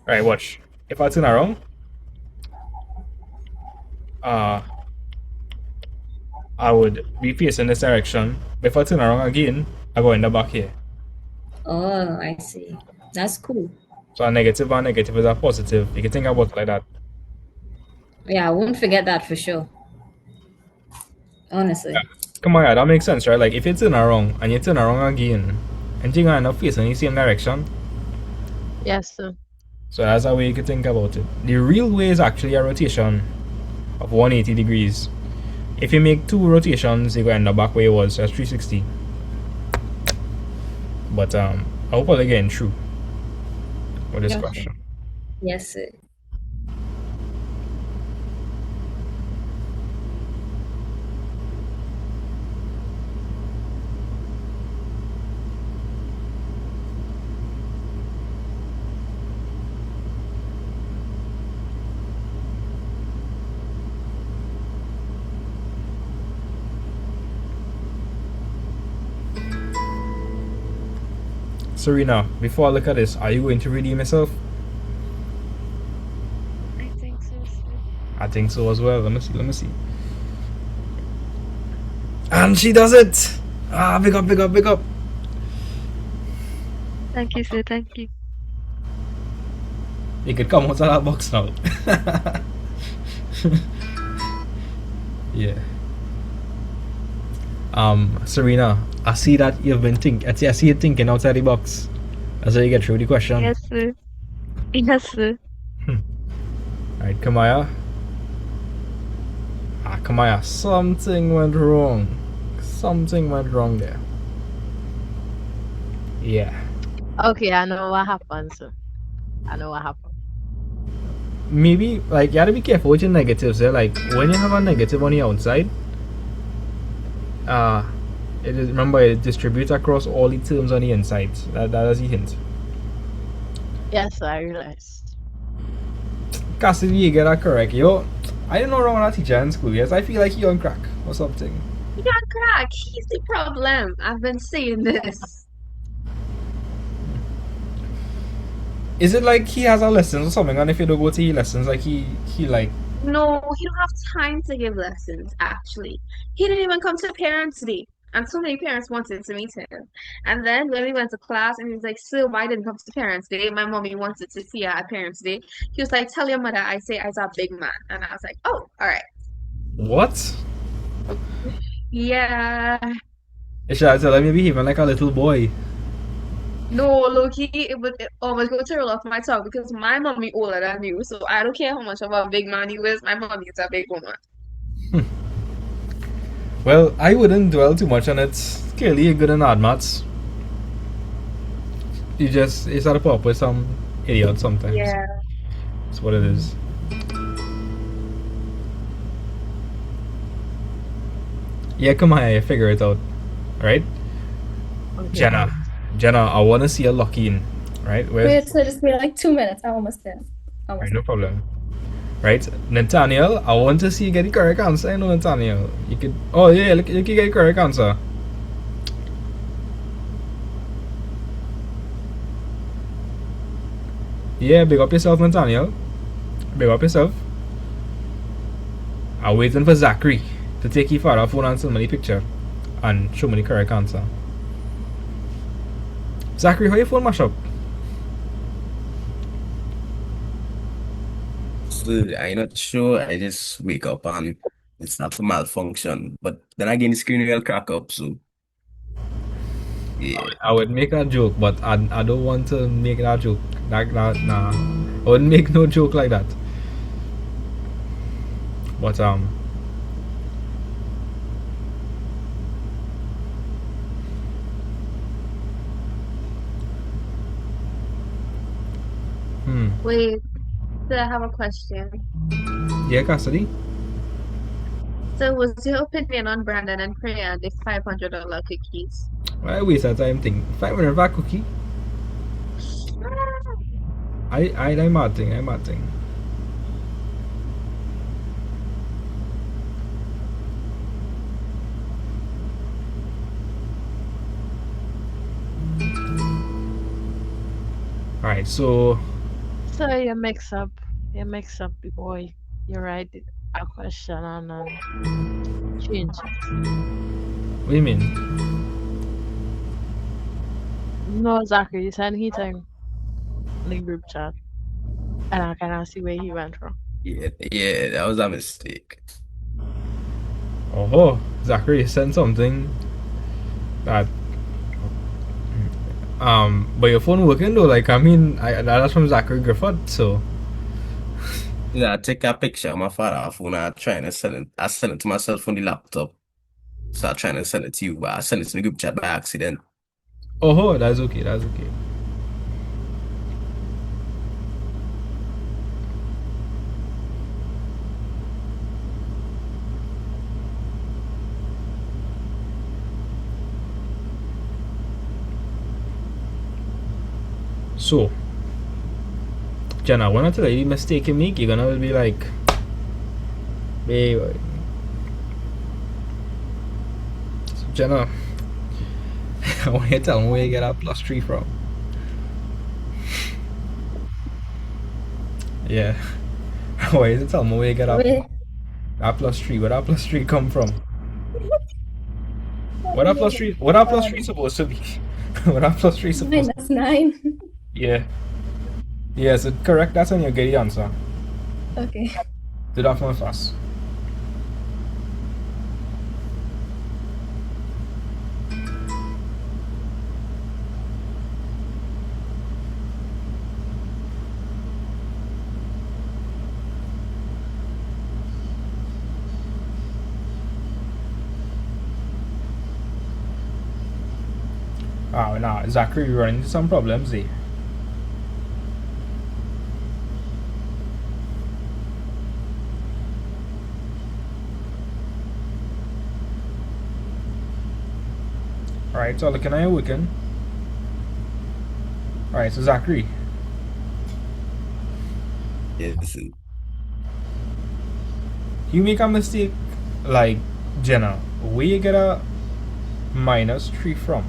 Speaker 1: All right, watch. If I turn around, uh, I would be facing this direction. But if I turn around again, I go end up back here.
Speaker 9: Oh, I see. That's cool.
Speaker 1: So a negative and negative is a positive. You can think about it like that.
Speaker 9: Yeah, I won't forget that for sure.
Speaker 1: Yeah.
Speaker 9: Honestly.
Speaker 1: Come on, yeah, that makes sense, right? Like if you turn around and you turn around again, and you're gonna end up facing the same direction.
Speaker 6: Yes, sir.
Speaker 1: So that's how way you can think about it. The real way is actually a rotation of 180 degrees. If you make two rotations, you're gonna end up back where you was. That's 360. But I hope I'm getting through with this
Speaker 6: Yes, sir.
Speaker 1: question.
Speaker 9: Yes, sir.
Speaker 1: Serena, before I look at this, are you going to redeem yourself?
Speaker 3: I think so, sir.
Speaker 1: I think so as well. Let me see. Let me see. And she does it. Ah, big up, big up, big up.
Speaker 3: Thank you, sir. Thank you.
Speaker 1: You could come out of that box now. Yeah. Serena, I see that you've been I see you thinking outside the box. That's how you get through the question.
Speaker 3: Yes, sir. Yes, sir.
Speaker 1: Alright, Kamaya. Kamaya, something went wrong. Something went wrong there. Yeah.
Speaker 6: Okay, I know what happened, sir. I know what happened.
Speaker 1: Maybe, like, you have to be careful with your negatives there. Like, when you have a negative on the outside, remember, it distributes across all the terms on the inside. That is the hint.
Speaker 6: Yes, sir, I realized.
Speaker 1: Cassidy, you get that correct. Yo, I didn't know wrong with that teacher in school. Yes, I feel like he on crack or something.
Speaker 2: He got crack. He's the problem. I've been saying this.
Speaker 1: Is it like he has a lessons or something, and if you don't go to his lessons, like he like
Speaker 2: No, he don't have time to give lessons, actually. He didn't even come to Parents' Day. And so many parents wanted to meet him. And then when we went to class and he was like, "So why didn't come to Parents' Day? My mommy wanted to see her at Parents' Day." He was like, "Tell your mother I say I's a big man." And I was like, "Oh, all right."
Speaker 1: what?
Speaker 2: Yeah.
Speaker 1: You should have tell him you're behaving like a little boy.
Speaker 2: No, low-key, it almost go to roll off my tongue because my mommy older than you. So I don't care how much of a big man you is, my mommy is a big woman.
Speaker 1: Well, I wouldn't dwell too much on it. Clearly, you're good in hard maths. You start to put up with some idiot sometimes.
Speaker 2: Yeah.
Speaker 1: That's what it is. Yeah, come on, you figure it out, right?
Speaker 6: Okay.
Speaker 1: Jenna, I want to see a lock in, right?
Speaker 4: Wait, so just wait like 2 minutes. I'm almost there.
Speaker 1: Right,
Speaker 4: Almost.
Speaker 1: no problem. Right, Nathaniel, I want to see you get the correct answer. I know Nathaniel. You could. Oh yeah, look, you can get the correct answer. Yeah, big up yourself, Nathaniel. Big up yourself. I'm waiting for Zachary to take his father phone and send me the picture and show me the correct answer. Zachary, how your phone mash up?
Speaker 8: So I'm not sure. I just wake up and it's not a malfunction. But then again, the screen will crack up. So yeah.
Speaker 1: I would make a joke, but I don't want to make that joke. Nah. I wouldn't make no joke like that. But
Speaker 2: Wait, so I have a question.
Speaker 1: yeah, Cassidy.
Speaker 2: So what's your opinion on Brandon and Priya and the $500 cookies?
Speaker 1: Why waste that time thing? 500 for a cookie? I'm adding, I'm adding. Alright, so
Speaker 6: So you mix up. You mix up before you write a question and change it.
Speaker 1: what do you mean?
Speaker 6: No, Zachary, you sent he time in the group chat, and I cannot see where he went from.
Speaker 8: Yeah, that was a mistake.
Speaker 1: Oh, Zachary sent something that but your phone working though. Like I mean, that's from Zachary Griffith. So
Speaker 8: Yeah, I take a picture of my father phone. I trying to send it. I sent it to myself on the laptop. So I trying to send it to you, but I sent it to the group chat by accident.
Speaker 1: oh, that's okay. That's okay. So Jenna, when I tell you the mistake you make, you're gonna be like, wait. So Jenna, I want you to tell me where you get that +3 from. Yeah, I want you to tell me where you get
Speaker 4: Wait,
Speaker 1: that +3. Where that +3 come from? What that
Speaker 4: wait,
Speaker 1: +3? What that +3 supposed to be? What that +3 supposed?
Speaker 4: -9.
Speaker 1: Yeah. Yeah, so correct. That's when you get the answer.
Speaker 4: Okay.
Speaker 1: Do that for me fast. Oh, now Zachary, you're running into some problems there. Alright, so looking at your weekend. Alright, so Zachary,
Speaker 8: Yes.
Speaker 1: you make a mistake like Jenna. Where you get a -3 from?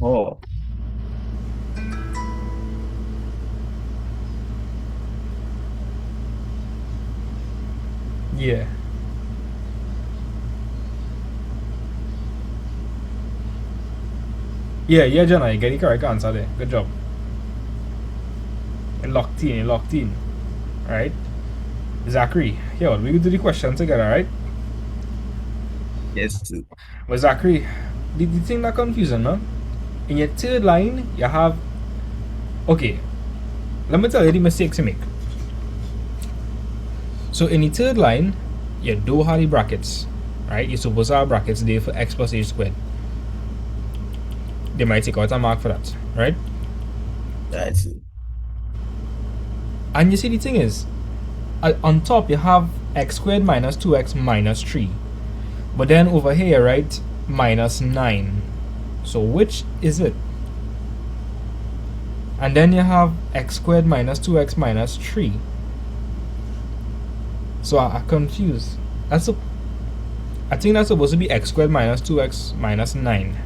Speaker 8: Oh,
Speaker 1: Yeah. Yeah, Jenna, you get the correct answer there. Good job. You locked in, you locked in. Alright? Zachary, here, we will do the question together, right?
Speaker 8: yes.
Speaker 1: But Zachary, the thing that confusing, man. In your third line, you have. Okay, let me tell you the mistakes you make. So in the third line, you do have the brackets, right? You're supposed to have brackets there for x plus h squared. They might take out a mark for that, right?
Speaker 8: That's
Speaker 1: And you see, the thing is, on top you have x squared minus 2x minus 3. But then over here, right, -9. So which is it? And then you have x squared minus 2x minus 3. So I'm confused. I think that's supposed to be x squared minus 2x minus 9.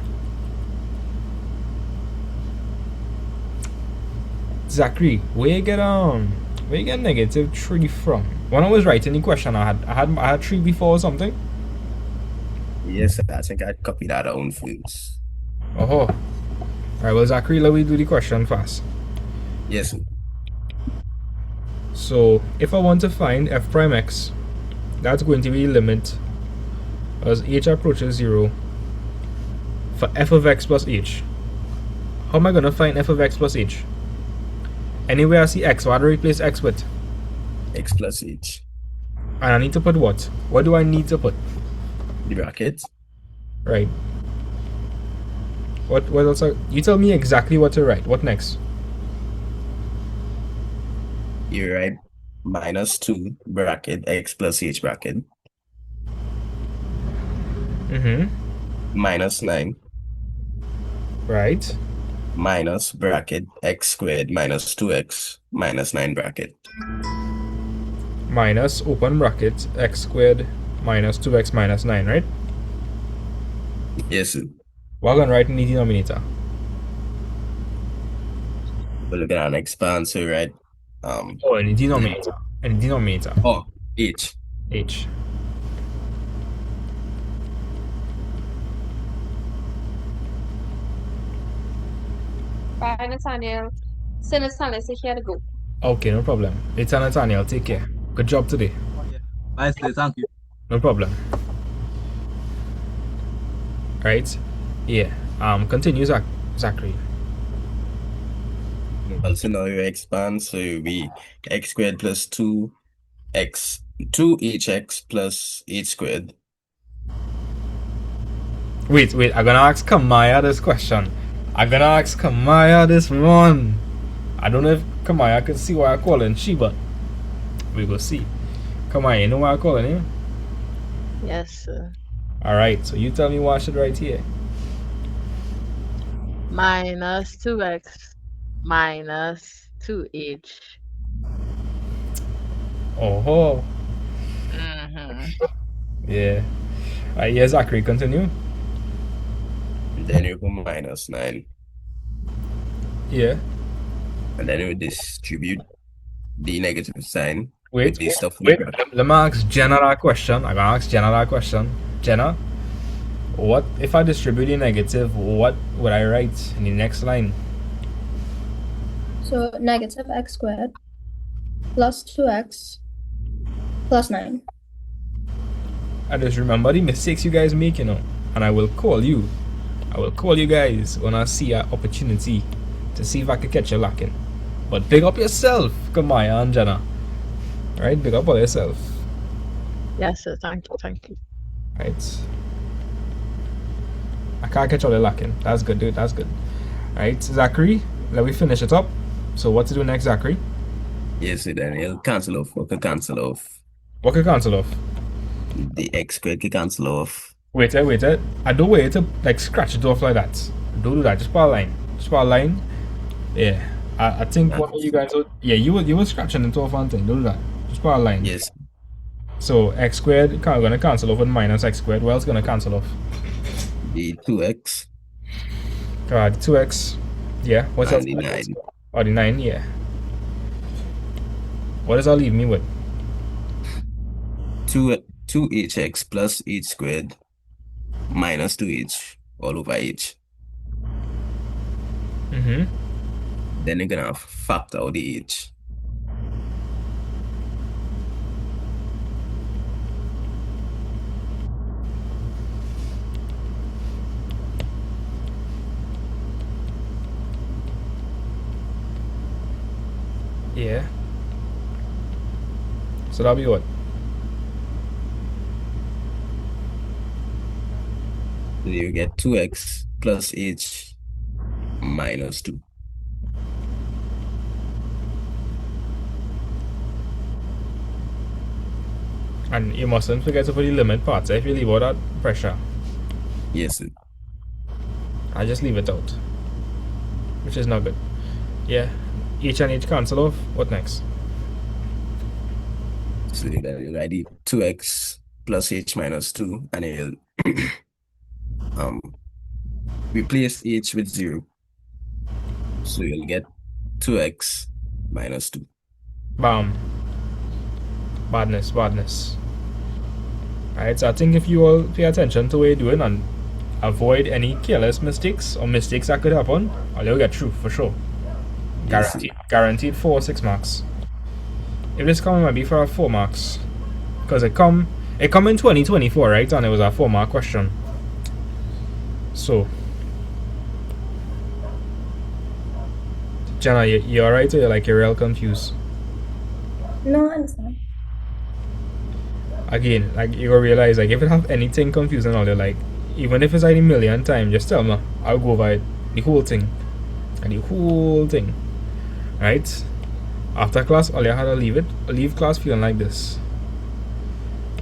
Speaker 1: Zachary, where you get -3 from? When I was writing the question, I had 3 before or something.
Speaker 8: yes. I think I copied that own fields.
Speaker 1: Oh, alright. Well, Zachary, let me do the question fast.
Speaker 8: Yes.
Speaker 1: So if I want to find f prime x, that's going to be the limit as h approaches 0 for f of x plus h. How am I going to find f of x plus h? Anywhere I see x, what do I replace x with?
Speaker 8: X plus H.
Speaker 1: And I need to put what? What do I need to put?
Speaker 8: The bracket.
Speaker 1: Right. What else? You tell me exactly what to write. What next?
Speaker 8: You write -2 bracket X plus H bracket.
Speaker 1: Mm-hmm.
Speaker 8: minus 9
Speaker 1: Right.
Speaker 8: minus bracket x squared minus 2x minus 9 bracket.
Speaker 1: Minus open bracket x squared minus 2x minus 9, right?
Speaker 8: Yes, sir.
Speaker 1: We're going to write in the denominator.
Speaker 8: We're looking at an expansor, right?
Speaker 1: Oh, in the denominator. In the denominator.
Speaker 8: Oh, h.
Speaker 1: H.
Speaker 2: Bye, Nathaniel. So, Nathaniel, say he had to go.
Speaker 1: Okay, no problem. It's Nathaniel. Take care. Good job today.
Speaker 5: Oh, yeah. Bye, Slay. Thank you.
Speaker 1: No problem. Right? Yeah. Continue, Zachary.
Speaker 8: Well, so now you expand, so it'll be x squared plus 2x, 2hx plus h squared.
Speaker 1: Wait. I'm gonna ask Kamaya this question. I'm gonna ask Kamaya this one. I don't know if Kamaya can see why I call him she, but we go see. Kamaya, you know why I call him?
Speaker 6: Yes, sir.
Speaker 1: Alright, so you tell me what I should write here.
Speaker 6: Minus 2x minus 2h.
Speaker 1: Oh,
Speaker 6: Mm-hmm.
Speaker 1: yeah. Alright, yeah, Zachary, continue.
Speaker 8: And then you go minus 9.
Speaker 1: Yeah.
Speaker 8: And then you distribute the negative sign with
Speaker 1: Wait.
Speaker 8: the stuff in the bracket.
Speaker 1: Let me ask Jenna that question. I'm gonna ask Jenna that question. Jenna, what if I distribute the negative? What would I write in the next line?
Speaker 4: So negative x squared plus 2x plus 9.
Speaker 1: I just remember the mistakes you guys make, and I will call you. I will call you guys when I see an opportunity to see if I can catch you lacking. But big up yourself, Kamaya and Jenna. Right? Big up on yourself.
Speaker 6: Yes, sir. Thank you. Thank you.
Speaker 1: Right? I can't catch all the lacking. That's good, dude. That's good. Right, Zachary, let me finish it up. So what to do next, Zachary?
Speaker 8: Yes, so then it'll cancel off. What can cancel off?
Speaker 1: What can cancel off?
Speaker 8: The x squared can cancel off.
Speaker 1: Wait. I don't wait to like scratch it off like that. Don't do that. Just put a line. Just put a line. Yeah. I think what you guys would, yeah, you were scratching it off one thing. Don't do that. Just put a line.
Speaker 8: Yes,
Speaker 1: So x squared gonna cancel off with minus x squared. What else gonna cancel off?
Speaker 8: the 2x
Speaker 1: 2x. Yeah. What's else?
Speaker 8: and the 9.
Speaker 1: Oh, the 9. Yeah. What does that leave me with?
Speaker 8: 2hx plus h squared minus 2h all over h.
Speaker 1: Mm-hmm.
Speaker 8: Then you're gonna factor out the h.
Speaker 1: Yeah. So that'll be what?
Speaker 8: Then you get 2x plus h minus 2.
Speaker 1: And you mustn't forget to put the limit parts if you leave out that pressure.
Speaker 8: Yes, sir.
Speaker 1: I just leave it out. Which is not good. Yeah. H and H cancel off. What next?
Speaker 8: So then you write the 2x plus h minus 2 and you'll replace h with 0. So you'll get 2x minus 2.
Speaker 1: Bam. Badness. Alright, so I think if you all pay attention to what you're doing and avoid any careless mistakes or mistakes that could happen, you'll get through for sure.
Speaker 8: Yes,
Speaker 1: Guaranteed 4 or 6 marks. If this comment might be for 4 marks. Because it come in 2024, right? And it was a 4-mark question. So Jenna, you alright, or you're real confused?
Speaker 4: No, I understand.
Speaker 1: Again, like you gonna realize, like if you have anything confusing out there, like even if it's like a million times, just tell me. I'll go over it, the whole thing. And the whole thing. Right? After class, all you had to leave class feeling like this.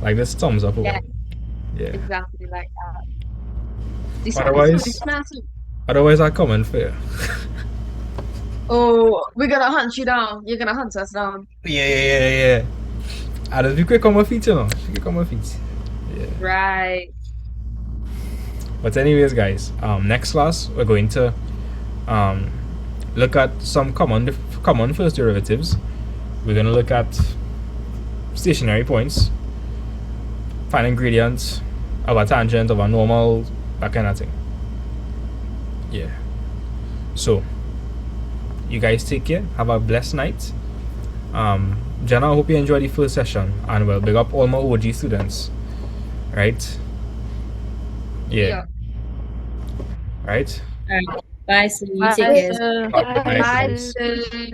Speaker 1: Like this thumbs up over.
Speaker 2: Yeah.
Speaker 1: Yeah.
Speaker 2: exactly like that. This
Speaker 1: Otherwise,
Speaker 2: massive.
Speaker 1: otherwise I come unfair.
Speaker 2: Oh, we're gonna hunt you down. You're gonna hunt us down.
Speaker 1: Yeah. I just be quick on my feet, you know. Quick on my feet. Yeah.
Speaker 2: Right.
Speaker 1: But anyways, guys, next class we're going to um, look at some common first derivatives. We're gonna look at stationary points, find ingredients of a tangent of a normal, that kind of thing. Yeah. So you guys take care. Have a blessed night. Jenna, I hope you enjoyed the first session, and we'll big up all my OG students. Right? Yeah. Right?
Speaker 9: All right. Bye, see you.
Speaker 6: Bye,
Speaker 9: Take care.
Speaker 6: sir.
Speaker 1: Good night,
Speaker 3: Bye,
Speaker 1: guys.
Speaker 3: sis.
Speaker 2: Bye.